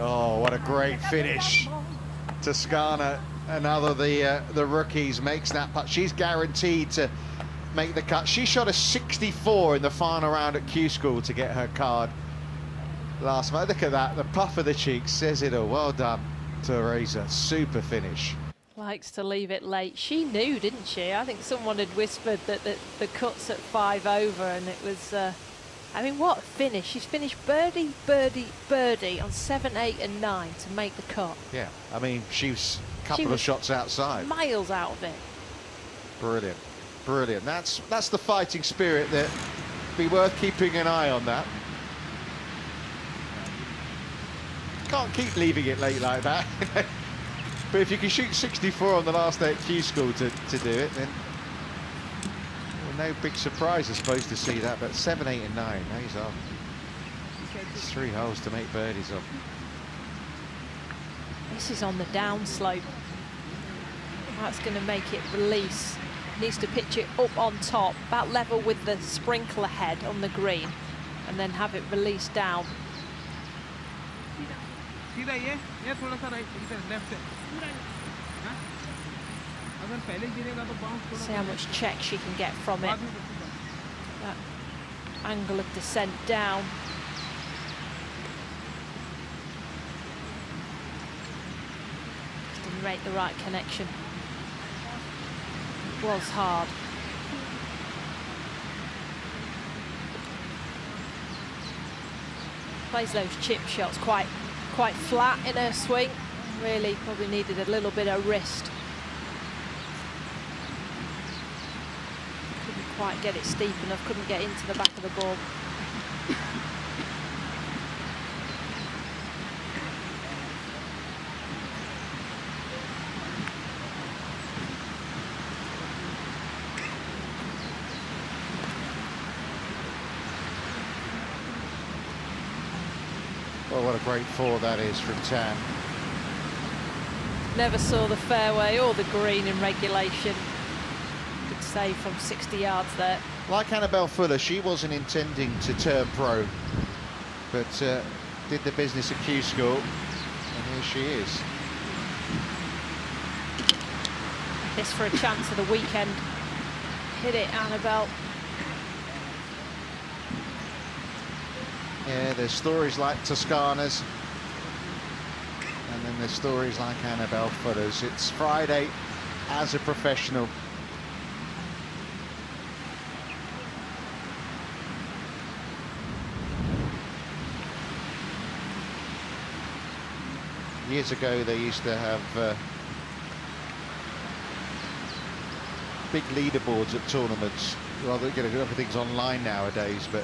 Oh, what a great finish. Toscana, another of the rookies, makes that putt. She's guaranteed to make the cut. She shot a 64 in the final round at Q School to get her card last month. Look at that, the puff of the cheeks says it all. Well done, Teresa, super finish. Likes to leave it late. She knew, didn't she? I think someone had whispered that the cut's at 5 over, and it was... I mean, what a finish. She's finished birdie, birdie, birdie on 7, 8 and 9 to make the cut. Yeah, I mean, she was a couple of shots outside. Miles out of it. Brilliant, brilliant. That's the fighting spirit that be worth keeping an eye on that. Can't keep leaving it late like that. But if you can shoot 64 on the last day at Q School to do it, then... no big surprise, I suppose, to see that, but 7, 8 and 9, these are 3 holes to make birdies on. This is on the downslope. That's going to make it release. Needs to pitch it up on top, about level with the sprinkler head on the green, and then have it release down. See how much check she can get from it. That angle of descent down. Didn't make the right connection. Was hard. Plays those chip shots quite flat in her swing. Really probably needed a little bit of wrist. Quite get it steep enough, couldn't get into the back of the ball. Well, what a great 4 that is from Tan. Never saw the fairway or the green in regulation. Save from 60 yards there. Like Annabelle Fuller, she wasn't intending to turn pro, but did the business at Q School, and here she is. This for a chance of the weekend. Hit it, Annabelle. Yeah, there's stories like Toscana's, and then there's stories like Annabelle Fuller's. It's Friday as a professional. Years ago, they used to have big leaderboards at tournaments. Rather, you know, everything's online nowadays, but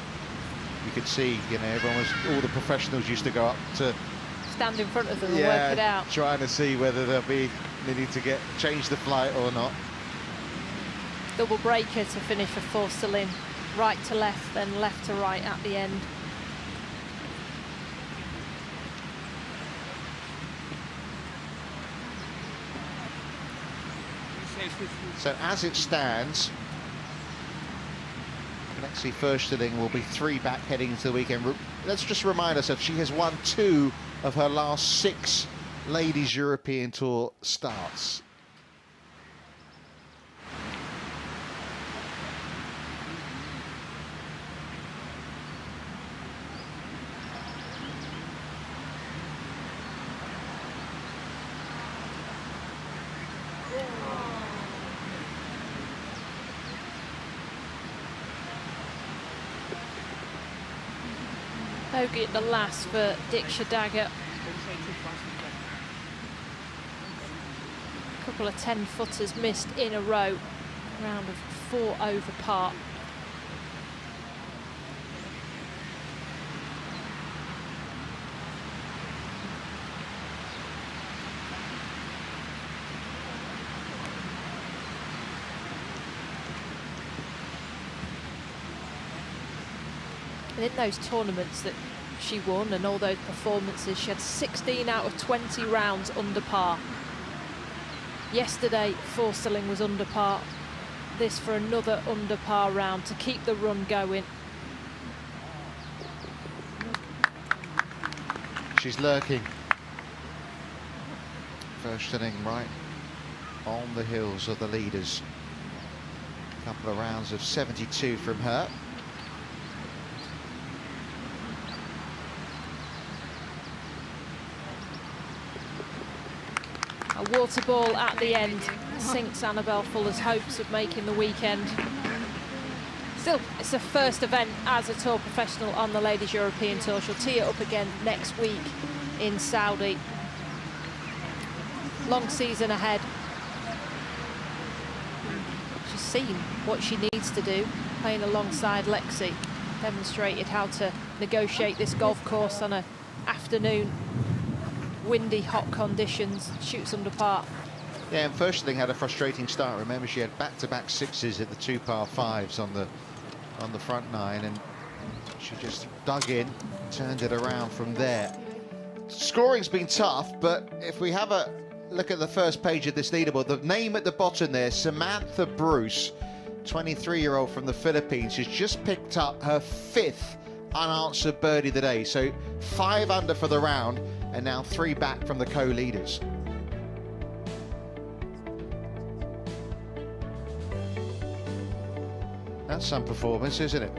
you could see, you know, all the professionals used to go up to stand in front of them and work it out, trying to see whether they need to change the flight or not. Double breaker to finish a 4 still in, right to left, then left to right at the end. So as it stands, Alexi Fürsteling will be 3 back heading into the weekend. Let's just remind ourselves, she has won 2 of her last 6 Ladies European Tour starts. Bogey at the last for Diksha Dagger. A couple of 10-footers missed in a row. Round of 4 over par. And in those tournaments that she won and all those performances, she had 16 out of 20 rounds under par. Yesterday, Forsling was under par. This for another under par round to keep the run going. She's lurking. First inning right on the heels of the leaders. A couple of rounds of 72 from her. A water ball at the end sinks Annabelle Fuller's hopes of making the weekend. Still, it's her first event as a tour professional on the Ladies European Tour. She'll tee it up again next week in Saudi. Long season ahead. She's seen what she needs to do, playing alongside Lexi. Demonstrated how to negotiate this golf course on an afternoon. Windy, hot conditions, shoots under par. Yeah, and Firstling had a frustrating start. Remember, she had back-to-back sixes at the 2 par 5s on the front 9, and she just dug in, turned it around from there. Scoring's been tough, but if we have a look at the first page of this leaderboard, the name at the bottom there, Samantha Bruce, 23-year-old from the Philippines, has just picked up her 5th unanswered birdie of the day. So 5 under for the round, and now 3 back from the co-leaders. That's some performance, isn't it?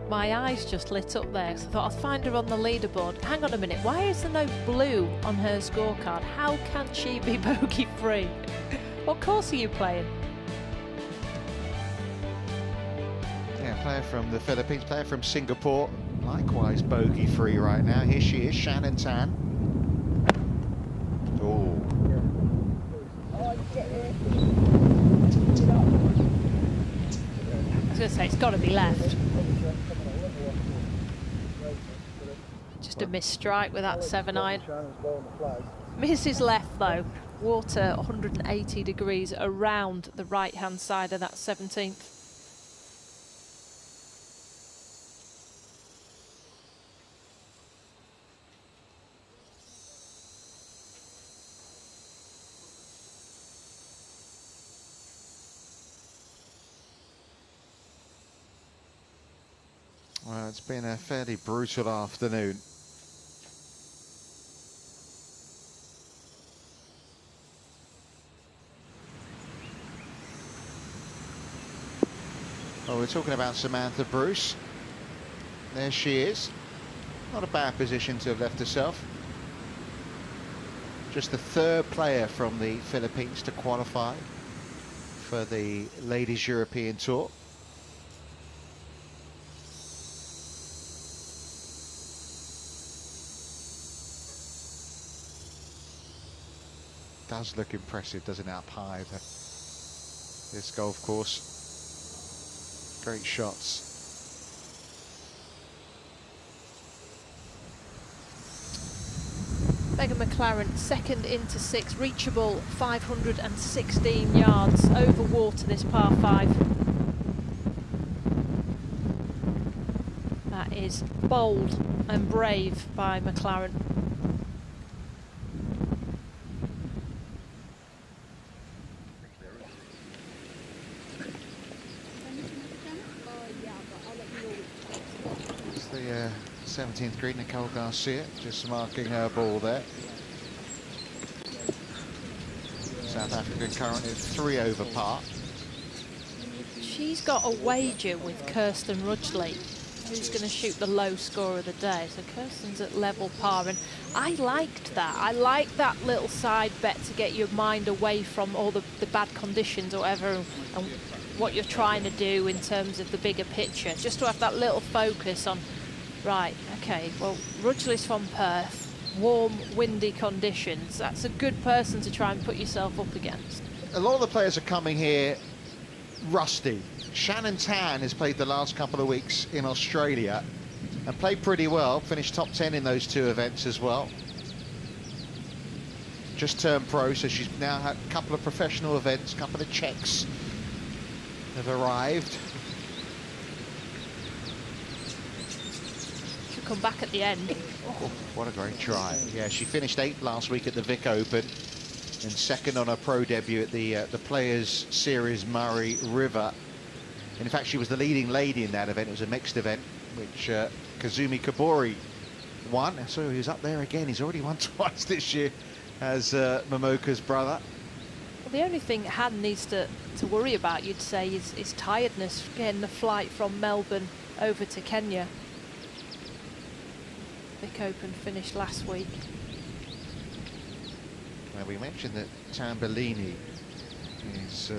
My eyes just lit up there, so I thought I'll find her on the leaderboard. Hang on a minute, why is there no blue on her scorecard? How can she be bogey free? What course are you playing? Yeah, player from the Philippines, player from Singapore, likewise bogey free right now. Here she is, Shannon Tan. Oh. I was going to say, it's got to be left. Just a missed strike with that 7-iron. Misses left though. Water 180 degrees around the right-hand side of that 17th. Well, it's been a fairly brutal afternoon. Well, we're talking about Samantha Bruce. There she is. Not a bad position to have left herself. Just the 3rd player from the Philippines to qualify for the Ladies European Tour. Does look impressive, doesn't it, up high, this golf course. Great shots. Megan McLaren, 2nd into 6, reachable 516 yards over water this par 5. That is bold and brave by McLaren. It's the 17th green, Nicole Garcia just marking her ball there. South African currently at 3 over par. She's got a wager with Kirsten Rudgley, who's going to shoot the low score of the day. So Kirsten's at level par, and I liked that. I like that little side bet to get your mind away from all the bad conditions or whatever, and what you're trying to do in terms of the bigger picture. Just to have that little focus on Right, okay, well, Rudgley's from Perth, warm, windy conditions. That's a good person to try and put yourself up against. A lot of the players are coming here rusty. Shannon Tan has played the last couple of weeks in Australia and played pretty well, finished top 10 in those 2 events as well. Just turned pro, so she's now had a couple of professional events, a couple of checks have arrived. She'll come back at the end. Oh, what a great try. Yeah, she finished 8th last week at the Vic Open and 2nd on her pro debut at the Players Series Murray River. And in fact, she was the leading lady in that event. It was a mixed event, which Kazumi Kobori won. So he's up there again. He's already won twice this year as Momoka's brother. Well, the only thing Han needs to worry about, you'd say, is tiredness, getting the flight from Melbourne over to Kenya. Vic Open finished last week. Well, we mentioned that Tambellini is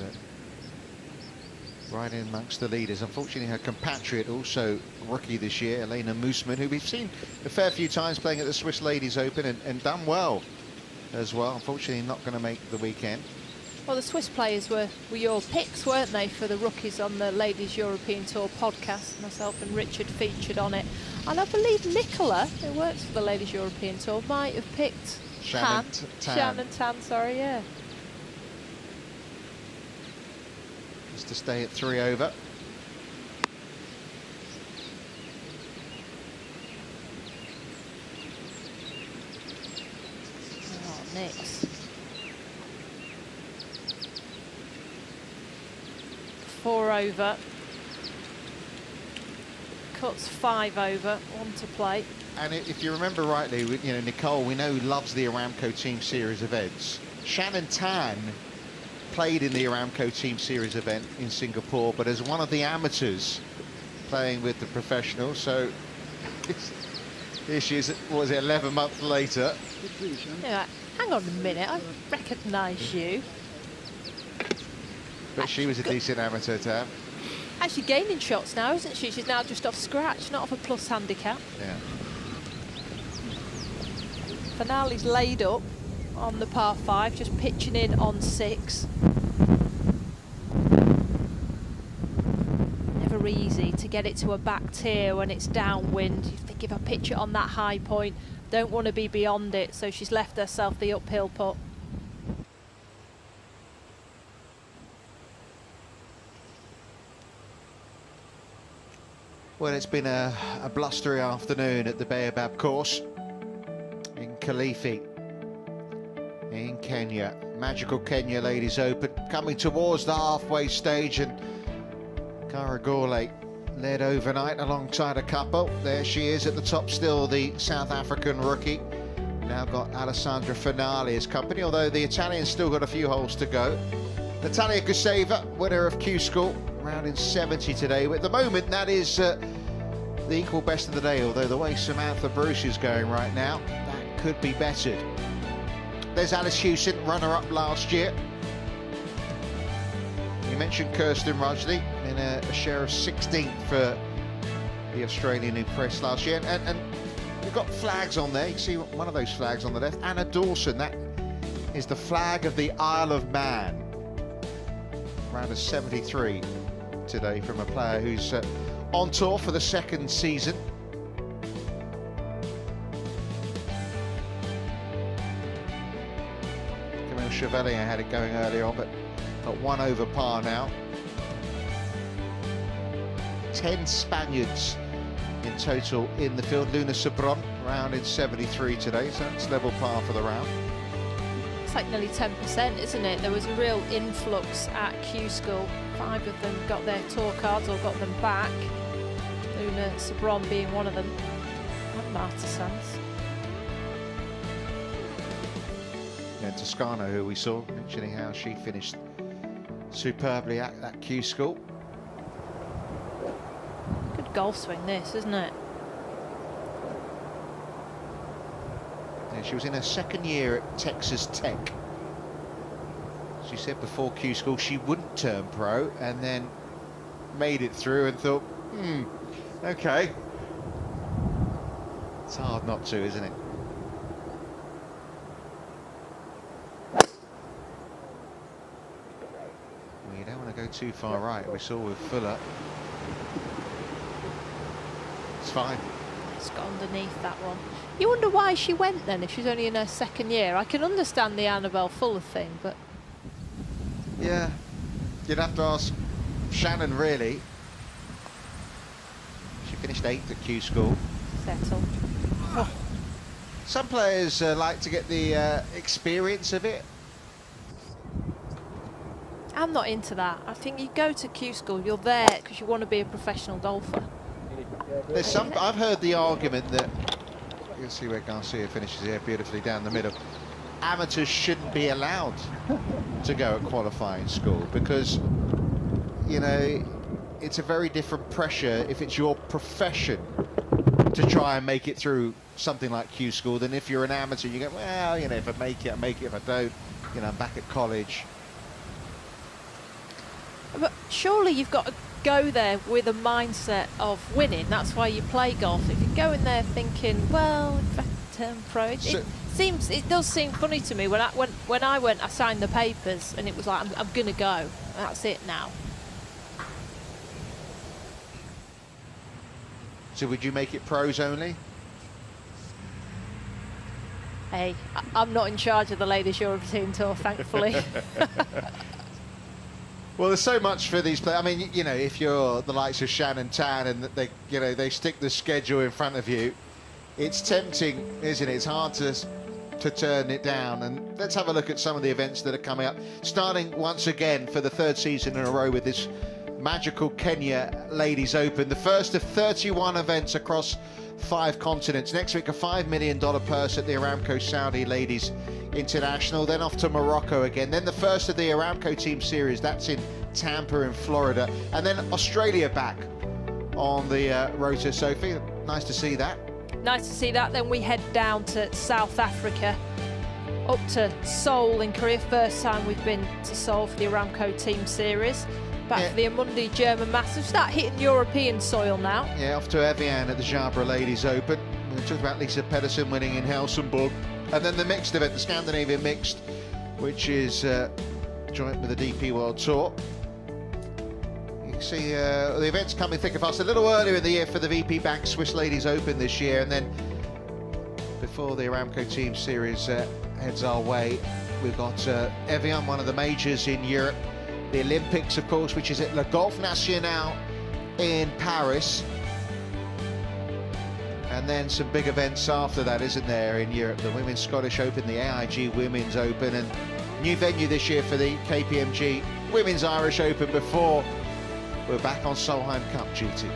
right in amongst the leaders. Unfortunately, her compatriot, also rookie this year, Elena Moosman, who we've seen a fair few times playing at the Swiss Ladies Open and done well as well. Unfortunately, not going to make the weekend. Well, the Swiss players were your picks, weren't they, for the rookies on the Ladies European Tour podcast? Myself and Richard featured on it. And I believe Nicola, who works for the Ladies European Tour, might have picked Shannon Tan, sorry, yeah. Just to stay at 3 over. Oh, Nix. 4 over. Cuts 5 over, 1 to play. And if you remember rightly, you know, Nicole, we know, loves the Aramco Team Series events. Shannon Tan played in the Aramco Team Series event in Singapore, but as one of the amateurs playing with the professionals. So here she is, what was it, 11 months later. Yeah, hang on a minute, I recognise you. But she was a decent amateur, Tam. Actually gaining shots now, isn't she? She's now just off scratch, not off a plus handicap. Yeah. Finale's laid up on the par 5, just pitching in on 6. Never easy to get it to a back tier when it's downwind. You think if I pitch it on that high point, don't want to be beyond it, so she's left herself the uphill putt. Well, it's been a blustery afternoon at the Baobab course in Kilifi in Kenya. Magical Kenya Ladies Open coming towards the halfway stage, and Karagole led overnight alongside a couple. There she is at the top still, the South African rookie. Now got Alessandra Finale as company, although the Italian's still got a few holes to go. Natalia Guseva, winner of Q School, round in 70 today. At the moment, that is the equal best of the day, although the way Samantha Bruce is going right now, that could be bettered. There's Alice Hewson, runner-up last year. You mentioned Kirsten Rudgley in a share of 16th for the Australian who pressed last year. And we've got flags on there. You can see one of those flags on the left. Anna Dawson, that is the flag of the Isle of Man. Round of 73 today from a player who's on tour for the 2nd season. Camille Chevalier had it going earlier on, but at 1 over par now. 10 Spaniards in total in the field. Luna Sobron, round in 73 today, so it's level par for the round. It's like nearly 10%, isn't it? There was a real influx at Q School. 5 of them got their tour cards or got them back. Luna Sobron being one of them. And Marta Sanz. And Toscano, who we saw, mentioning how she finished superbly at that Q School. Good golf swing this, isn't it? Yeah, she was in her 2nd year at Texas Tech. She said before Q School she wouldn't turn pro, and then made it through and thought, okay. It's hard not to, isn't it? Well, you don't want to go too far right. We saw with Fuller. It's fine. It's got underneath that one. You wonder why she went then if she's only in her second year. I can understand the Annabelle Fuller thing, but... Yeah, you'd have to ask Shannon, really. She finished 8th at Q School. Settled. Oh. Some players like to get the experience of it. I'm not into that. I think you go to Q School, you're there because you want to be a professional golfer. There's some. I've heard the argument that you'll see where Garcia finishes here beautifully down the middle. Amateurs shouldn't be allowed to go at qualifying school because, you know, it's a very different pressure if it's your profession to try and make it through something like Q School than if you're an amateur. You go, well, you know, if I make it, I make it. If I don't, you know, I'm back at college. But surely you've got to go there with a mindset of winning. That's why you play golf. If you go in there thinking, well, if I turn pro, it does seem funny to me when I went, I signed the papers and it was like, I'm gonna go. That's it now. So would you make it pros only? Hey, I'm not in charge of the Ladies European Tour, thankfully. Well, there's so much for these players. I mean, you know, if you're the likes of Shannon Tan and they, you know, they stick the schedule in front of you, it's tempting, isn't it? It's hard to turn it down. And let's have a look at some of the events that are coming up. Starting once again for the 3rd season in a row with this magical Kenya Ladies Open, the first of 31 events across 5 continents. Next week, a $5 million purse at the Aramco Saudi Ladies International, then off to Morocco again, then the first of the Aramco Team Series, that's in Tampa in Florida, and then Australia back on the Rota, Sophie. Nice to see that. Nice to see that. Then we head down to South Africa, up to Seoul in Korea. First time we've been to Seoul for the Aramco Team Series. Back for the Amundi German Masters. Start hitting European soil now. Yeah, off to Evian at the Jabra Ladies Open. We talked about Lisa Pedersen winning in Helsingborg. And then the mixed event, the Scandinavian Mixed, which is joint with the DP World Tour. You can see the events coming thick and fast. A little earlier in the year for the VP Bank Swiss Ladies Open this year. And then before the Aramco Team Series heads our way, we've got Evian, one of the majors in Europe. The Olympics, of course, which is at Le Golf National in Paris. And then some big events after that, isn't there, in Europe? The Women's Scottish Open, the AIG Women's Open, and new venue this year for the KPMG Women's Irish Open before we're back on Solheim Cup duty.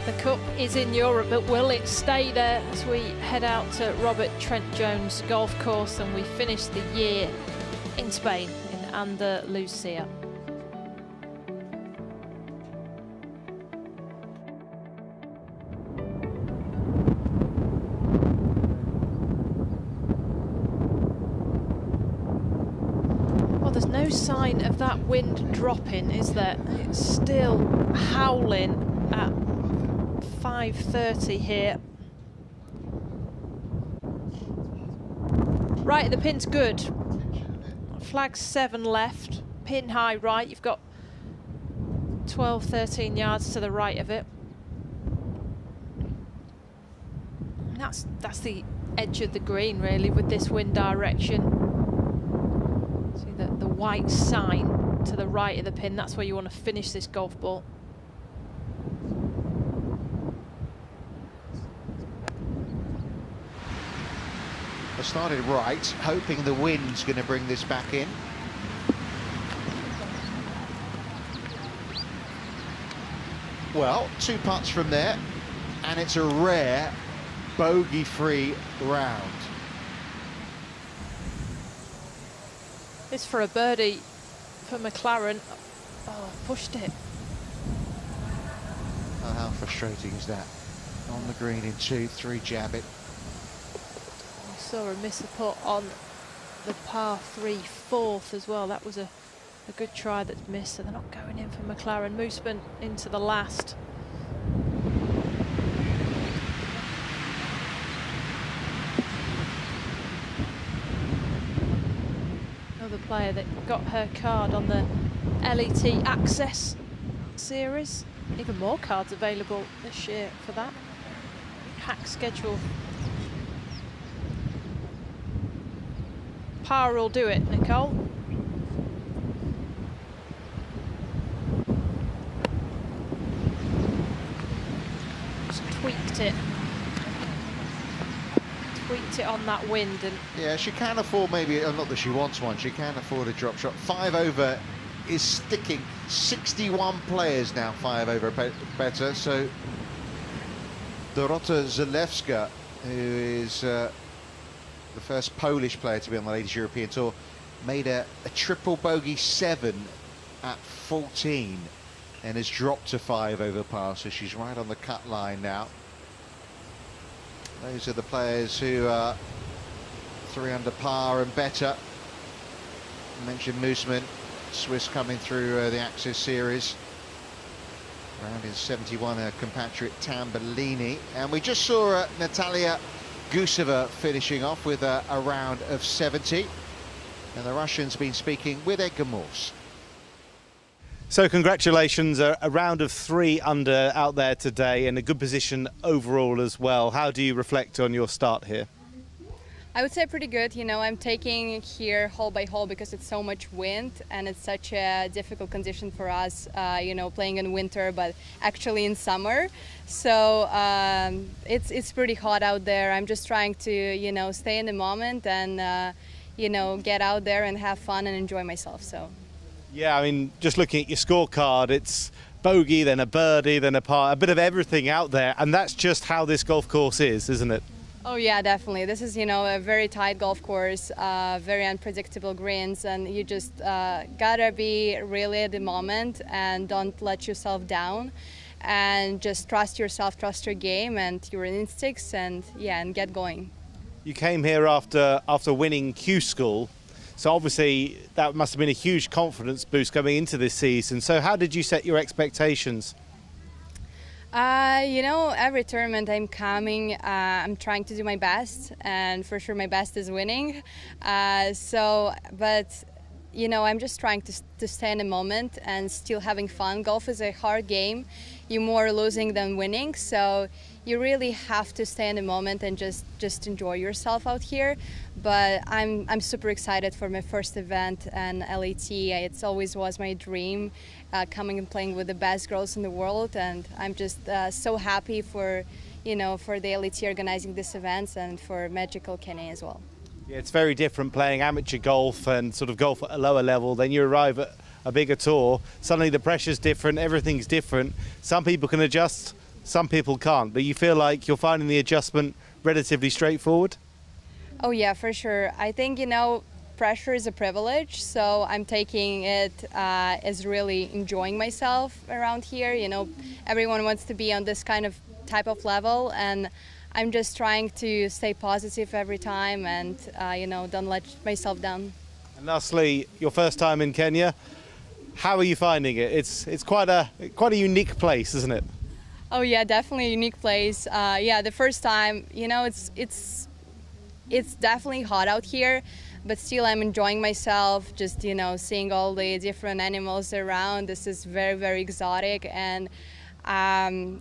The Cup is in Europe, but will it stay there as we head out to Robert Trent Jones Golf Course and we finish the year in Spain, in Andalusia? There's no sign of that wind dropping, is there? It's still howling at 5:30 here. Right, the pin's good. Flag 7 left, pin high right. You've got 12, 13 yards to the right of it. And that's the edge of the green, really, with this wind direction. See the white sign to the right of the pin, that's where you want to finish this golf ball. I started right, hoping the wind's going to bring this back in. Well, 2 putts from there, and it's a rare bogey-free round. This for a birdie for McLaren. Oh, pushed it. Oh, how frustrating is that? On the green in 2, 3 jab it. We saw a miss a putt on the par 3 4th as well. That was a good try that's missed, so they're not going in for McLaren. Mooseman into the last. the player that got her card on the LET Access series. Even more cards available this year for that pack schedule. Power will do it, Nicole. Just tweaked it on that wind. And yeah, she can afford maybe, not that she wants one, she can afford a drop shot. 5 over is sticking. 61 players now 5 over better. So Dorota Zalewska, who is the first Polish player to be on the Ladies European Tour, made a triple bogey 7 at 14 and has dropped to 5 over par, so she's right on the cut line now. Those are the players who are 3 under par and better. I mentioned Moosman, Swiss, coming through the Axis series. Round in 71, her compatriot Tambellini. And we just saw Natalia Guseva finishing off with a round of 70. And the Russian's been speaking with Edgar Morse. So congratulations, a round of 3 under out there today and a good position overall as well. How do you reflect on your start here? I would say pretty good. You know, I'm taking here hole by hole because it's so much wind and it's such a difficult condition for us, you know, playing in winter, but actually in summer. So it's pretty hot out there. I'm just trying to, you know, stay in the moment and, you know, get out there and have fun and enjoy myself. So. Yeah, I mean, just looking at your scorecard, it's bogey, then a birdie, then a par, a bit of everything out there, and that's just how this golf course is, isn't it? Oh yeah, definitely. This is, you know, a very tight golf course, very unpredictable greens, and you just gotta be really at the moment and don't let yourself down, and just trust yourself, trust your game and your instincts, and yeah, and get going. You came here after winning Q School. So obviously that must have been a huge confidence boost coming into this season. So how did you set your expectations? You know, every tournament I'm coming, I'm trying to do my best, and for sure my best is winning. But you know, I'm just trying to stay in the moment and still having fun. Golf is a hard game. You're more losing than winning, so you really have to stay in the moment and just enjoy yourself out here. But I'm super excited for my first event and LET. It always was my dream, coming and playing with the best girls in the world, and I'm just so happy for, you know, for the LET organizing this event and for Magical Kenya as well. Yeah, it's very different playing amateur golf and sort of golf at a lower level. Then you arrive at a bigger tour, suddenly the pressure's different, everything's different. Some people can adjust, some people can't, but you feel like you're finding the adjustment relatively straightforward? Oh yeah, for sure. I think, you know, pressure is a privilege, so I'm taking it as really enjoying myself around here. You know, everyone wants to be on this kind of type of level, and I'm just trying to stay positive every time and, you know, don't let myself down. And lastly, your first time in Kenya, how are you finding it? It's quite a unique place, isn't it? Oh yeah, definitely a unique place. Yeah, the first time, you know, it's definitely hot out here, but still I'm enjoying myself, just, you know, seeing all the different animals around. This is very, very exotic, and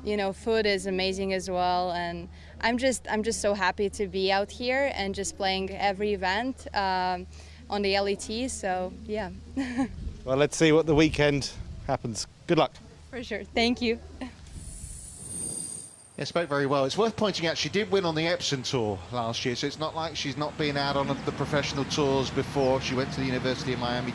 you know, food is amazing as well, and I'm just so happy to be out here and just playing every event on the LET, so yeah. Well, let's see what the weekend happens. Good luck. For sure, thank you. Yeah, spoke very well. It's worth pointing out she did win on the Epsom Tour last year, so it's not like she's not been out on the professional tours before. She went to the University of Miami,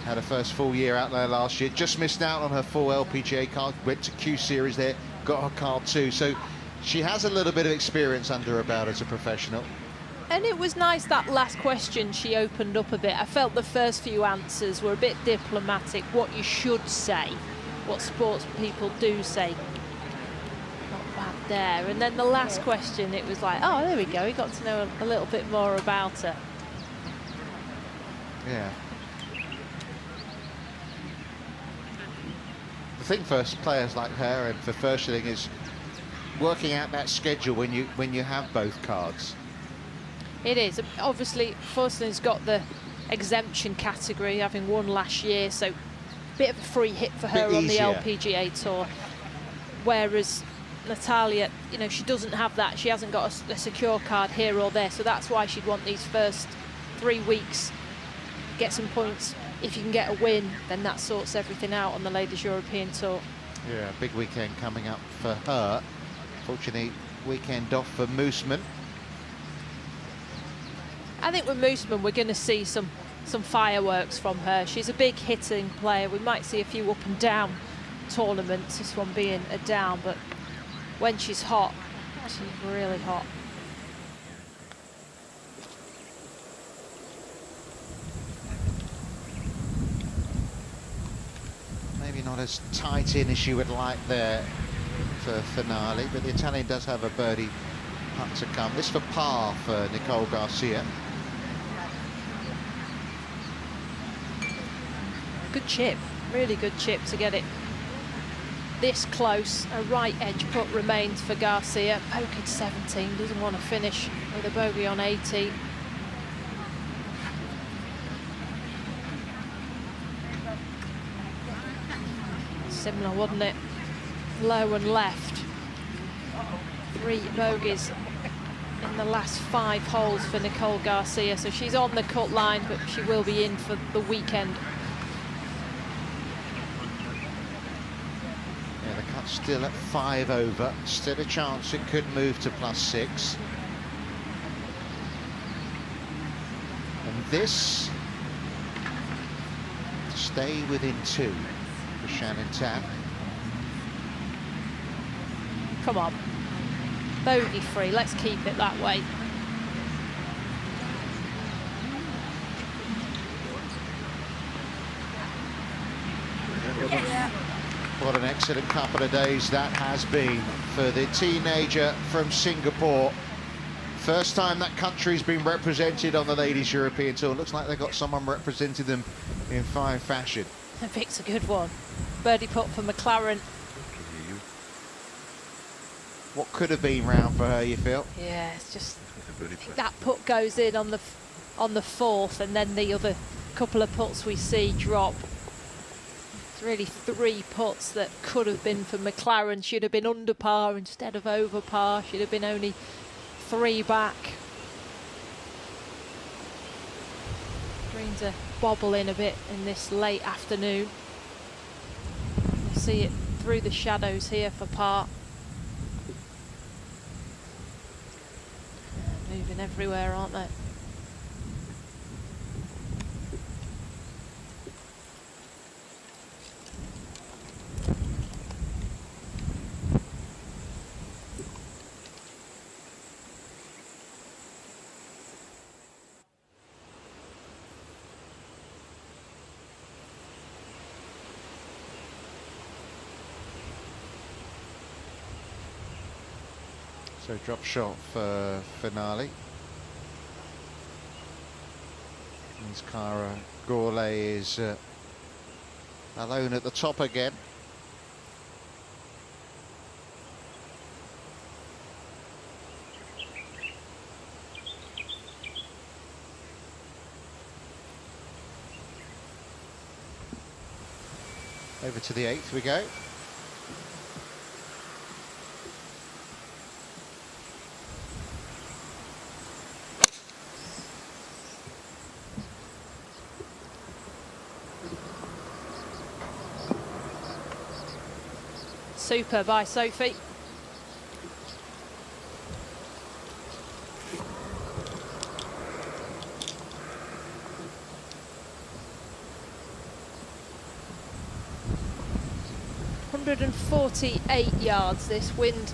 had her first full year out there last year, just missed out on her full LPGA card, went to Q Series there, got her card too. So she has a little bit of experience under her belt as a professional. And it was nice that last question she opened up a bit. I felt the first few answers were a bit diplomatic, what you should say, what sports people do say. Not bad there. And then the last question, it was like, oh, there we go, we got to know a little bit more about her. Yeah. The thing for players like her and for Verschling is working out that schedule when you have both cards. It is. Obviously, Forsling's got the exemption category, having won last year, so a bit of a free hit for her on the LPGA Tour. Whereas Natalia, you know, she doesn't have that. She hasn't got a secure card here or there, so that's why she'd want these first 3 weeks, get some points. If you can get a win, then that sorts everything out on the Ladies European Tour. Yeah, big weekend coming up for her. Fortunately, weekend off for Mooseman. I think with Mooseman, we're going to see some fireworks from her. She's a big hitting player. We might see a few up and down tournaments, this one being a down, but when she's hot, she's really hot. Maybe not as tight in as you would like there for finale, but the Italian does have a birdie putt to come. This for par for Nicole Garcia. Good chip, really good chip to get it this close. A right edge putt remains for Garcia. Bogeyed 17, doesn't want to finish with a bogey on 18. Similar, wasn't it? Low and left. 3 bogeys in the last 5 holes for Nicole Garcia, so she's on the cut line, but she will be in for the weekend. Yeah, the cut's still at 5 over. Still a chance it could move to +6. And this to stay within 2 for Shannon Tan. Come on, bogey free, let's keep it that way. What an excellent couple of days that has been for the teenager from Singapore. First time that country's been represented on the Ladies European Tour. Looks like they've got someone representing them in fine fashion. And Vic's a good one. Birdie putt for McLaren. What could have been round for her, you feel? Yeah, it's just that putt goes in on the 4th, and then the other couple of putts we see drop. It's really 3 putts that could have been for McLaren. Should have been under par instead of over par. Should have been only 3 back. Greens are bobbling a bit in this late afternoon. You'll see it through the shadows here for par. Moving everywhere, aren't they? So drop shot for finale. As Cara Gourlay is alone at the top again. Over to the 8th we go. Super by Sophie. ...148 yards, this wind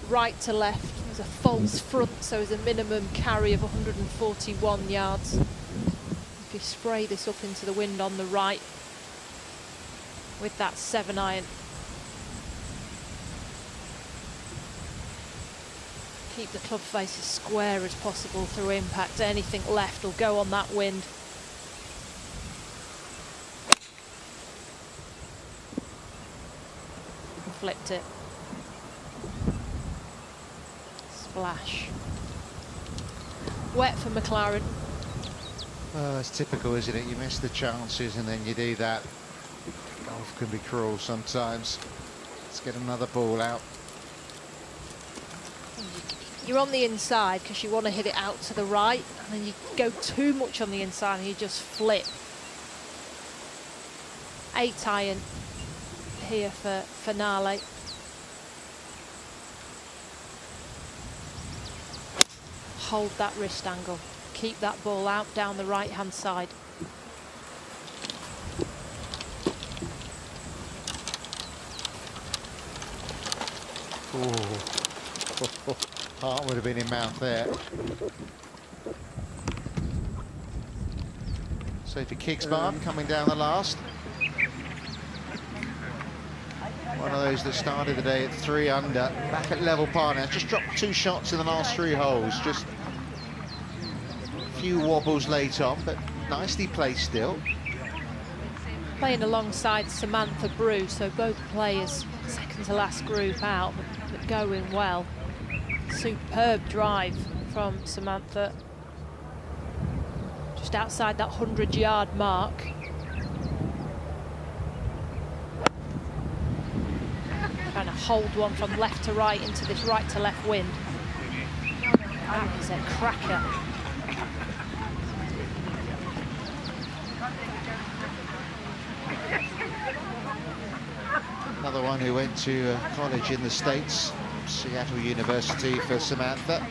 right to left. There's a false front, so there's a minimum carry of 141 yards. If you spray this up into the wind on the right with that 7-iron. Keep the club face as square as possible through impact. Anything left will go on that wind. Flipped it. Splash. Wet for McLaren. Oh, it's typical, isn't it? You miss the chances and then you do that. Golf can be cruel sometimes. Let's get another ball out. You're on the inside because you want to hit it out to the right, and then you go too much on the inside and you just flip. 8 iron here for Finale. Hold that wrist angle. Keep that ball out down the right hand side. Ooh. Heart would have been in mouth there. Sophie Kigsbarn coming down the last. One of those that started the day at 3 under, back at level par now. Just dropped 2 shots in the last 3 holes. Just a few wobbles late on, but nicely placed still. Playing alongside Samantha Brew, so both players second to last group out, but going well. Superb drive from Samantha. Just outside that 100-yard mark. Trying to hold one from left to right into this right to left wind. That is a cracker. Another one who went to college in the States, Seattle University for Samantha.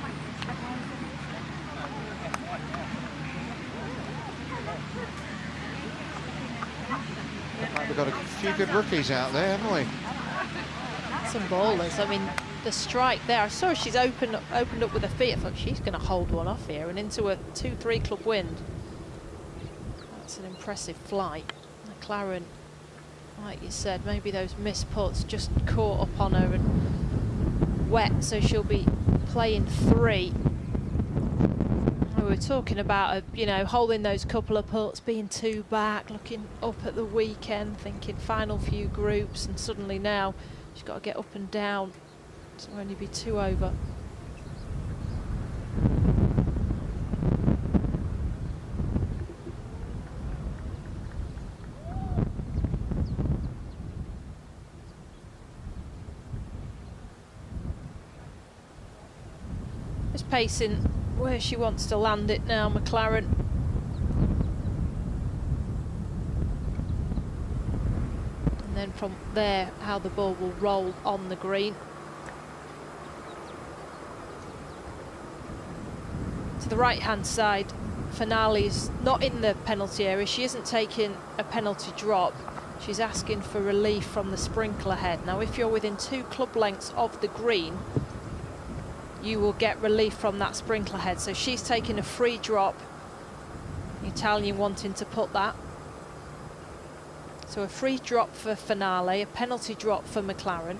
We've got a few good rookies out there, haven't we? Some ballers. I mean, the strike there. I saw she's opened up with her feet. I thought she's going to hold one off here and into a 2-3 club wind. That's an impressive flight. McLaren, like you said, maybe those missed putts just caught up on her and wet, so she'll be playing 3. We were talking about her, you know, holding those couple of putts, being 2 back, looking up at the weekend, thinking final few groups, and suddenly now she's got to get up and down. So only be 2 over. Just pacing where she wants to land it now, McLaren. And then from there, how the ball will roll on the green. To the right-hand side, Finale's not in the penalty area. She isn't taking a penalty drop. She's asking for relief from the sprinkler head. Now, if you're within 2 club lengths of the green, you will get relief from that sprinkler head. So she's taking a free drop. The Italian wanting to put that. So a free drop for Finale, a penalty drop for McLaren.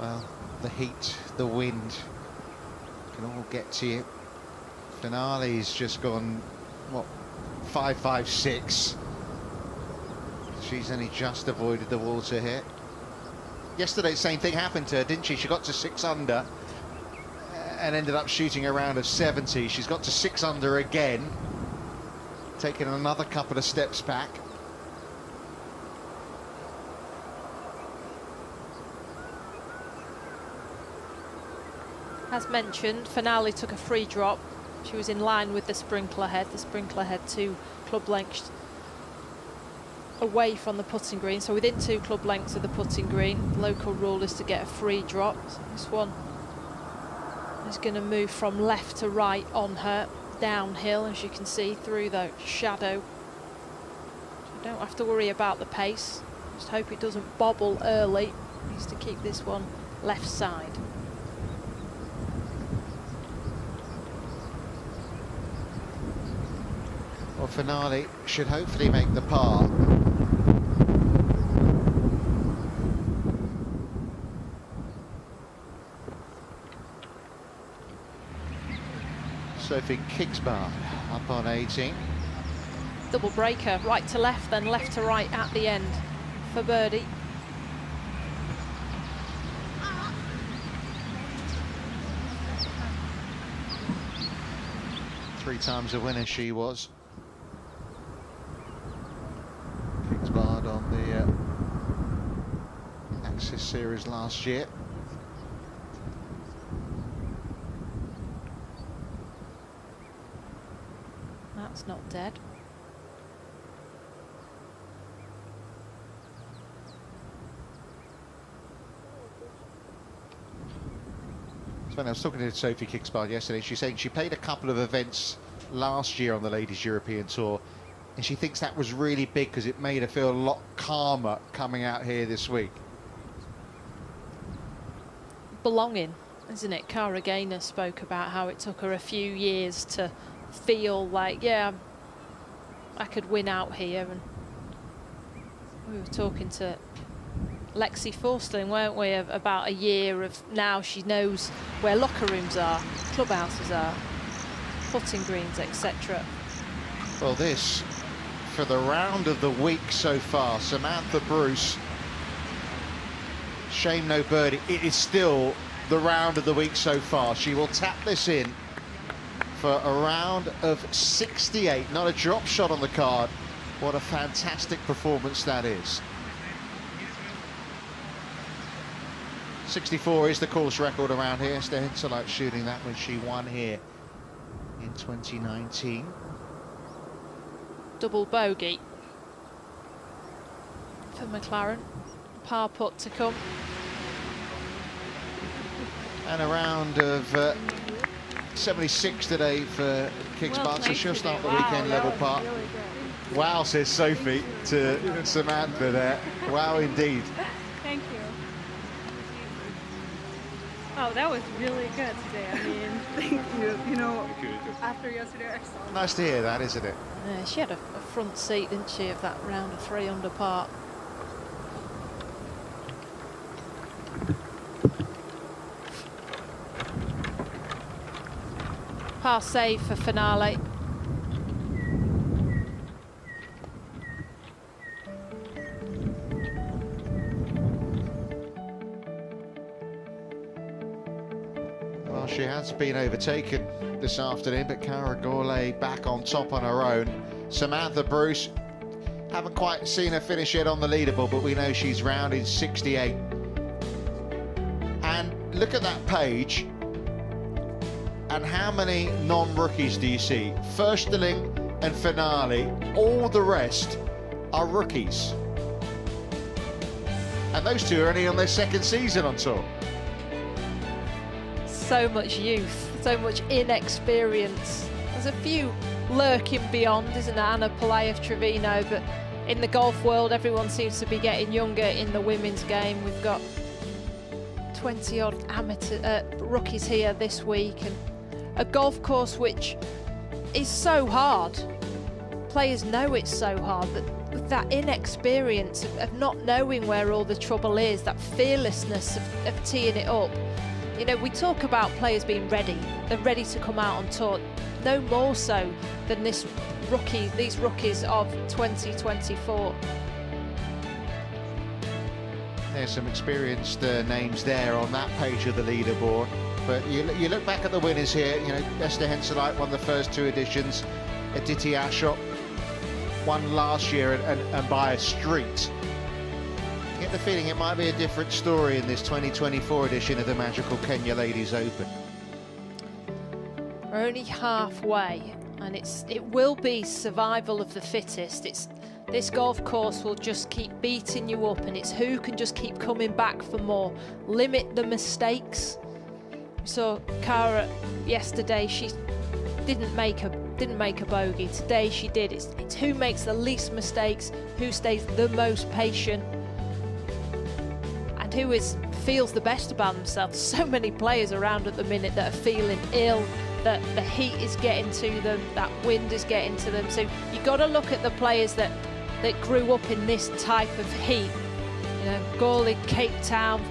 Well, the heat, the wind can all get to you. Finale's just gone, what, 5.56. She's only just avoided the water here. Yesterday, same thing happened to her, didn't she? She got to 6 under and ended up shooting a round of 70. She's got to 6 under again, taking another couple of steps back. As mentioned, Finale took a free drop. She was in line with the sprinkler head. The sprinkler head 2 club lengths away from the putting green. So within 2 club lengths of the putting green, the local rule is to get a free drop. So this one is going to move from left to right on her, downhill, as you can see, through the shadow. So you don't have to worry about the pace. Just hope it doesn't bobble early. Needs to keep this one left side. Well, Finale should hopefully make the par. Sophie Kicksbar up on 18. Double breaker, right to left, then left to right at the end for birdie. Three times a winner she was. Kicksbarred on the Axis Series last year. That's not dead. So I was talking to Sophie Kicksbarred yesterday. She's saying she played a couple of events last year on the Ladies European Tour, and she thinks that was really big because it made her feel a lot calmer coming out here this week. Belonging, isn't it? Carla G spoke about how it took her a few years to feel like, yeah, I could win out here. And we were talking to Lexi Forstling, weren't we, about a year of now she knows where locker rooms are, clubhouses are, putting greens, etc. Well, this, for the round of the week so far, Samantha Bruce, shame no birdie. It is still the round of the week so far. She will tap this in for a round of 68. Not a drop shot on the card. What a fantastic performance that is. 64 is the course record around here. Esther Hinselite shooting that when she won here in 2019. Double bogey for McLaren. Par putt to come. And a round of 76 today for Kicksbarred, so she'll start the weekend level par. Really Wow, says Sophie to Samantha there. Wow, indeed. Thank you. Oh, that was really good today. I mean, thank you. You know, after yesterday, I saw. Nice to hear that, isn't it? She had a front seat, didn't she, of that round of 3 under par. Par save for Finale. Well, she has been overtaken this afternoon, but Cara Gourlay back on top on her own. Samantha Bruce, haven't quite seen her finish yet on the leaderboard, but we know she's rounded 68. And look at that page. And how many non-rookies do you see? Firsteling and Finale, all the rest are rookies. And those two are only on their second season on tour. So much youth, so much inexperience. There's a few lurking beyond, isn't there? Anna Pelayev, Trevino, but in the golf world, everyone seems to be getting younger in the women's game. We've got 20-odd amateur rookies here this week, and a golf course which is so hard. Players know it's so hard, but with that inexperience of not knowing where all the trouble is, that fearlessness of teeing it up. You know, we talk about players being ready. They're ready to come out on tour. No more so than these rookies of 2024. There's some experienced names there on that page of the leaderboard. But you look back at the winners here, you know, Esther Henselite won the first 2 editions. Aditi Ashok won last year and by a street. I get the feeling it might be a different story in this 2024 edition of the Magical Kenya Ladies Open. We're only halfway, and it will be survival of the fittest. This golf course will just keep beating you up, and it's who can just keep coming back for more. Limit the mistakes. We saw Cara yesterday. She didn't make a bogey. Today she did. It's who makes the least mistakes, who stays the most patient, and who feels the best about themselves. So many players around at the minute that are feeling ill, that the heat is getting to them, that wind is getting to them. So you've got to look at the players that grew up in this type of heat. You know, Gawley, Cape Town,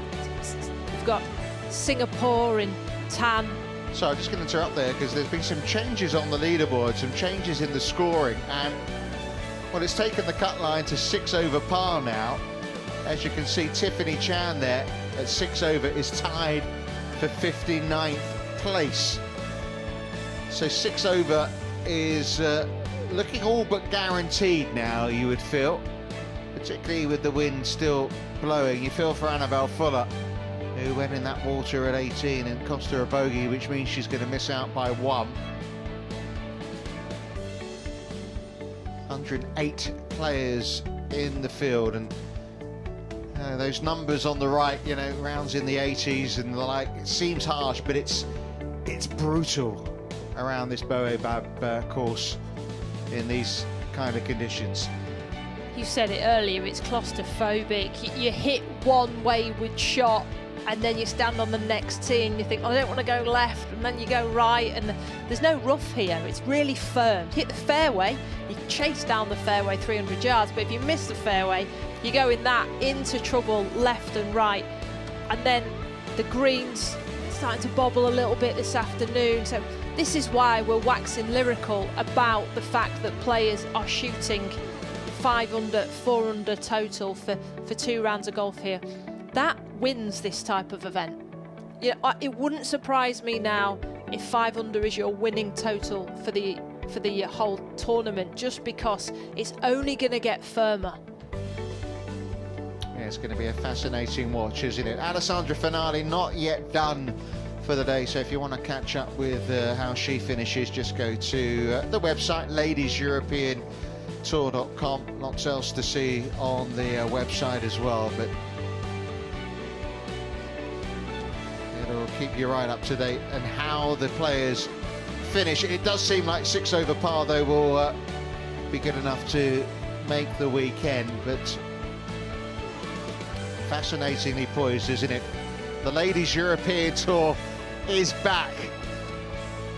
we've got Singapore in tan. So I'm just going to interrupt there because there's been some changes on the leaderboard, some changes in the scoring, and well, it's taken the cut line to 6 over par now. As you can see, Tiffany Chan there at 6 over is tied for 59th place. So 6 over is looking all but guaranteed now, you would feel, particularly with the wind still blowing. You feel for Annabelle Fuller, who went in that water at 18 and cost her a bogey, which means she's going to miss out by 1. 108 players in the field, and those numbers on the right, you know, rounds in the 80s and the like, it seems harsh, but it's brutal around this Baobab course in these kind of conditions. You said it earlier, it's claustrophobic. You hit one wayward shot and then you stand on the next tee and you think, I don't want to go left, and then you go right, and there's no rough here. It's really firm. You hit the fairway, you chase down the fairway 300 yards, but if you miss the fairway, you go in that into trouble left and right. And then the greens starting to bobble a little bit this afternoon. So this is why we're waxing lyrical about the fact that players are shooting 5 under, 4 under total for 2 rounds of golf here. That wins this type of event. You know, it wouldn't surprise me now if 5 under is your winning total for the whole tournament, just because it's only going to get firmer. Yeah, it's going to be a fascinating watch, isn't it? Alessandra Finale not yet done for the day, so if you want to catch up with how she finishes, just go to the website ladieseuropeantour.com. Lots else to see on the website as well, but it'll keep you right up to date and how the players finish. It does seem like 6 over par though will be good enough to make the weekend, but fascinatingly poised, isn't it? The Ladies European Tour is back.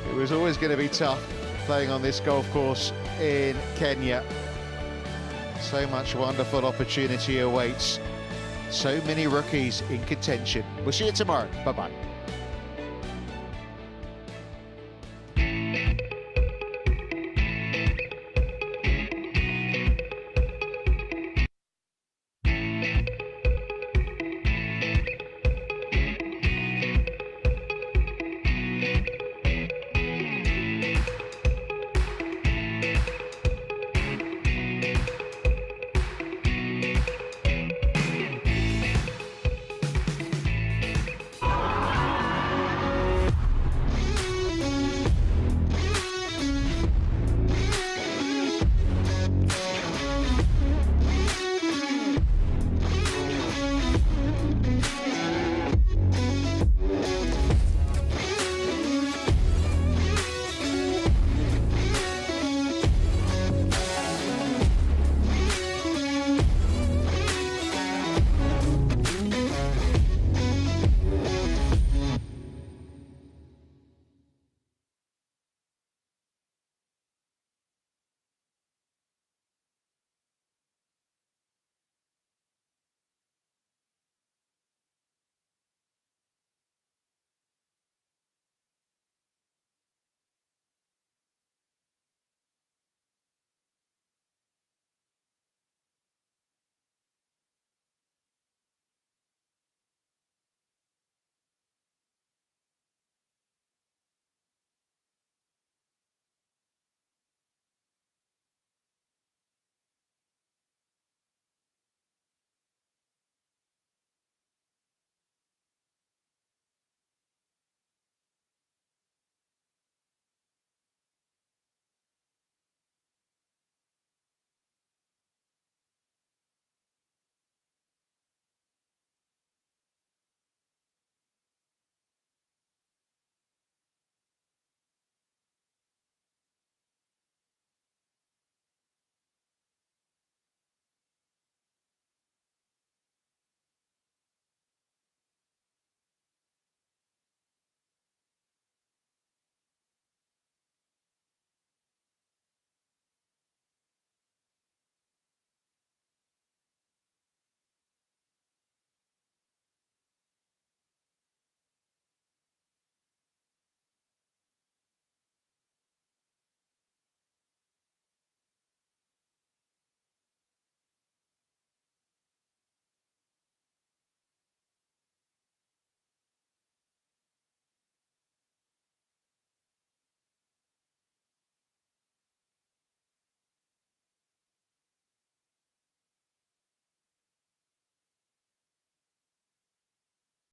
It was always going to be tough playing on this golf course in Kenya. So much wonderful opportunity awaits. So many rookies in contention. We'll see you tomorrow. Bye-bye.